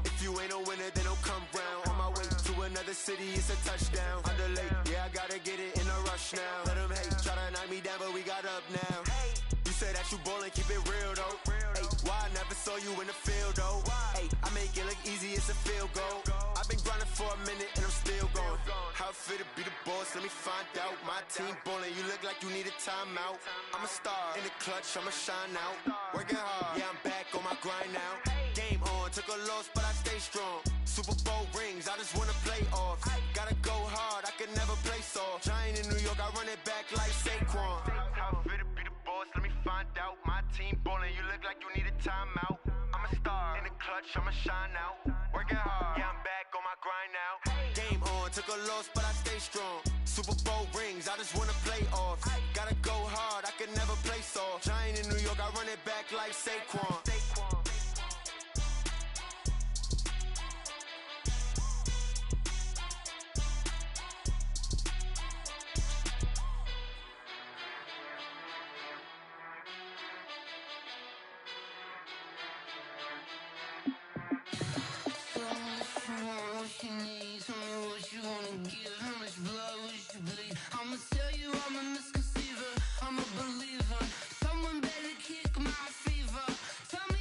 S8: If you ain't a winner, then don't come round. On my way to another city, it's a touchdown. Underlay, yeah, I gotta get it in a rush now. Let them hate, try to knock me down, but we got up now. You say that you ballin', keep it real though. Hey, why I never saw you in the field though? Hey, I make it look easy, it's a field goal. I've been grinding for a minute and I'm still going. How it feel to be the boss, let me find out. My team ballin', you look like you need a timeout. I'm a star in the clutch, I'ma shine out. Working hard, yeah, I'm back on my grind now. Game on, took a loss, but I stay strong. Super Bowl rings, I just wanna play off. Gotta go hard, I can never play soft. Giant in New York, I run it back like Saquon. How it feel to be the boss, let me find out. My team ballin', you look like you need a timeout. I'm a star in the clutch, I'ma shine out. Working hard, yeah, I'm back on my grind now. Game on, took a loss, but I stay strong. Super Bowl rings, I just wanna play off. Gotta go hard, I can never play soft. Giant in New York, I run it back like Saquon.
S18: What you need, tell me what you wanna give. How much blood would you bleed? I'ma tell you I'm a misconceiver, I'm a believer. Someone better kick my fever. Tell me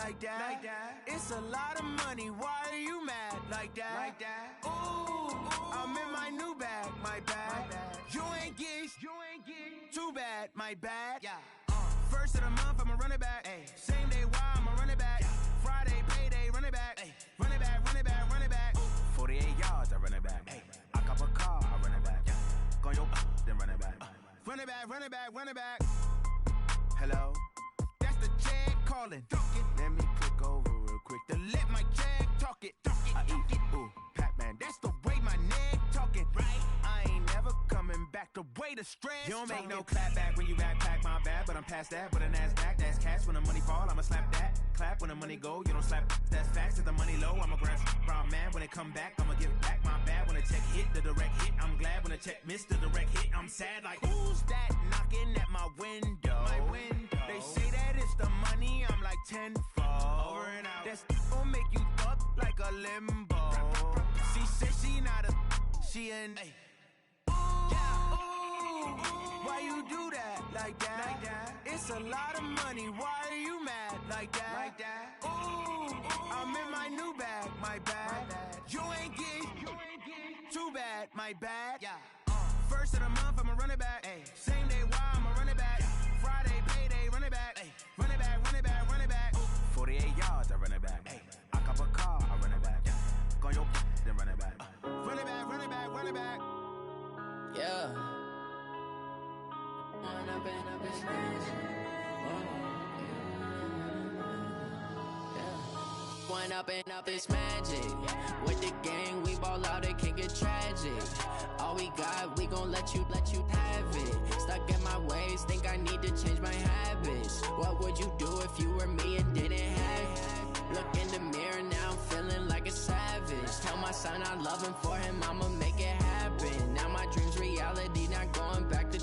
S14: like that? It's a lot of money, why are you mad like that? Ooh, I'm in my new bag, my bad. You ain't get too bad, my bad. First of the month, I'ma run it back. Same day, why I'ma run it back. Friday, payday, run it back. Run it back, run it back, run it back. 48 yards, I run it back. I cop a car, I run it back. Go your then run it back. Run it back, run it back, run it back. Hello? That's the jag calling. Let me click over real quick to let my jag talk it. I eat, ooh, Pac-Man, that's the way my neck talking. Right? I ain't never coming back the way the stress. You don't make no clap back when you backpack, my bad, but I'm past that. But a NASDAQ, that's cash. When the money fall, I'ma slap that. Clap when the money go, you don't slap. That's facts. If the money low, I'ma grab brown man. When it come back, I'ma give back my bad. When the check hit, the direct hit. I'm glad when the check missed the direct hit. I'm sad like, who's that knocking at my window? My window. They say that it's the money, I'm like tenfold. Over and out. That's gon' make you up like a limbo. She said she not a, she an. Why you do that like that? It's a lot of money, why are you mad like that? Ooh, I'm in my new bag, my bad. You ain't get too bad, my bad. First of the month, I'ma run it back. Same day, why I'ma run it back. Friday, payday, run it back. Run it back, run it back, run it back. 48 yards, I run it back. I cop a car, I run it back. Go your then run it back. Run it back, run it back, run it back.
S19: Yeah. Run up and up his One up and up is magic. With the gang, we ball out, it can get tragic. All we got, we gon' let you have it. Stuck in my ways, think I need to change my habits. What would you do if you were me and didn't have it? Look in the mirror, now I'm feeling like a savage. Tell my son I love him, for him I'ma make it happen. Now my dream's reality, not going back to.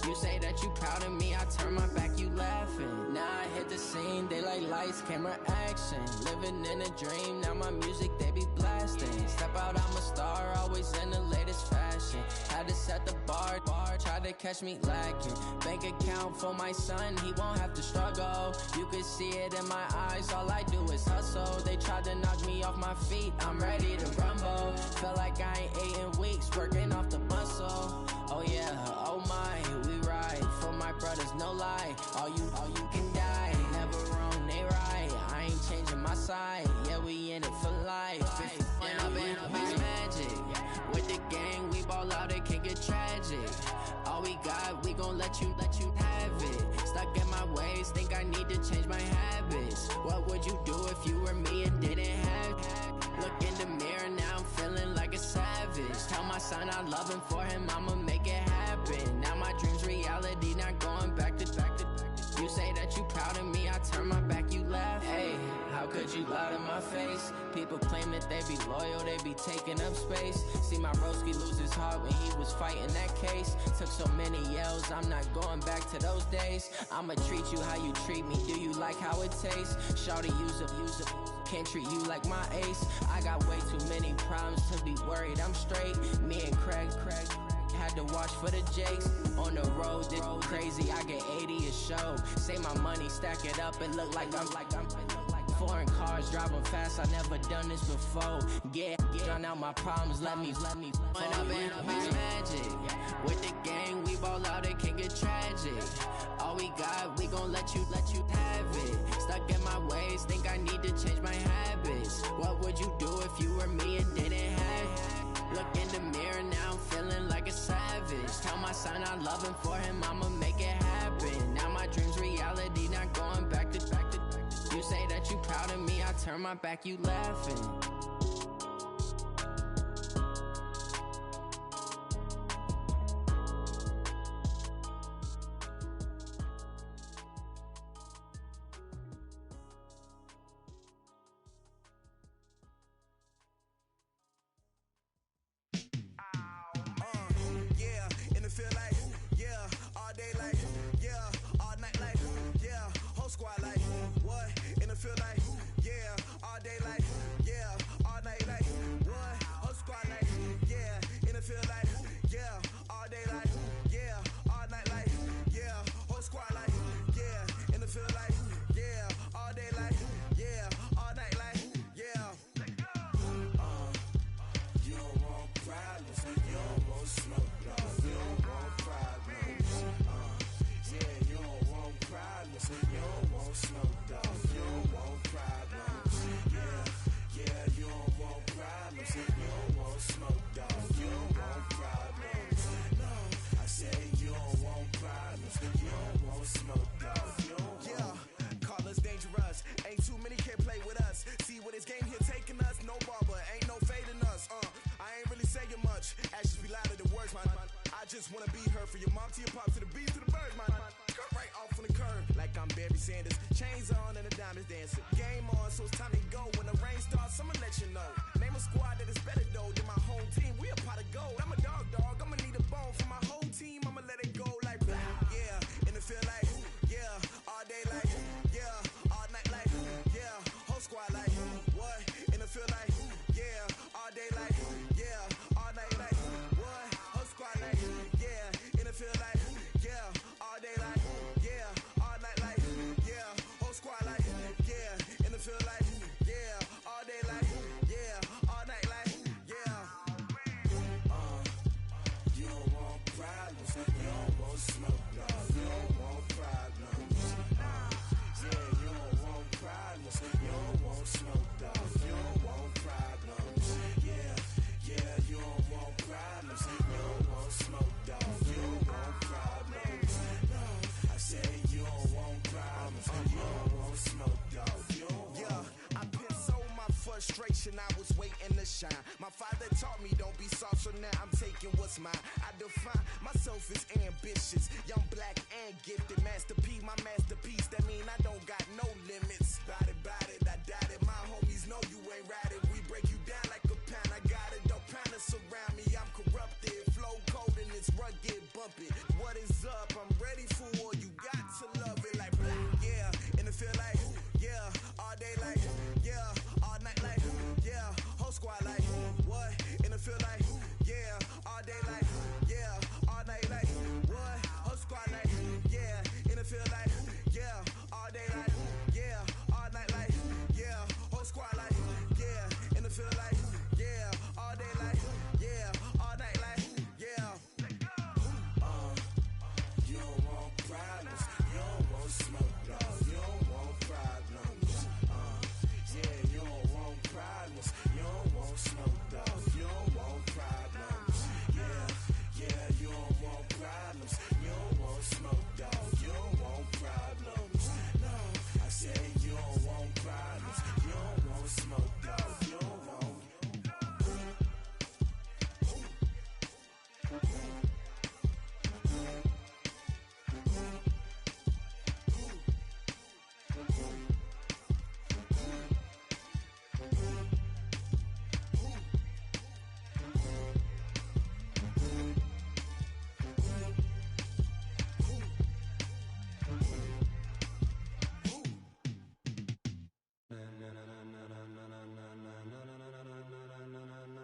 S19: You say that you proud of me, I turn my back, you laughing. Now I hit the scene, they like lights, camera, action. Living in a dream, now my music, they be blasting. Step out, I'm a star, always in the latest fashion. Had to set the bar, try to catch me lacking. Bank account for my son, he won't have to struggle. You can see it in my eyes, all I do is hustle. They tried to knock me off my feet, I'm ready to rumble. Felt like I ain't ate in weeks, working off the muscle. Oh yeah, oh my, we ride for my brothers, no lie. All you can die, never wrong, they right. I ain't changing my side, yeah, we in it for life. When up and up is magic. With the gang, we ball out, it can get tragic. All we got, we gon' let you have it. Stuck in my ways, think I need to change my habits. What would you do if you were me and didn't have it? Look in the mirror, now I'm feeling like a savage. Tell my son I love him, for him I'ma make it happen. Now my dream's reality, not going back to. You say that you proud of me, I turn my back, you laugh. Hey, how could you lie to my face? People claim that they be loyal, they be taking up space. See my broski lose his heart when he was fighting that case. Took so many yells, I'm not going back to those days. I'ma treat you how you treat me, do you like how it tastes? Shawty, use it. Can't treat you like my ace. I got way too many problems to be worried, I'm straight. Me and Craig had to watch for the Jakes. On the road, this crazy, I get 80 a show. Say my money, stack it up, it look like I'm foreign cars, driving fast, I never done this before. Yeah, drown out my problems, let me When up and up is magic. With the gang, we ball out, it can get tragic. All we got, we gon' let you have it. Stuck in my ways, think I need to change my habits. What would you do if you were me and didn't have it? Look in the mirror, now I'm feeling like a savage. Tell my son I love him, for him I'ma make it happen. Now my dream's reality, not going back to. You say that you proud of me, I turn my back, you laughing.
S20: Feel like, yeah, all day like,
S16: just wanna be her. For your mom to your pop to the beat to the bird, my cut right off on the curb. Like I'm Barry Sanders, chains on and the diamonds dancing. Game on, so it's time to go. When the rain starts, I'ma let you know. Name a squad that is better though than my home team. We a pot of gold. I'm a dog, I'ma need a bone for my whole team. I'ma let it go like blah, yeah. And it feel like yeah, all day like yeah, all night like yeah, whole squad like what? And it feel like yeah, all day like yeah, all night like what? Whole squad like yeah, and it feel like yeah, all day like yeah, all night like yeah, whole squad like yeah, and it feel like yeah, all day like yeah, all night like yeah. You don't want problems, you don't want smoke, dog. You don't want problems. Yeah, you don't want problems, you don't want smoke, dog. You don't want problems. Yeah, you don't want problems, you don't want smoke, dog. You don't want problems. No, I said you don't want problems, you don't want smoke, dog. You don't want. Yeah, I put so my frustration, I was waiting to shine. My father taught me don't be soft, so now I'm taking what's mine. I define myself as ambitious, young, black, and gifted. Master P, my masterpiece. That mean I don't got no limits. Bout it, I doubt it. My homies know you ain't ride it. We break you down like a pound. I got it, don't pound to surround me. I'm corrupted, flow cold and it's rugged, bumpy. What is up? I'm ready for war. You got to love it like blah, yeah. And it feel like yeah, all day like yeah, all night like yeah, whole squad like what? And it feel like yeah, all day like yeah, all night like what? Whole squad like yeah, and it feel like yeah, all day like yeah, all night like yeah, whole squad like yeah, and it feel like yeah, all day like yeah, all night like yeah. You don't want problems, you don't want smoke, dog. You don't want problems. Yeah, you don't want problems, you don't want smoke, dog. You don't want problems. Yeah, you don't want problems, you don't want smoke, dog. You don't want problems. No, I said you don't want problems, you don't want smoke, dog. You don't want.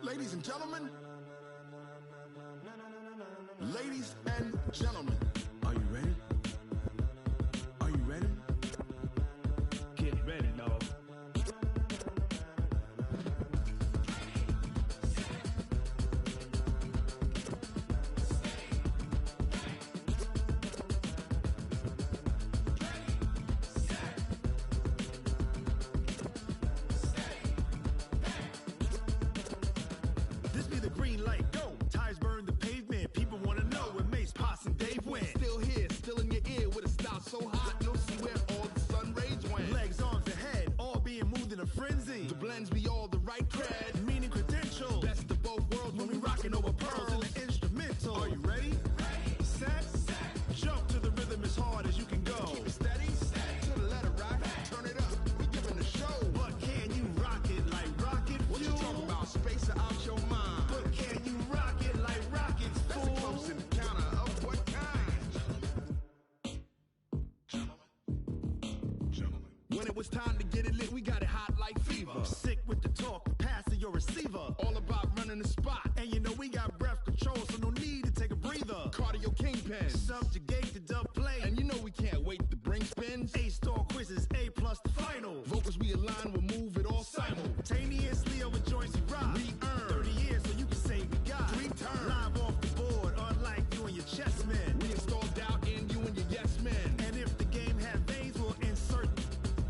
S15: Ladies and gentlemen, ladies and gentlemen, are you ready? Are you ready?
S11: Get ready, no.
S20: This be the green light, go. Tires burn the pavement. People wanna know where Mace, Potts, and Dave went.
S15: Still here, still in your ear with a style so hot, you'll see where all the sun rays went.
S20: Legs, arms, and head, all being moved in a frenzy.
S15: The blends be all the right cred,
S20: meaning credentials.
S15: best of both worlds when we rockin' over pearls
S20: in the instrumental.
S15: Are you ready?
S20: Set, jump to the rhythm as hard as you can go.
S15: Keep it steady, to the letter rock, turn it up, we giving the show.
S20: But can you rock it like rocket
S15: What you
S20: fuel?
S15: talking about? Space or out your mind?
S20: But can you rock it like rockets,
S15: That's a
S20: fool?
S15: close encounter of what kind? Gentlemen.
S20: When it was time to get it lit, we got it hot like fever. Sick with the talk, pass to your receiver.
S15: All about running the spot.
S20: And you know we got breath control, so no need to take a breather.
S15: Cardio kingpin.
S20: Subjugate the dub play.
S15: And you know we can't wait to bring spins.
S20: A-star quizzes, A+ the final.
S15: Vocals we align, we'll move it all
S20: Simultaneously over joints we rock.
S15: We earn
S20: 30 years so you can say we got
S15: 3 turns.
S20: live off the board, unlike you and your chess men.
S15: We install doubt in you and your yes men.
S20: And if the game had veins, we'll insert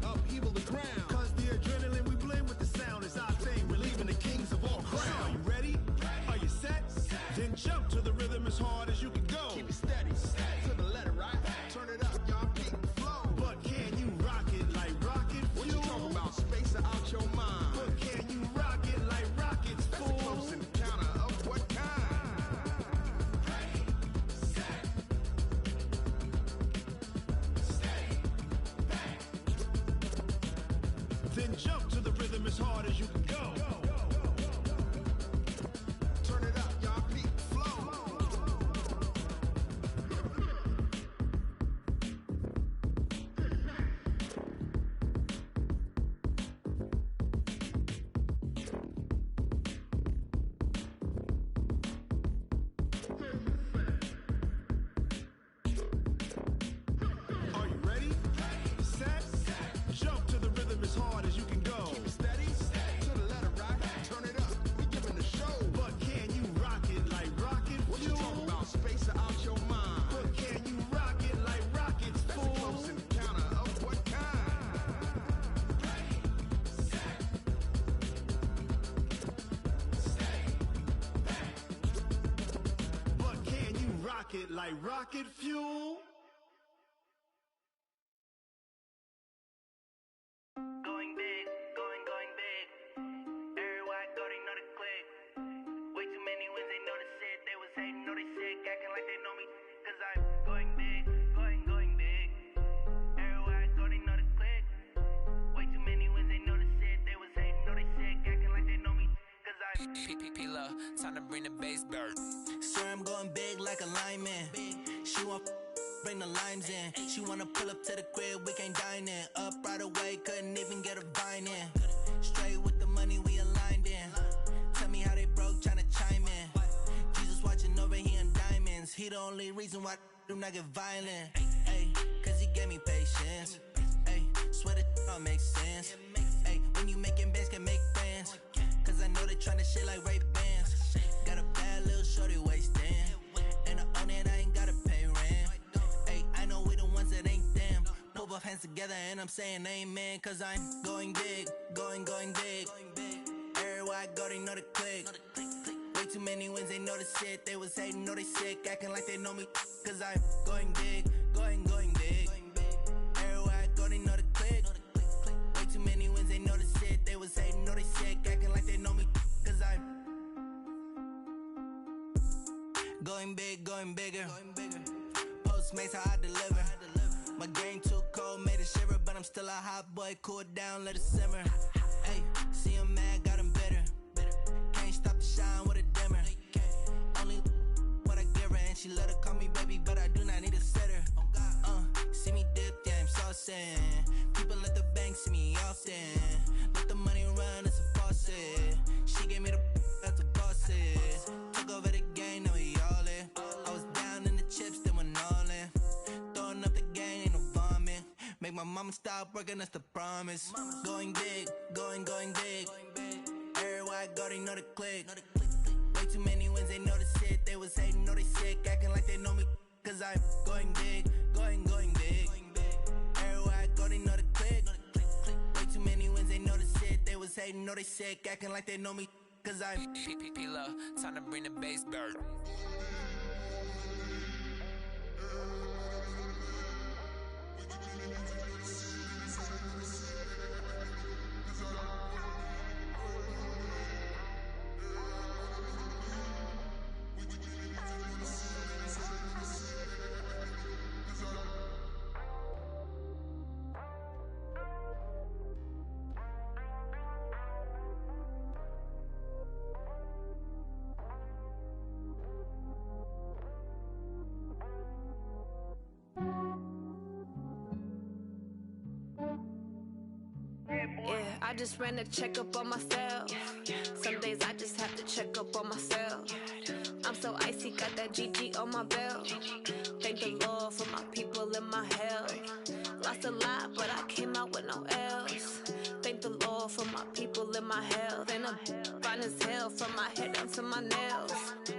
S15: Upheaval the ground.
S20: Cause the adrenaline we blend with the sound is our thing. We're leaving the kings of all
S15: Crown.
S20: crowns. Are you ready? Are you set? Then jump to the rhythm as hard as you can go.
S15: Keep it steady, to the letter right. Turn it up, y'all peak the flow.
S20: But can you rock it like rocket
S15: What you
S20: fuel?
S15: talking about? Space or out your mind?
S20: But can you rock it like rockets,
S15: That's a
S20: fool?
S15: close encounter of what kind?
S20: it like rocket fuel.
S1: Going big, going big. Everywhere I go, they know the click. Way too many wins, they know the shit. They was hating, know they sick, acting like they know me. Cause I'm going big, going big. Everywhere I go, they know the click. Way too many wins, they know the shit. They was hating, know they sick, acting like they know me. Cause I'm
S12: P-P-P-Love, time to bring the bass bird.
S1: swear I'm going big like a lineman. She want bring the limes in. She wanna pull up to the crib, we can't dine in. Up right away, couldn't even get a vine in. Straight with the money, we aligned in. Tell me how they broke, tryna chime in. Jesus watching over here in diamonds. He the only reason why I do not get violent. Ay, cause he gave me patience. Ay, swear that all makes sense. Ay, when you making bands, can make friends. Cause I know they tryna shit like Ray-Bans. Got a bad little shorty wasting. And I own it, I ain't gotta pay rent. Ay, I know we the ones that ain't them. Pull both hands together and I'm saying amen. Cause I'm going big, going big. Everywhere I go, they know the click. Way too many wins, they know the shit. They was hating, know they sick, acting like they know me. Cause I'm going big, going big. Everywhere I go, they know the click. Way too many wins, they know the shit. They was hating, know they sick, acting like they know me. Cause I'm going big, going bigger. Postmates, how I deliver. My game too cold, made it shiver, but I'm still a hot boy. Cool it down, let it simmer. Hey, see him mad, got him bitter. Can't stop the shine with a dimmer. Only what I give her, and she let her call me baby, but I do not need a sitter. See me dip, yeah, I'm saucing. People at the bank see me often. Let the money run, it's a faucet. She gave me the that's the bosses. Took over the game, now we all in. I was down in the chips, then went all in. Throwing up the game, ain't no vomit. Make my mama stop working, that's the promise. Going big, going big. Everywhere I go, they know the click. Way too many wins, they know the shit. They was hating, know they sick, acting like they know me. Cause I'm going big, going big. Everywhere I go, they know the click. Way too many wins, they know the shit. They was hating, know they sick, acting like they know me. Cause I'm
S12: P-P-P-Love, time to bring the bass bird.
S21: Yeah, I just ran a checkup on myself. Some days I just have to check up on myself. I'm so icy, got that GG on my belt. Thank the Lord for my people in my health. Lost a lot, but I came out with no else. Thank the Lord for my people in my health. And I'm fine as hell from my head down to my nails.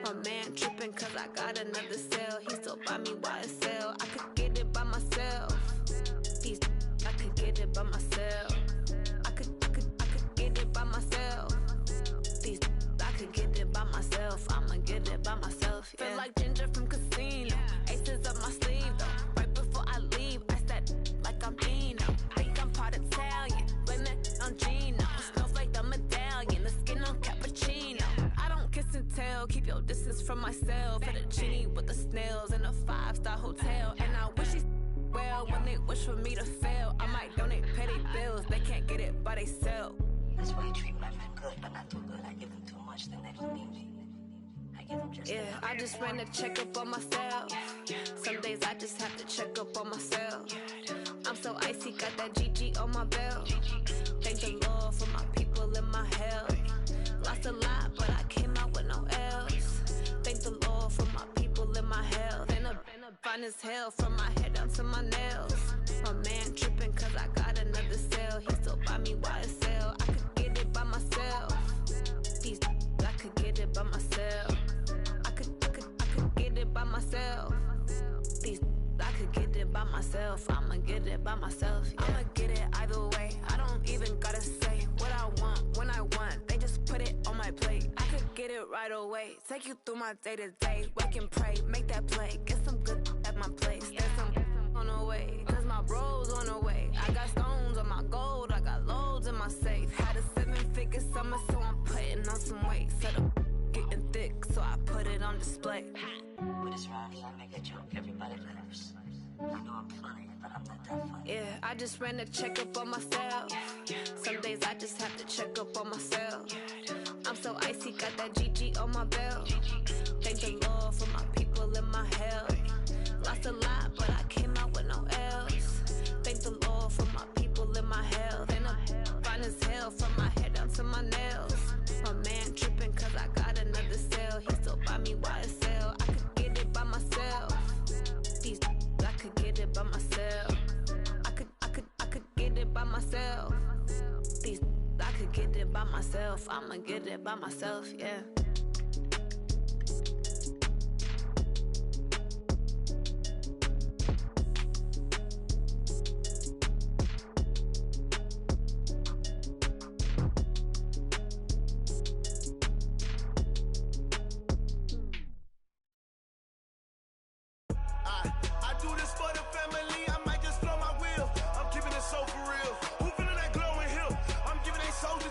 S21: My man tripping cause I got another cell. He still buy me YSL. I could get it by myself. I could get it by myself. I could get it by myself. I could get it by myself. I'ma get it by myself. Yeah. Feel like Ginger from Casino. Aces up my sleeve though. Right before I leave, I said like I'm Dino. Think I'm part Italian. Blame it on Gino. Smells like the medallion. The skin on cappuccino. I don't kiss and tell. Keep your distance from myself. For the genie with the snails in a 5-star hotel. And I wish he's well when they wish for me to fail. I might donate petty bills. They can't get it by they sell.
S22: That's why I treat my men good, but not too good. I give them too much, then they don't need me. I give them just
S21: yeah, I just ran a checkup on myself. Some days I just have to check up on myself. I'm so icy, got that GG on my belt. Thank the Lord for my people in my health. Lost a lot, but I came out with no else. Thank the Lord for my people in my health. And I'm fine as hell from my head down to my nails. My man tripping cause I got another cell. He still buy me YSL. I could get it by myself. I could get it by myself. I could get it by myself. I could get it by myself. I'ma get it by myself. Yeah. I'ma get it either way. I don't even gotta say what I want when I want. They just put it on my plate. I could get it right right away. Take you through my day-to-day. Wake and pray, make that play. Get some good at my place. There's some on the way, cause my bro's on the way. I got stones on my gold, I got loads in my safe. Had a 7-figure summer, so I'm putting on some weight. Said I'm getting thick, so I put it on display.
S22: With this rhyme, I make a joke, everybody laughs. I know I'm funny, but I'm not that funny.
S21: Yeah, I just ran a checkup on myself. Some days I just have to check up on myself. I'm so icy, got that GG on my belt. Thank the Lord for my people in my hell. Lost a lot, but I came out with no L's. Thank the Lord for my people in my hell. Then I'm fine as hell from my head down to my nails. My man tripping cause I got another sale. He still buy me YSL. I could get it by myself. These I could get it by myself. I could get it by myself. These I could get it by myself. I'ma get it by myself, yeah.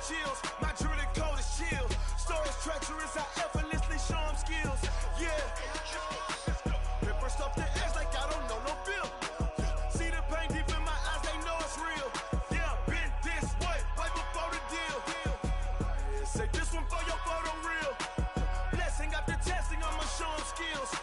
S5: Chills. My jewelry code is chill. Stories treacherous, I effortlessly show them skills. Yeah. Paper stuff the edge like I don't know no bill. See the pain deep in my eyes, they know it's real. Yeah, been this way, right before the deal. Say this one for your photo real. Blessing after testing, I'ma show them skills.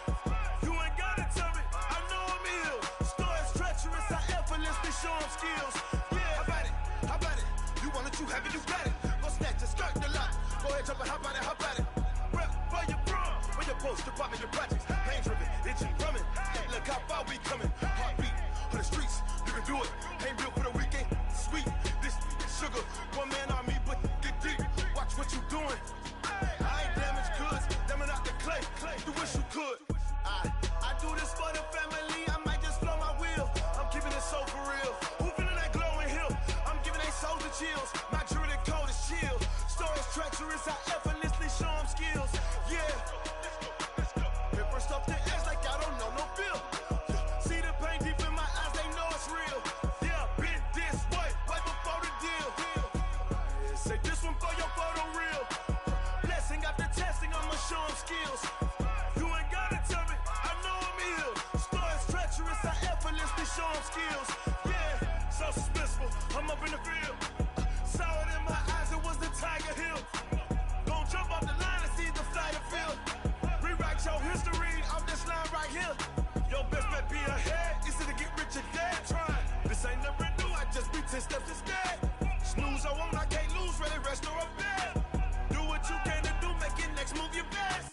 S5: You ain't gotta tell me, I know I'm ill. Stories treacherous, I effortlessly show them skills. Yeah, how about it? How about it? You want it, you have it, you got it. Go snatch and skirt the lot. Go ahead, jump it, how about it, how about it? Rep for your bro, when you're supposed to pop in your projects. Pain driven, itching, drumming. Look how far we coming. Heartbeat for the streets, you can do it. Ain't real for the weekend, sweet. This sugar, one man army, but get deep. Watch what you doing. I ain't damaged goods, damn it out the clay. You wish you could. I do this for the family, I might just blow my wheel. I'm keeping it so for real. Who feeling that glowing hill? I'm giving they souls the chills. My jewelry code is chill. Stories treacherous, I effortlessly show them skills. Yeah. Paper stuff the edge like I don't know no bill. See the pain deep in my eyes, they know it's real. Yeah, been this way, right before the deal. Say this one for your photo real. Blessing after testing, I'ma show them skills. You ain't gotta tell me, I know I'm ill. Stories treacherous, I effortlessly show them skills. Yeah, so suspenseful, I'm up in the field. Saw it in my eyes, it was the Tiger Hill. Gon' jump off the line and see the flight of field. Rewrite your history off this line right here. Your best bet be ahead, easy to get rich or dead trying. This ain't never new, I just be 10 steps instead. Snooze, I won't, I can't lose, ready, rest or a bed. Do what you can to do, make your next move your best.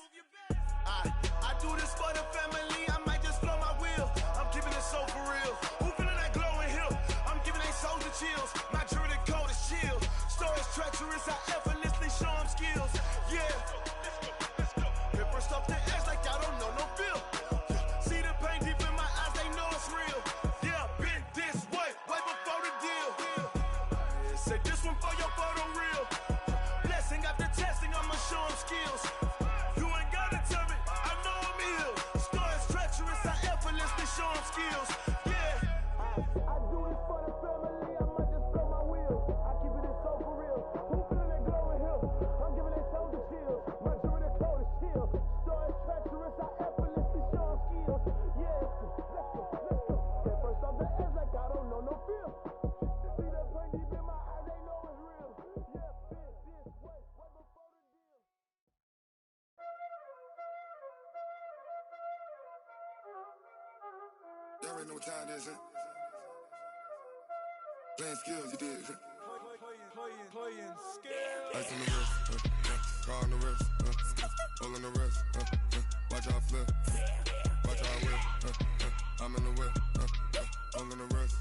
S5: I do this for the family, I might just blow my wheel. I'm keeping it so for real. Who feeling that glowing hill? I'm giving they souls the chills. My jewelry code is chill. Stories treacherous, I effortlessly show them skills. Yeah. Paper stuff the edge like I don't know no bill. See the pain deep in my eyes, they know it's real. Yeah, been this way, right before the deal. Say this one for your photo real. Blessing after testing, I'ma show them skills. You ain't gotta tell me, I know I'm ill. Stories treacherous, I effortlessly show them skills. Yeah. I do this for the family, I might just blow my wheel. I keep it so for real. Who feeling that glowing hill? I'm giving they souls the chills. My jewelry code is chill. Stories treacherous, I effortlessly show them skills. Yeah. Let's go. Get first off the edge like I don't know no feel. See the pain deep in my eyes, they know it's real. Yeah, been this way, right before the deal.
S15: Y'all already know what time it is, huh? Playing skills, you did.
S5: Playing skills.
S15: Ice on the wrist, car on the wrist, hole in the wrist, watch out flip, watch out whip, I'm in the whip, hole in the wrist,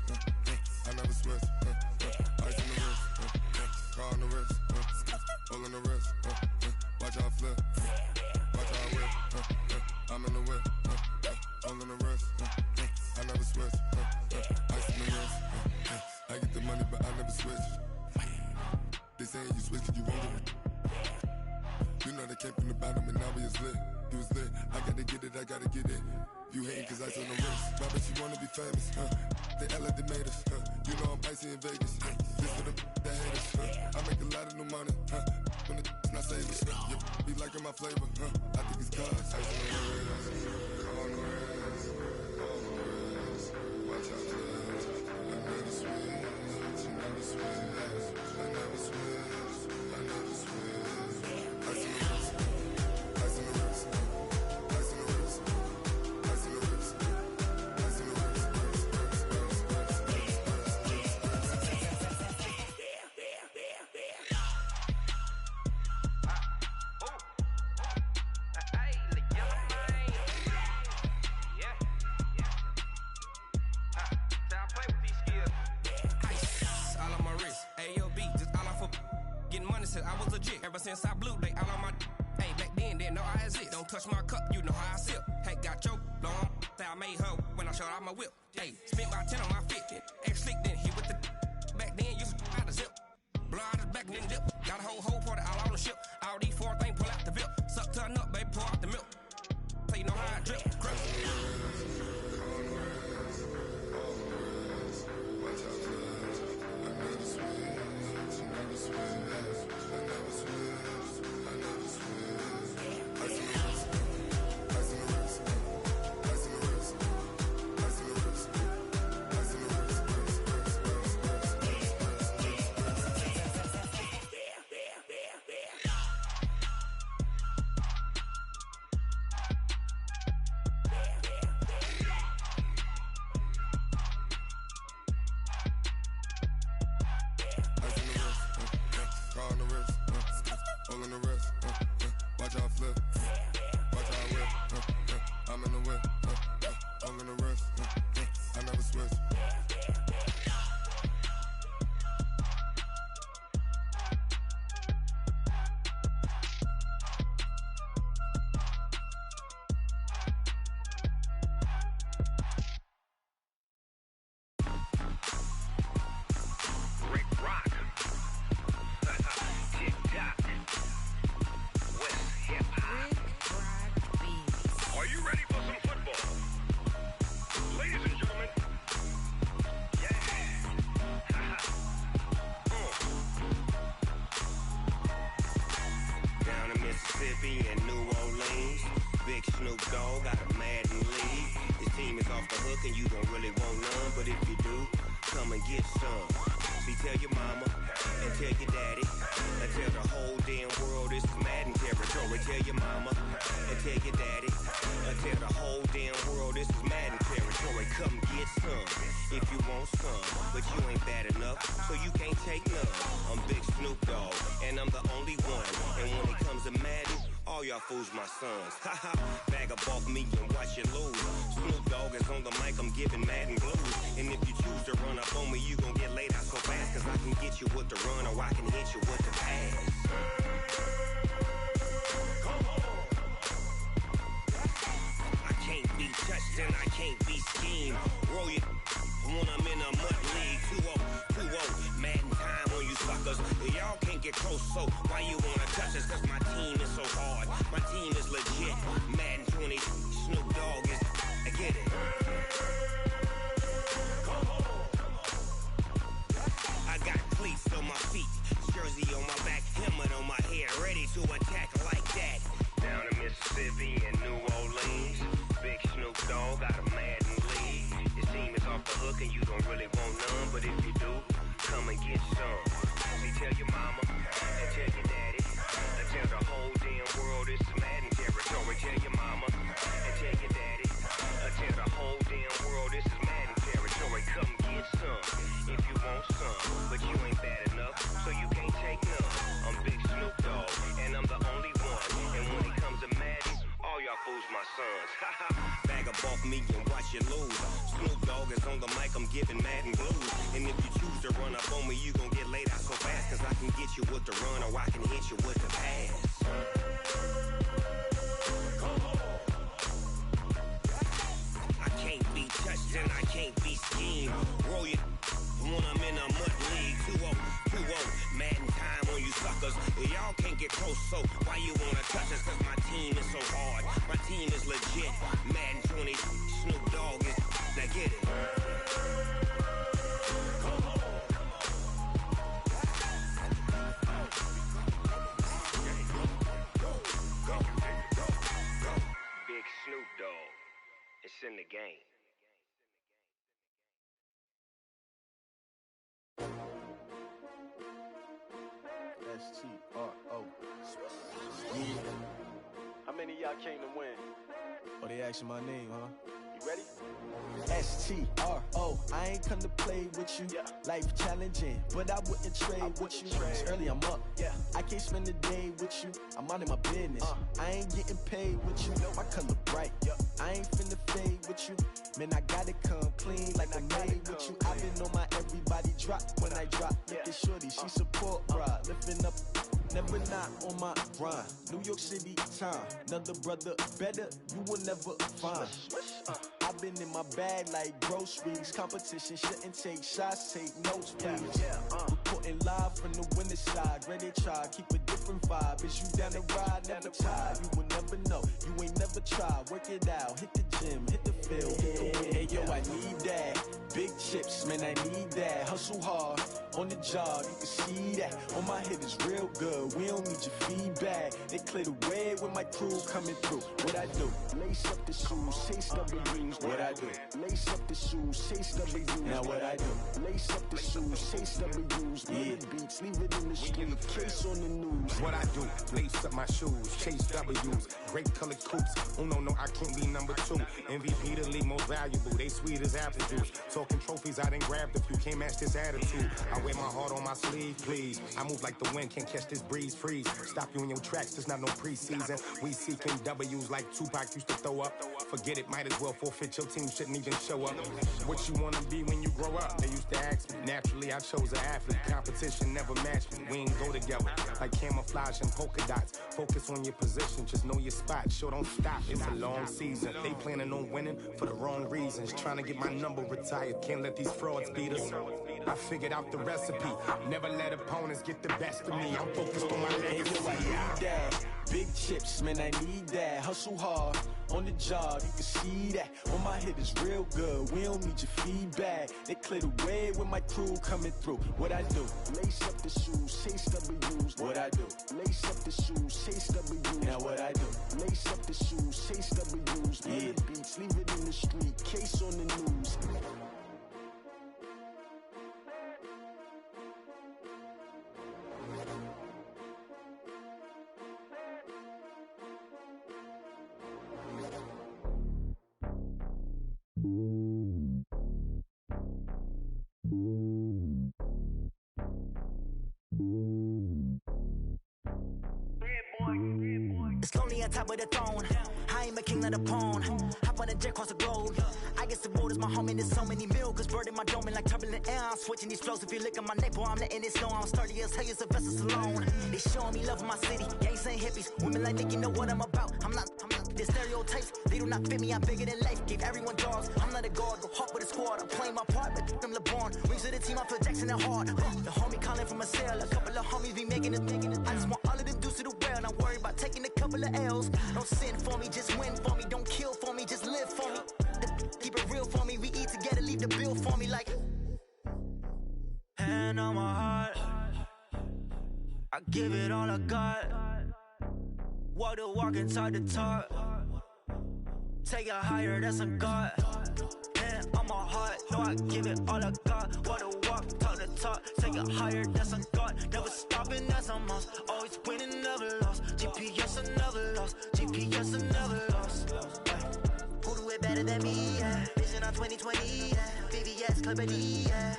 S15: I never switch, ice on the wrist, car on the wrist, hole in the wrist, watch out flip, watch out whip, I'm in the whip, hole in the wrist, I never switch, ice on the wrist, I get the money but I never switch. They saying you switch 'cause you want it. You know the came from the bottom and now we is lit. He was lit, I gotta get it, I gotta get it. You hating cause I on the wrist. Robert, you wanna be famous, They act like they made us, You know I'm icy in Vegas, This for the that hate us, I make a lot of new money, When the not saving, Be liking my flavor, I think it's cause ice on the wrist, on the wrist, on the wrist. Watch out, cuz I never switch, I never switch, I never switch, I never switch. Ice on the wrist, ice on the wrist, ice on the wrist, ice on the wrist, ice on the wrist.
S6: I was legit ever since I blew they all on my hey back then didn't know I exist. Don't touch my cup, you know how I sip. Hey, got your long say I made her when I showed out my whip. Hey, spent about 10 on my fit. Ex slick then he with the back then used to out the zip. Blow out his back then dip. Got a whole party all on the ship. All these 4 things pull out the VIP. Suck turn up, baby, pour out the milk. So you know how I drip. Grip. Fools my sons. Haha, bag up off me and watch you lose. Snoop Dogg is on the mic, I'm giving Madden blues. And if you choose to run up on me, you gon' get laid out so fast. Cause I can get you with the run or I can hit you with the pass. I can't be touched and I can't be schemed. Roll you when I'm in a mud league. 2-0, 2-0, Madden time on you suckers. Y'all can't get close, so why you wanna touch us? Cause my team is so hard. My team is legit. Madden 20, Snoop Dogg is. I get it. I got cleats on my feet, jersey on my back, helmet on my head, ready to attack like that. Down in Mississippi and New Orleans, big Snoop Dogg got a Madden league. Your team is off the hook and you don't really want none, but if you do, come and get some. See, tell your mama and tell your daddy. Tell the whole damn world this is Madden territory. Tell your mama and tell your daddy. Tell the whole damn world this is Madden territory. Come get some if you want some, but you ain't bad enough, so you can't take none. I'm Big Snoop Dogg, and I'm the only one. And when it comes to Madden, all y'all fools my sons. Bag up off me and watch you lose. Snoop Dogg is on the mic, I'm giving Madden blues. And if you choose to run up on me, you gon' get laid out so fast. Cause I can get you with the run or I can hit you with the pass. I can't be touched and I can't be schemed. Roll you when I'm in a mud league. 2-0, 2-0, Madden time on you suckers. Y'all can't get close, so why you wanna touch us? get mad and Tony, Snoop Dogg is, now get it. Big Snoop Dogg, it's in the game.
S14: S-T-R-O.
S4: Yeah. How many of y'all came to win?
S14: Oh, they asking my name, huh?
S4: You ready?
S14: S-T-R-O. I ain't come to play with you.
S4: Yeah.
S14: Life challenging, but I wouldn't trade with you. It's early, I'm up.
S4: Yeah.
S14: I can't spend the day with you. I'm out in my business. I ain't getting paid with you. My color bright. I ain't finna fade with you. Man, I gotta come clean like I made with you. I've been on my everybody drop when I drop. Look at shorty, she support, bruh. Lifting up, never not on my grind. New York City time, another brother better, you will never find. I've been in my bag like groceries. Competition shouldn't take shots, take notes, please. Reporting live from the winter side. Ready to try, keep a different vibe. Is you down the ride, never tired. You will never know, you ain't never tried. Work it out, hit the gym, hit the field, hit the wind. Hey yo, I need that. Big chips, man, I need that. Hustle hard, on the job, you can see that. On my hit is real good, we don't need your feedback. They clear the way with my crew coming through. What I do? Lace up the shoes, chase W's. What I do? Lace up the shoes, chase W's. Now what I do? Lace up the shoes, chase W's. Yeah. Beats, leave it in the street, case on the news.
S8: What I do? Lace up my shoes, chase W's. Great colored coops. Oh no, I can't be number 2. MVP the league most valuable. They sweet as apple juice. Talking trophies I done grabbed if you can't match this attitude. I wear my heart on my sleeve, please. I move like the wind, can't catch this breeze, freeze. Stop you in your tracks, there's not no preseason. We seeking W's like Tupac used to throw up. Forget it, might as well forfeit, your team shouldn't even show up. What you wanna be when you grow up? They used to ask me. Naturally, I chose an athlete. Competition never matched me. We ain't go together like camouflage and polka dots. Focus on your position, just know your spot. Sure, don't stop, it's a long season. They planning on winning for the wrong reasons. Trying to get my number retired, can't let these frauds beat us. I figured out the recipe. Never let opponents get the best of me. I'm focused on my legacy.
S14: I need that. Big chips, man, I need that. Hustle hard, on the job, you can see that. On my hit is real good, we don't need your feedback. They clear the way with my crew coming through. What I do? Lace up the shoes, chase W's. What I do? Lace up the shoes, chase W's. Now what I do? Lace up the shoes, chase W's. Yeah. Beats, leave it in the street, case on the news.
S9: It's lonely on top of the throne. I am a king of the pawn. Hop on a jet across the globe. I guess the road is my home and there's so many milk. Bird in my dome and like turbulent air. I'm switching these flows. If you look at my neck, boy, I'm letting it snow. I'm sturdy as hell, as Sylvester Stallone. They showing me love in my city. Gangs and hippies. Women like Nick, you know what I'm about. I'm not the stereotypes. They do not fit me. I'm bigger than life. Gave everyone dogs. I'm not a guard. Go hard with a squad. I'm playing my part, but I'm LeBron. Rings to the team. I feel Jackson and hard. The homie calling from a cell. A couple of homies be making it. I just want all of them dudes to the well. Not worry about taking a couple of L's. Don't sin for me, just win for me. Don't kill for me, just live for me. Keep it real for me. We eat together, leave the bill for me like. Hand on my heart, I give it all I got. Walk the walk and talk the talk. Take it higher, that's a God. Hand on my heart, no, I give it all I got. Walk the walk, talk the talk. Take it higher, that's a God. Never stopping, that's a must. Always winning, never lost. GPS, I never lost. GPS, I never lost. Who do it better than me? Yeah. Vision on 2020. Yeah. VVS, Clippity. Yeah.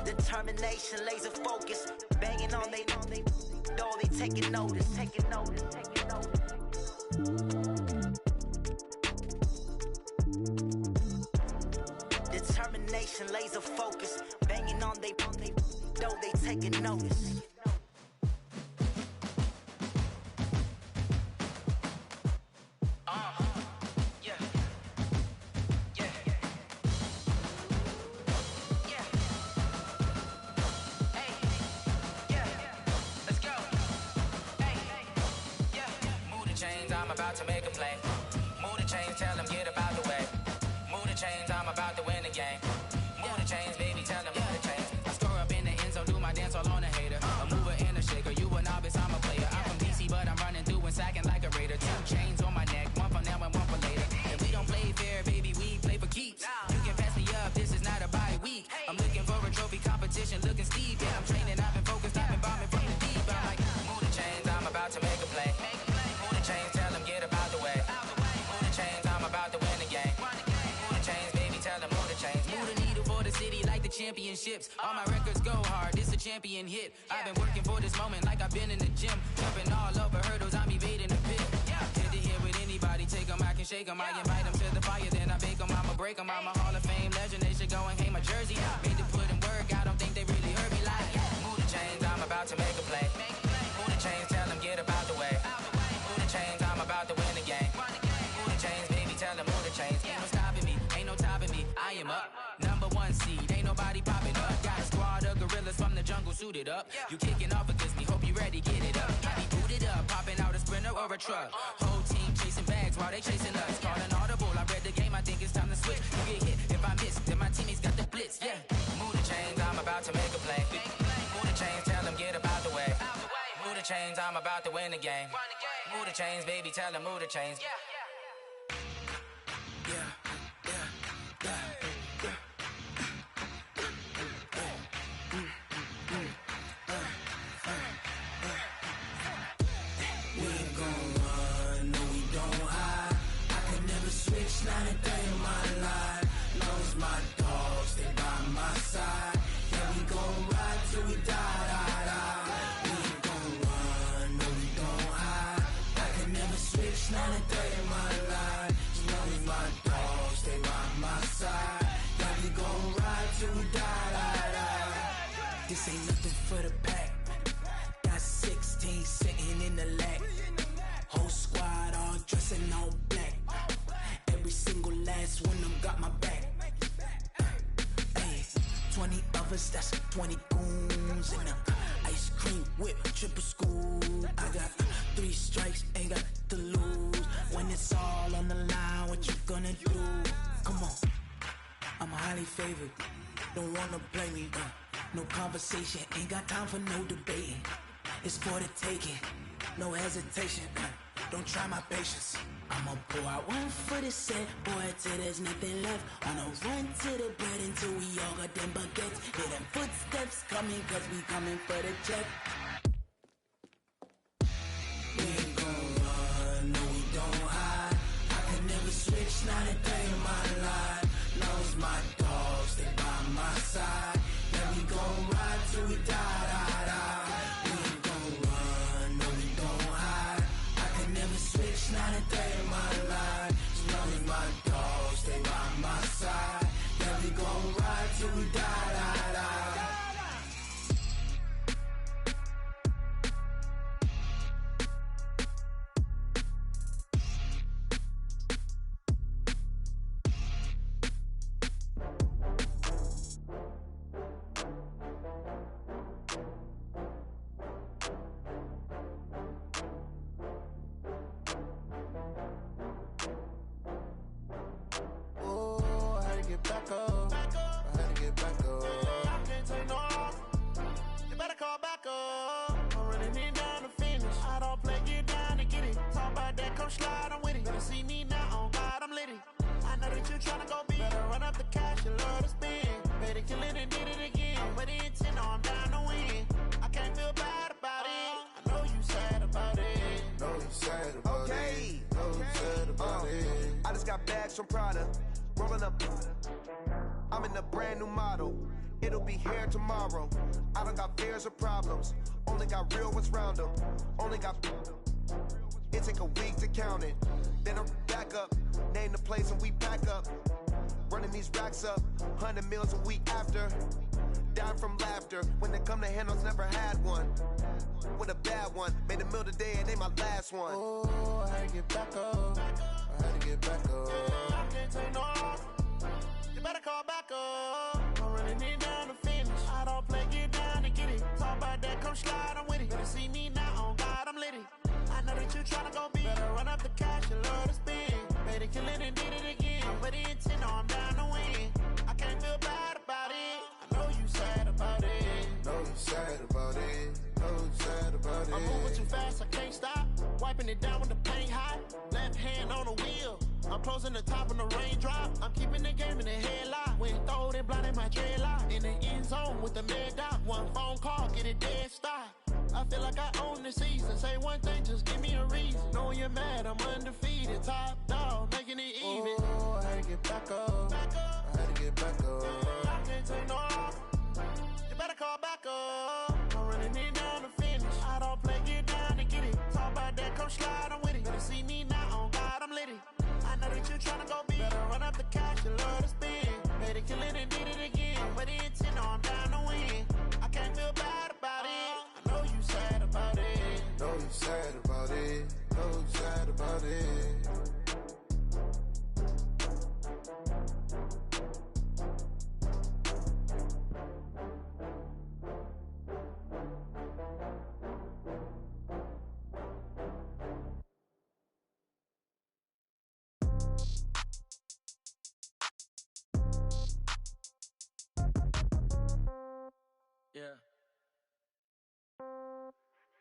S9: Determination, laser focus. Banging on they door, they taking notice. Taking notice, taking notice. Determination, laser focus. Banging on they door, they taking notice.
S7: championships. All my records go hard, this a champion hit. I've been working for this moment like I've been in the gym. Jumping all over hurdles, I'm evading the pit. Hit to hit with anybody, take them, I can shake them. I invite them to the fire, then I bake them, I'ma break them. I'm a Hall of Fame legend, they should go and hang my jersey. Made to put in work, I don't think they really heard me like, move the chains, I'm about to make a play. Move the chains, tell them get up out the way. Move the chains, I'm about to win the game. Move the chains, baby, tell them move the chains. Ain't no stopping me, ain't no topping me, I am up. Number one seed, ain't nobody popping up. Got a squad of gorillas from the jungle suited up. You kicking off against me, hope you ready, get it up. I be booted up, popping out a Sprinter or a truck. Whole team chasing bags while they chasing us. Calling audible, I read the game, I think it's time to switch. You get hit, if I miss, then my teammates got the blitz, yeah. Move the chains, I'm about to make a play. Move the chains, tell them get up out the way. Move the chains, I'm about to win the game. Move the chains, baby, tell them move the chains.
S10: Not a day in my life. Long as my dogs, they by my side. Yeah, we gon' ride till we die. We ain't gon' run, no, we gon' hide. I can never switch, not a day in my life. As long as my dogs, they by my side. Yeah, we gon' ride till we die. This ain't nothing for the pack. Got 16 sitting in the lap. Whole squad all dressing all black. Every single last one of them got my back. Hey, 20 of us, that's 20 goons. And ice cream whip, triple scoop. I got 3 strikes, ain't got to lose. When it's all on the line, what you gonna do? Come on, I'm highly favored. Don't wanna play me, no conversation. Ain't got time for no debating. It's for the taking, no hesitation. Don't try my patience. I'ma pour out one for the set, boy, till there's nothing left. On a run to the bread until we all got them baguettes. Hear them footsteps coming, cause we coming for the check. We ain't gon' run, no, we don't hide. I can never switch, not a day in my life. Long as my dogs, they by my side. Yeah, we gon' ride till we die. We ain't gon' run, no, we don't hide. I can never switch, not a day in my life. As long as my dogs, they by my side. Yeah, we gon' ride till we die.
S14: Back up. I had to get back up.
S5: I can't take no off. You better call back up. I'm running it down to finish. I don't play, get down to get it. Talk about that, come slide, I'm with it. Better see me now, on God, I'm litty. I know that you tryna go big. Better run up the cash, you love to spend. Better kill it and did it again. With the intent, no, I'm down to win. I can't feel bad about it. I know you sad about it.
S14: Know you sad about it. Know you sad about it.
S23: I just got bags from Prada. Rolling up, I'm in a brand new model. It'll be here tomorrow. I don't got fears or problems. Only got real ones round them. Only got. It take a week to count it. Then I'm back up. Name the place and we pack up. Running these racks up. 100 meals a week after. Down from laughter. When they come to handles, never had one. With a bad one. Made a meal today and ain't my last one.
S14: Oh, I had to get back up. I had to get back up.
S5: I can't take no off. You better call back up. I'm running it down to finish. I don't play, get down to get it. Talk about that, come slide, I'm with it. Better see me now, on God, I'm litty. I know that you tryna go big. Better run up the cash, you love to spend. Better kill it and did it again. But the intent, no, I'm down to win. I can't feel bad about it. I know you sad about it.
S14: Know you sad about it. Know you sad about it.
S5: I'm moving too fast, I can't stop. Wiping it down with the paint hot. Left hand on the wheel. I'm closing the top when the raindrop. I'm keeping the game in the headlock. When throwed and blinded my dreadlock. In the end zone with the mad dot. One phone call, get it dead stop. I feel like I own the season. Say one thing, just give me a reason. Knowing you're mad, I'm undefeated. Top dog, making it even.
S14: Oh, I had to get back up. I had to get back up.
S5: I can't take no off.
S2: she love to spin. Made it kill it and did it again. I put it in, know I'm down to win. I can't feel bad about it. I know you sad about it.
S3: Know you sad about it. Know you sad about it.
S13: Yeah.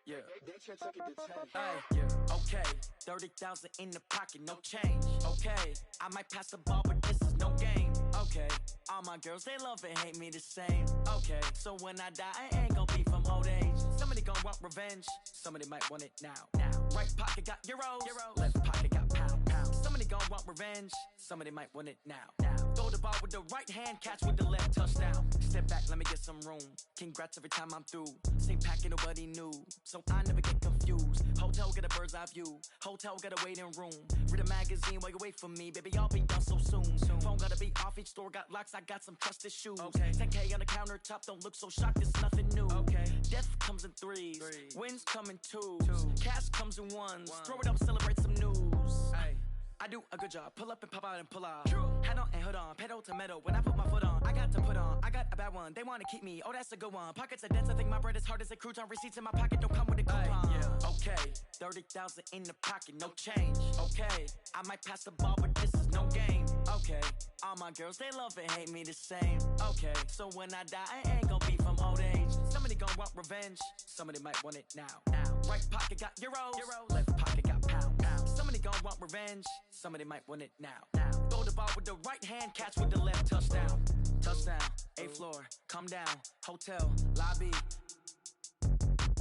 S13: Yeah. Hey, yeah. Okay. 30,000 in the pocket, no change. Okay. I might pass the ball, but this is no game. Okay. All my girls, they love and hate me the same. Okay. So when I die, I ain't gonna be from old age. Somebody gonna want revenge. Somebody might want it now. Right pocket got euros. Left pocket got pound. Somebody gonna want revenge. Somebody might want it now. Throw the ball with the right hand, catch with the left, touchdown. Step back, let me get some room. Congrats every time I'm through. Same packet, nobody knew, so I never get confused. Hotel get a bird's eye view. Hotel get a waiting room. Read a magazine while you wait for me, baby. I'll be done so soon. Phone gotta be off. Each store got locks. I got some trusted shoes. 10K on the countertop. Don't look so shocked. It's nothing new. Death comes in threes. Wins come in twos. Cash comes in ones. Throw it up, celebrate some news. I do a good job. Pull up and pop out and pull out. Head on and hood on. Pedal to metal. When I put my foot on, I got to put on. I got a bad one. They want to keep me. Oh, that's a good one. Pockets are dense. I think my bread is hard as a crouton. Receipts in my pocket don't come with a coupon. Okay. 30,000 in the pocket. No change. Okay. I might pass the ball, but this is no game. Okay. All my girls, they love and hate me the same. Okay. So when I die, I ain't gonna be from old age. Somebody gonna want revenge. Somebody might want it now. Right pocket got euros. Left pocket got pound. Somebody gonna want revenge. Somebody might want it now. Throw the ball with the right hand, catch with the left, touchdown. Touchdown, 8th floor, come down, hotel, lobby.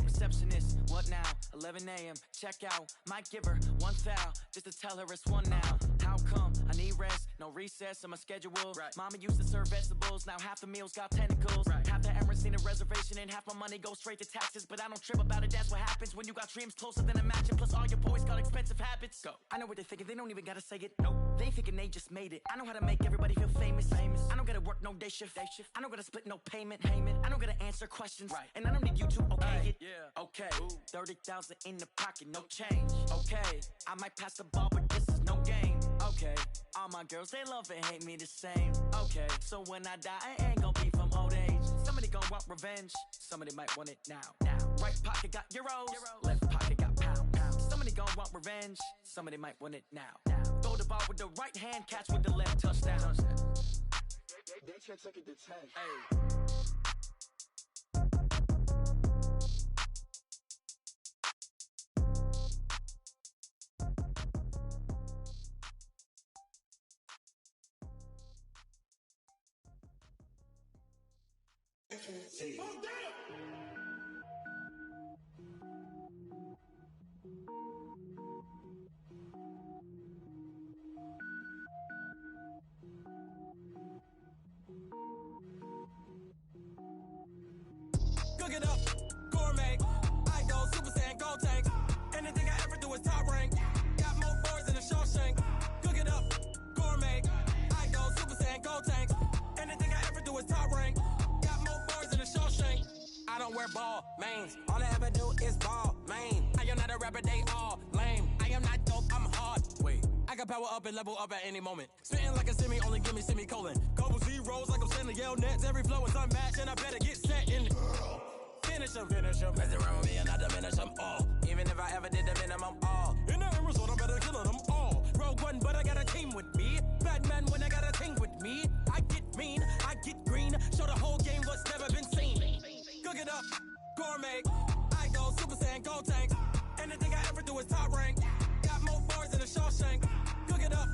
S13: Receptionist, what now? 11 a.m., check out. Might give her one foul, just to tell her it's one now. How come? I need rest, no recess in my schedule. Mama used to serve vegetables, now half the meals got tentacles. Half the Emirates need a reservation and half my money goes straight to taxes. But I don't trip about it, that's what happens when you got dreams closer than a mansion. Plus all your boys got expensive habits. Go. I know what they're thinking, they don't even gotta say it. Nope. They thinking they just made it. I know how to make everybody feel famous. I don't gotta work no day shift. I don't gotta split no payment. I don't gotta answer questions. And I don't need you to okay it. Okay. 30,000 in the pocket, no change. Okay. I might pass the ball, but this is no game. Okay. All my girls, they love and hate me the same. Okay. So when I die, I ain't gonna be from old age. Somebody gonna want revenge. Somebody might want it now. Right pocket got euros. Left pocket got pound. Somebody gonna want revenge. Somebody might want it now. Throw the ball with the right hand, catch with the left, touchdown.
S2: They took it to 10.
S13: Hey.
S12: Cook it up, gourmet. I go Super Saiyan, gold tank. Anything I ever do is top rank. Got more boys than a Shawshank. Cook it up, gourmet. I go Super Saiyan, gold tank. Anything I ever do is top rank. Got more boys than a Shawshank. I don't wear ball mains. All I ever do is ball main. I am not a rapper, they all lame. I am not dope, I'm hard. Wait, I can power up and level up at any moment. Spitting like a semi, only give me semicolon. Couple zeros like I'm sending yell nets. Every flow is unmatched and I better get set in. Finish them. Mess around with me and I diminish them all. Even if I ever did the minimum all. In the end result, I'm better killing them all. Rogue One, but I got a team with me. Batman when I got a team with me. I get mean, I get green. Show the whole game what's never been seen. Cook it up, gourmet. I go Super Saiyan, gold tank. Anything I ever do is top rank. Got more boys than a Shawshank. Cook it up,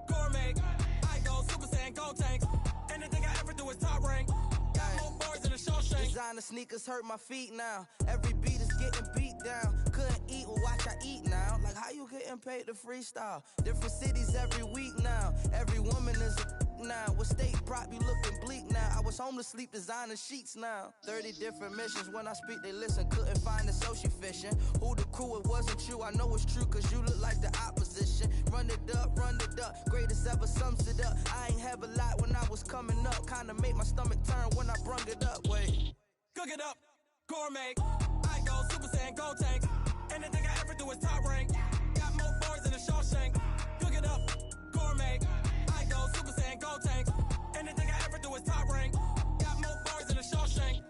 S12: gourmet. I go Super Saiyan, gold tank. Anything I ever do is top rank. Got more boys than a Shawshank.
S1: Designer sneakers hurt my feet now. Every beat is getting beat down. Couldn't eat, well watch I eat now. Like how you getting paid to freestyle? Different cities every week now. Every woman is a now. With state prop, you looking bleak now. I was home to sleep, designer sheets now. 30 different missions. When I speak, they listen. Couldn't find it, so she fishing. Who the crew, it wasn't you. I know it's true, cause you look like the opposition. Run it up, run it up. Greatest ever sums it up. I ain't have a
S17: kinda make my stomach turn when I brung it up. Wait.
S12: Cook it up, gourmet. I go Super Saiyan, gold tank. Anything I ever do is top rank. Got more bars than a Shawshank. Cook it up, gourmet. I go Super Saiyan, gold tank. Anything I ever do is top rank. Got more bars than a Shawshank.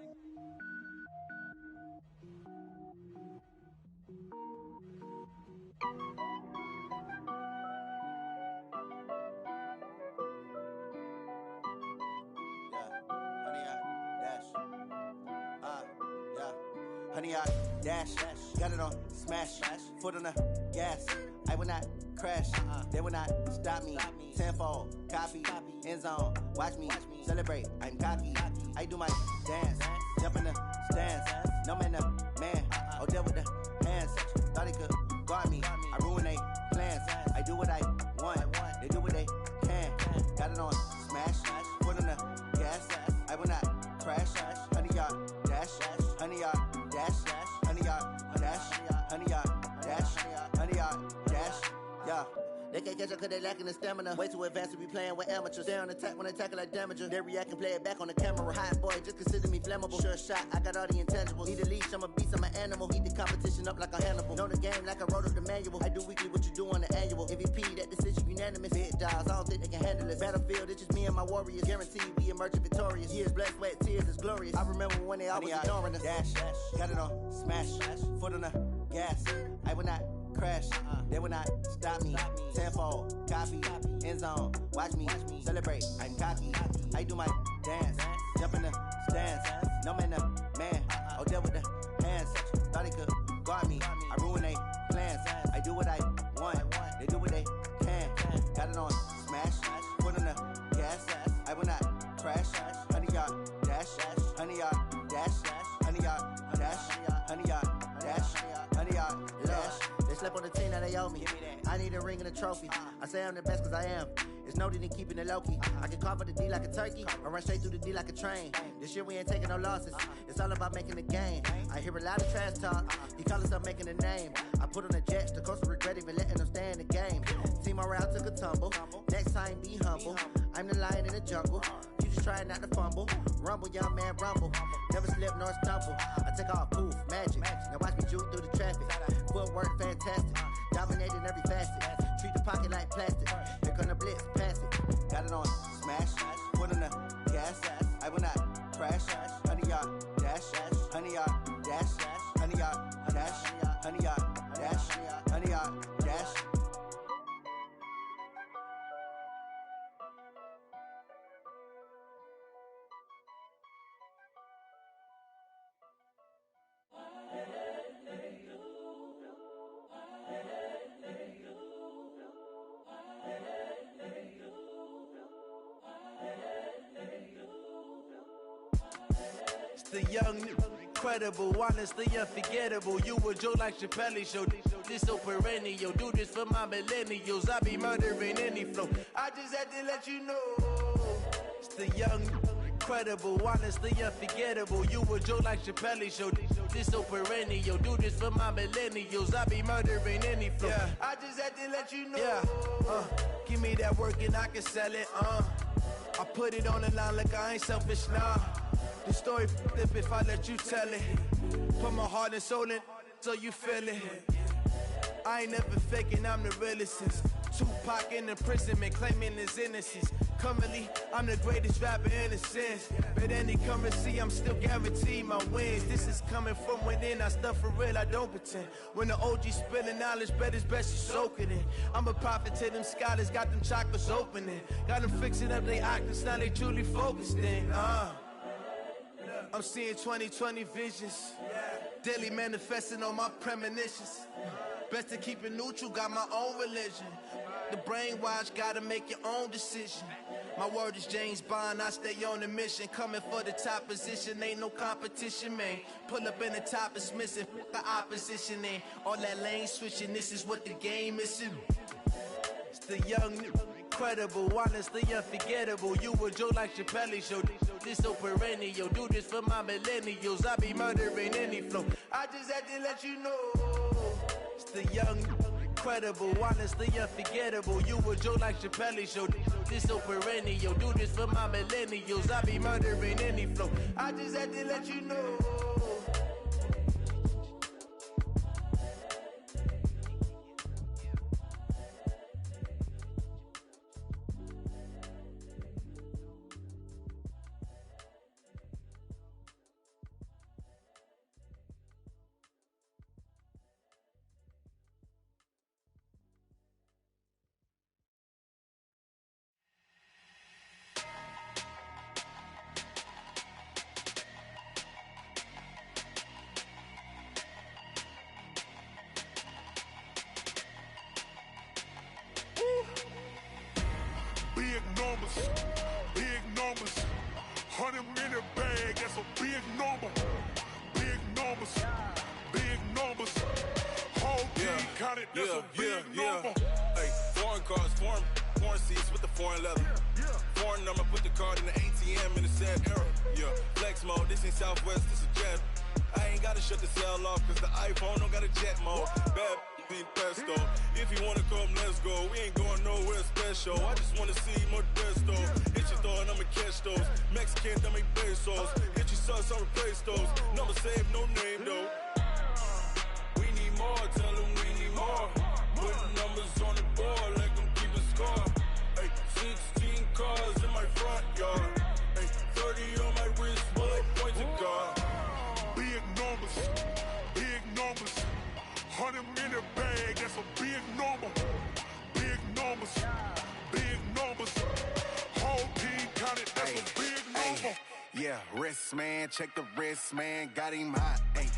S23: Honey, I dash, got it on smash, foot on the gas. I will not crash, they will not stop me. Tenfold, copy, end zone, watch me celebrate. I'm cocky, I do my dance, jump in the stands. No man, man, oh deal with the hands. Thought he could guard me, I ruin they plans. I do what I want, they do what they can. Got it on smash, foot on the gas. I will not crash, honey, y'all dash, honey, y'all dash, honey, y'all dash, honey, y'all dash, honey, y'all dash, yeah. They can't catch up cause they lacking the stamina. Way too advanced to be playing with amateurs. Stay on attack when they tackle like damager. They react and play it back on the camera. Hot boy, just consider me flammable. Sure shot, I got all the intangibles. Need a leash, I'm a beast, I'm an animal. Eat the competition up like a Hannibal. Know the game like I wrote up the manual. I do weekly what you do on the annual. MVP, that decision unanimous. Big dials, I don't think they can handle it. Battlefield, it's just me and my warriors. Guaranteed we emerge victorious. Years, blood, sweat, tears, it's glorious. I remember when they always ignoring us. Dash, got it on smash, foot on the gas. I will not crash, they will not stop me. Tenfold, copy, end zone, watch me celebrate. I'm cocky, I do my dance, jump in the stands. No man, man, oh deal with the hands. Thought he could guard me, I ruin they plans. I do what I want, they do what they can. Got it on smash, foot on the gas. I will not crash, honey, y'all dash, honey, y'all dash, honey, y'all dash, honey, y'all dash, honey, y'all dash. They slept on the team, now they owe me. I need a ring and a trophy. I say I'm the best cause I am. It's no need in keeping it low-key. I can carve up the D like a turkey, or run straight through the D like a train. This year we ain't taking no losses. It's all about making the game. I hear a lot of trash talk. He call himself making a name. I put on the jets, the coast regret even letting them stay in the game. Team morale took a tumble. Next time be humble. I'm the lion in the jungle. You just trying not to fumble. Rumble, young man, rumble. Never slip nor stumble. I take off, poof, magic. Now watch me juke through the traffic. Footwork fantastic. Dominating every facet. Treat the pocket like plastic. Here come the blitz, pass it. Got it on smash, foot on the gas. I will not crash. Honey, y'all dash, honey, y'all dash, honey, y'all dash, honey, y'all dash, honey, y'all dash.
S14: The young, incredible, honestly unforgettable. You a joke like Chappelle show. This so perennial. Do this for my millennials. I be murdering any flow. I just had to let you know. It's the young, incredible, honestly unforgettable. You a joke like Chappelle show. This so perennial. Do this for my millennials. I be murdering any flow. Yeah. I just had to let you know. Yeah. Give me that work and I can sell it. I put it on the line like I ain't selfish, nah. The story flip if I let you tell it. Put my heart and soul in so you feel it. I ain't never faking, I'm the realest since Tupac in imprisonment, claiming his innocence. Currently, I'm the greatest rapper in a sense. But any currency, I'm still guaranteed my wins. This is coming from within, I stuff for real, I don't pretend. When the OG spilling knowledge, bet it's best you soak it in. I'm a prophet to them scholars, got them chakras opening. Got them fixing up their octaves, now they truly focused in. I'm seeing 2020 visions, daily manifesting on my premonitions. Best to keep it neutral, got my own religion. The brainwash, gotta make your own decision. My word is James Bond, I stay on a mission. Coming for the top position, ain't no competition, man. Pull up in the top, it's missing, the opposition ain't. All that lane switching, this is what the game is. It's the young, incredible, honestly unforgettable. You a joke like Chappelle show. This so perennial. Do this for my millennials. I be murdering any flow. I just had to let you know. It's the young, incredible, honestly unforgettable. You a Joe like Chappelle show. This so perennial. Do this for my millennials. I be murdering any flow. I just had to let you know.
S5: Big numbers, 100 in the bag, that's a big number. Big numbers, whole team counted, that's a big number.
S16: Hey, foreign cars, foreign seats with the foreign leather. Foreign number, put the card in the ATM in the sad era. Yeah, flex mode, this ain't Southwest, this a jet. I ain't gotta shut the cell off, cause the iPhone don't got a jet mode. Bad being pesto. If you wanna come, let's go. We ain't going nowhere special. I just wanna see Modesto. Hit your thought, I'ma catch those. Mexican, I make pesos. Hit your sus, I'll replace those. Number saved, no name though. We need more, tell them we need more. Putting numbers on the board like I'm keeping score. Hey, 16 cars in my front yard. Hey, 30 on my wrist, while I point to God.
S5: Big numbers, 100 in the bag, that's a big number. Big numbers, whole team counted, that's a big number.
S18: Yeah, wrist man, check the wrist man, got him hot. Ay,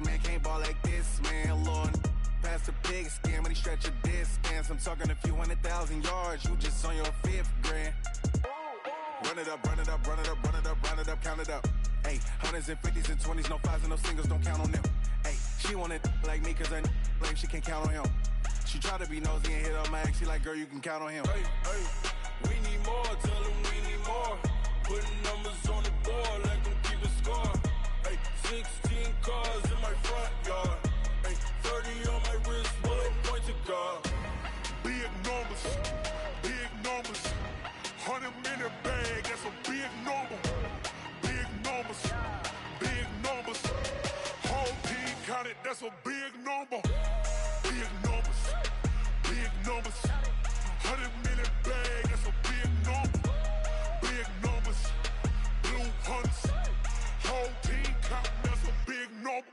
S18: man can't ball like this, man. Lord, past the pig skin, but he stretch a distance. I'm talking a few 100,000 yards, you just on your 5th grand. Run it up, count it up. Ay, hundreds and 50s and 20s, no 5s and no singles, don't count on them. Ay, she want it like me, cause her like she can't count on him. She try to be nosy and hit on my ex, she like, girl, you can count on him.
S16: Hey, we need more, tell them we need more. Putting numbers on the board like I'm keeping score. Hey, 16 cars in my front yard. Hey, 30 on my wrist, while I point to God.
S5: Big numbers, 100 in the bag, that's a big number. Big numbers, whole team counted, that's a big number. Big numbers, 100 in the bag, that's a big number. Big numbers, blue hunts, whole team counting, that's a big number.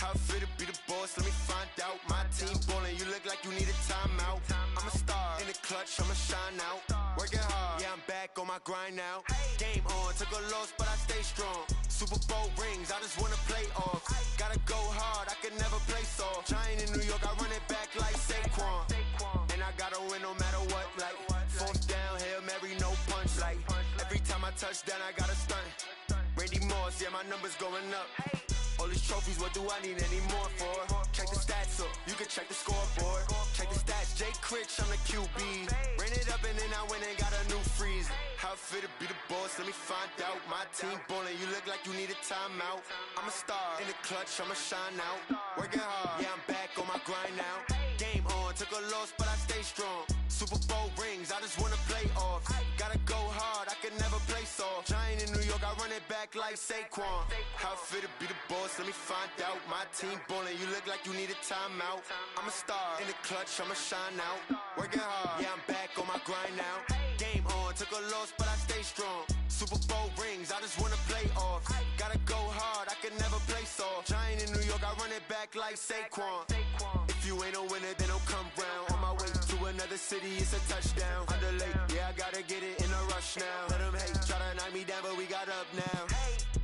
S11: How it feel to be the boss? Let me find out. My team ballin', you look like you need a timeout. I'm a star in the clutch, I'ma shine out. Working hard, yeah, I'm back on my grind now. Game on, took a loss, but I stay strong. Super Bowl rings, I just wanna play off. Gotta go hard, I can never play soft. Giant in New York, I run it back like Saquon. And I gotta win no matter what, like fourth down, Hail Mary, no punch. Like every time I touch down, I gotta stunt. Randy Moss, yeah, my numbers going up. All these trophies, what do I need any more for? Check the stats up, you can check the scoreboard. Check the stats, Jake Critch, I'm the QB. Ran it up and then I went and got a new freeze. How it feel to be the boss, let me find out. My team ballin', you look like you need a timeout. I'm a star in the clutch, I'ma shine out. Working hard, yeah, I'm back on my grind now. Game on, took a loss, but I stay strong. Super Bowl rings, I just wanna play off. Gotta go hard, I can never play soft. Giant in New York, I run it back like Saquon. How it feel to be the boss, let me find out. My team ballin', you look like you need a timeout. I'm a star in the clutch, I'ma shine out. Working hard, yeah, I'm back on my grind now. Game on, took a loss, but I stay strong. Super Bowl rings, I just wanna play off. Gotta go hard, I can never play soft. Giant in New York, I run it back like Saquon. If you ain't a winner, then don't come round. On my way to another city, it's a touchdown. Underlay, yeah, I gotta get it in a rush now. Let them hate, try to knock me down, but we got up now.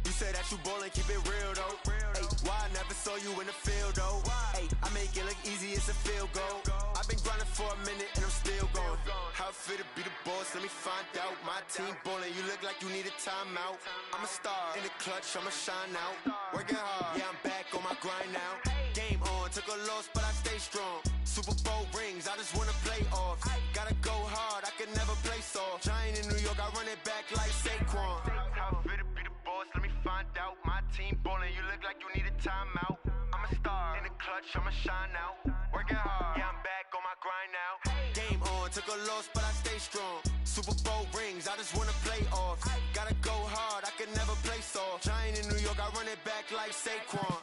S11: You say that you ballin', keep it real though. Hey, why I never saw you in the field though? Hey, I make it look easy, it's a field goal. I've been grinding for a minute and I'm still going. How it feel to be the boss, let me find out. My team ballin', you look like you need a timeout. I'm a star in the clutch, I'ma shine out. Working hard, yeah, I'm back on my grind now. Game on, took a loss, but I stay strong. Super Bowl rings, I just wanna play off. Gotta go hard, I can never play soft. Giant in New York, I run it back like Saquon. How it feel to be the boss, let me find out. My team ballin', you look like you need a timeout. I'm a star in the clutch, I'ma shine out. Working hard, yeah, I'm back on my grind now. Game on, took a loss, but I stay strong. Super Bowl rings, I just wanna play off. Gotta go hard, I can never play soft. Giant in New York, I run it back like Saquon.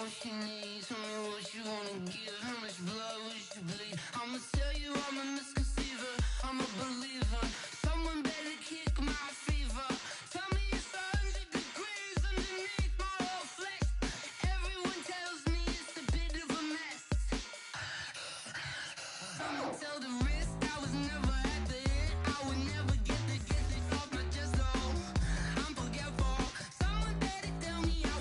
S10: What you need, tell me what you wanna give. How much blood would you bleed? I'ma tell you I'm a misconceiver, I'm a believer. Someone better kick my fever. Tell me it's 100 degrees underneath my whole flesh. Everyone tells me it's a bit of a mess. I'ma tell the risk I was never at the end. I would never get it off my chest though. I'm forgetful. Someone better tell me I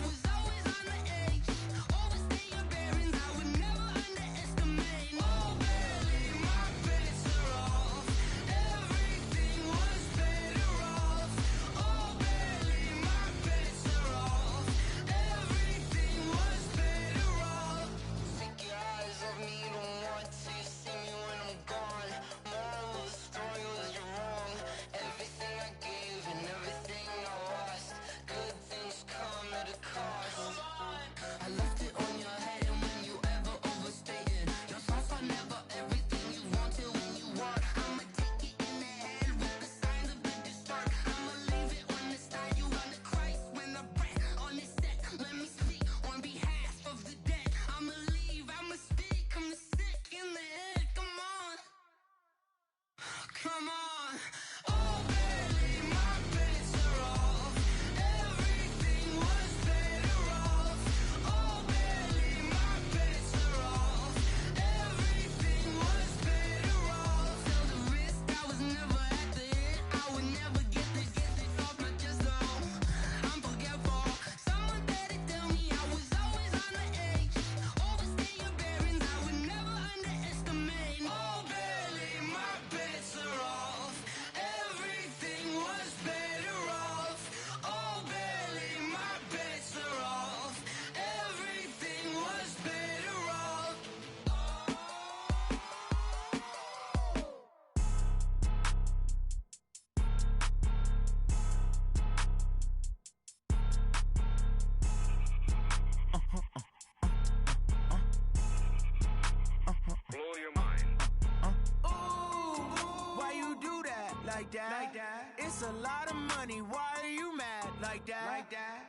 S14: like that. It's a lot of money, why are you mad like that?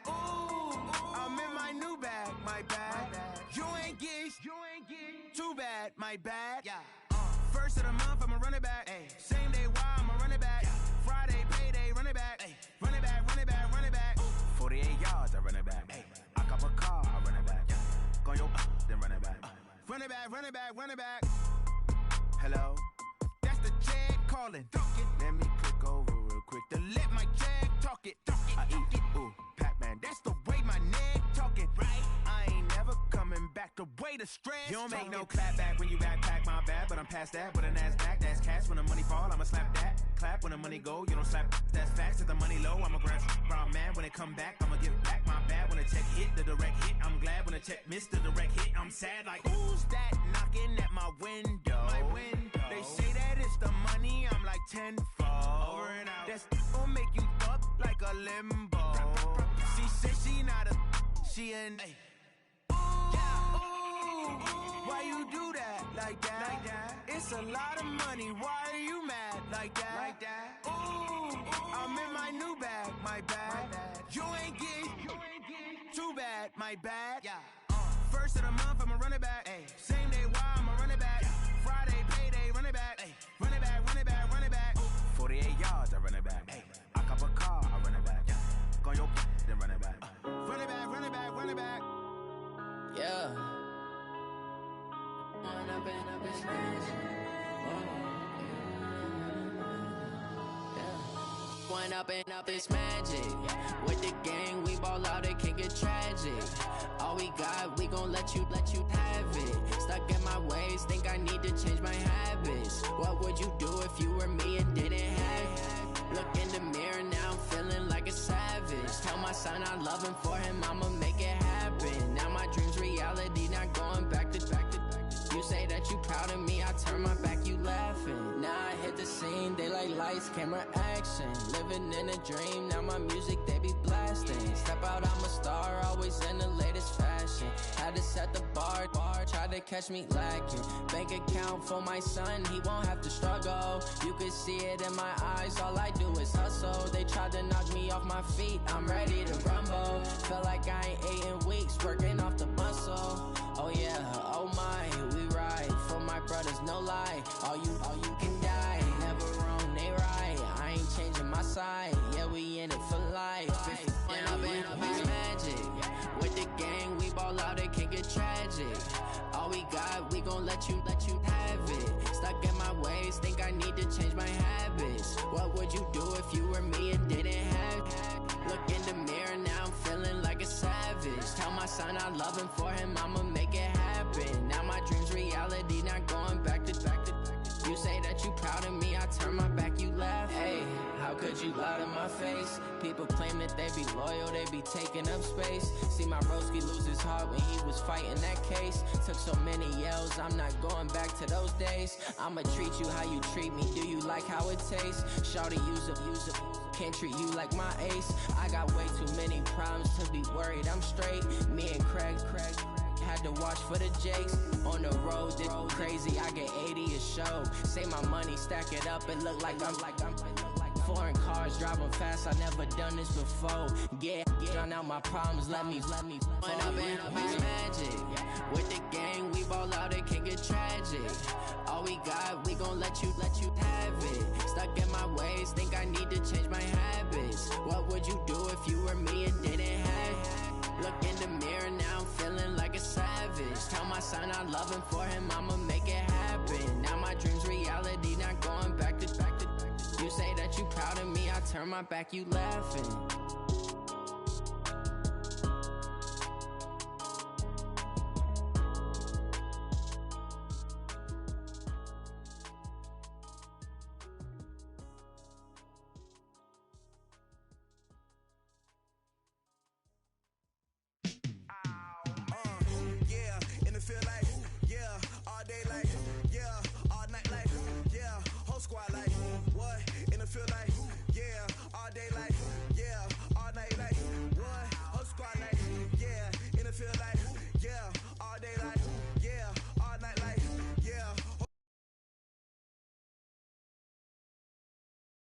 S14: Ooh, I'm in my new bag, my bad. You ain't get too bad, my bad. First of the month, I'ma run it back. Same day, why I'ma run it back. Friday, payday, run it back. Run it back, run it back, run it back. 48 yards, I run it back. I cop a car, I run it back. Go your then run it back. Run it back, run it back, run it back. Hello? That's the jag calling. Let me click over real quick to let my jag talk it. I eat it, ooh, Pac-Man. That's the way my neck talking. Right? I ain't never coming back. The way the stress. You don't make no clap back when you backpack, my bad. But I'm past that with a NASDAQ. That's cash when the money fall. I'ma slap that. Clap when the money go. You don't slap. That's facts. If the money low, I'ma grab brown man. When it come back, I'ma give back my bad. When the check hit, the direct hit. I'm glad when the check missed the direct hit. I'm sad like who's that knocking at my window? They say that it's the money. I'm like tenfold. Over and out. That's gon' make you fuck like a limbo. She said she not a. She an. Why you do that like that? It's a lot of money. Why are you mad like that? Ooh, I'm in my new bag, my bad. You ain't get too bad, my bad. First of the month, I'ma run it back. Same day, why I'ma run it back. Friday, payday, run it back. Run it back, run it back, run it back. 48 yards, I run it back. I cop a car, I run it back. Go your then run it back. Run it back, run it back, run it back.
S19: Yeah. One up and up is magic. One up and up is magic. With the gang, we ball out, it can get tragic. All we got, we gon' let you have it. Stuck in my ways, think I need to change my habits. What would you do if you were me and didn't have it? Look in the mirror, now I'm feeling like a savage. Tell my son I love him, for him I'ma make it happen. Now my dream's reality, not going back to. You say that you proud of me, I turn my back, you laughing. Now I hit the scene, they like lights, camera, action. Living in a dream, now my music, they be blasting. Step out, I'm a star, always in the latest fashion. Had to set the bar, try to catch me lacking. Bank account for my son, he won't have to struggle. You can see it in my eyes, all I do is hustle. They tried to knock me off my feet, I'm ready to rumble. Feel like I ain't ate in weeks, working off the muscle. Oh yeah, oh my, we ride for my brothers, no lie. All you can die, never wrong, they right. I ain't changing my side, yeah, we in it for life. When up and up is magic. With the gang, we ball out, it can get tragic. All we got, we gon' let you have it. Stuck in my ways, think I need to change my habits. What would you do if you were me and didn't have it? Look in the mirror, now I'm feeling like a savage. Tell my son I love him, for him I'ma make it happen. Now my dream's reality, not going back to. You say that you proud of me, I turn my back, you laugh. Hey, how could you lie to my face? People claim that they be loyal, they be taking up space. See my broski lose his heart when he was fighting that case. Took so many yells, I'm not going back to those days. I'ma treat you how you treat me, do you like how it tastes? Shawty, use up, can't treat you like my ace. I got way too many problems to be worried, I'm straight. Me and Craig had to watch for the Jakes. On the road, this crazy, I get 80 a show. Say my money, stack it up, it look like I'm foreign cars, driving fast, I never done this before. Get drown out my problems, let me When up and up is magic. With the gang, we ball out, it can get tragic. All we got, we gon' let you have it. Stuck in my ways, think I need to change my habits. What would you do if you were me and didn't have it? Look in the mirror, now I'm feeling like a savage. Tell my son I love him, for him I'ma make it happen. Now my dream's reality, not going back to. You say that you proud of me, I turn my back, you laughing.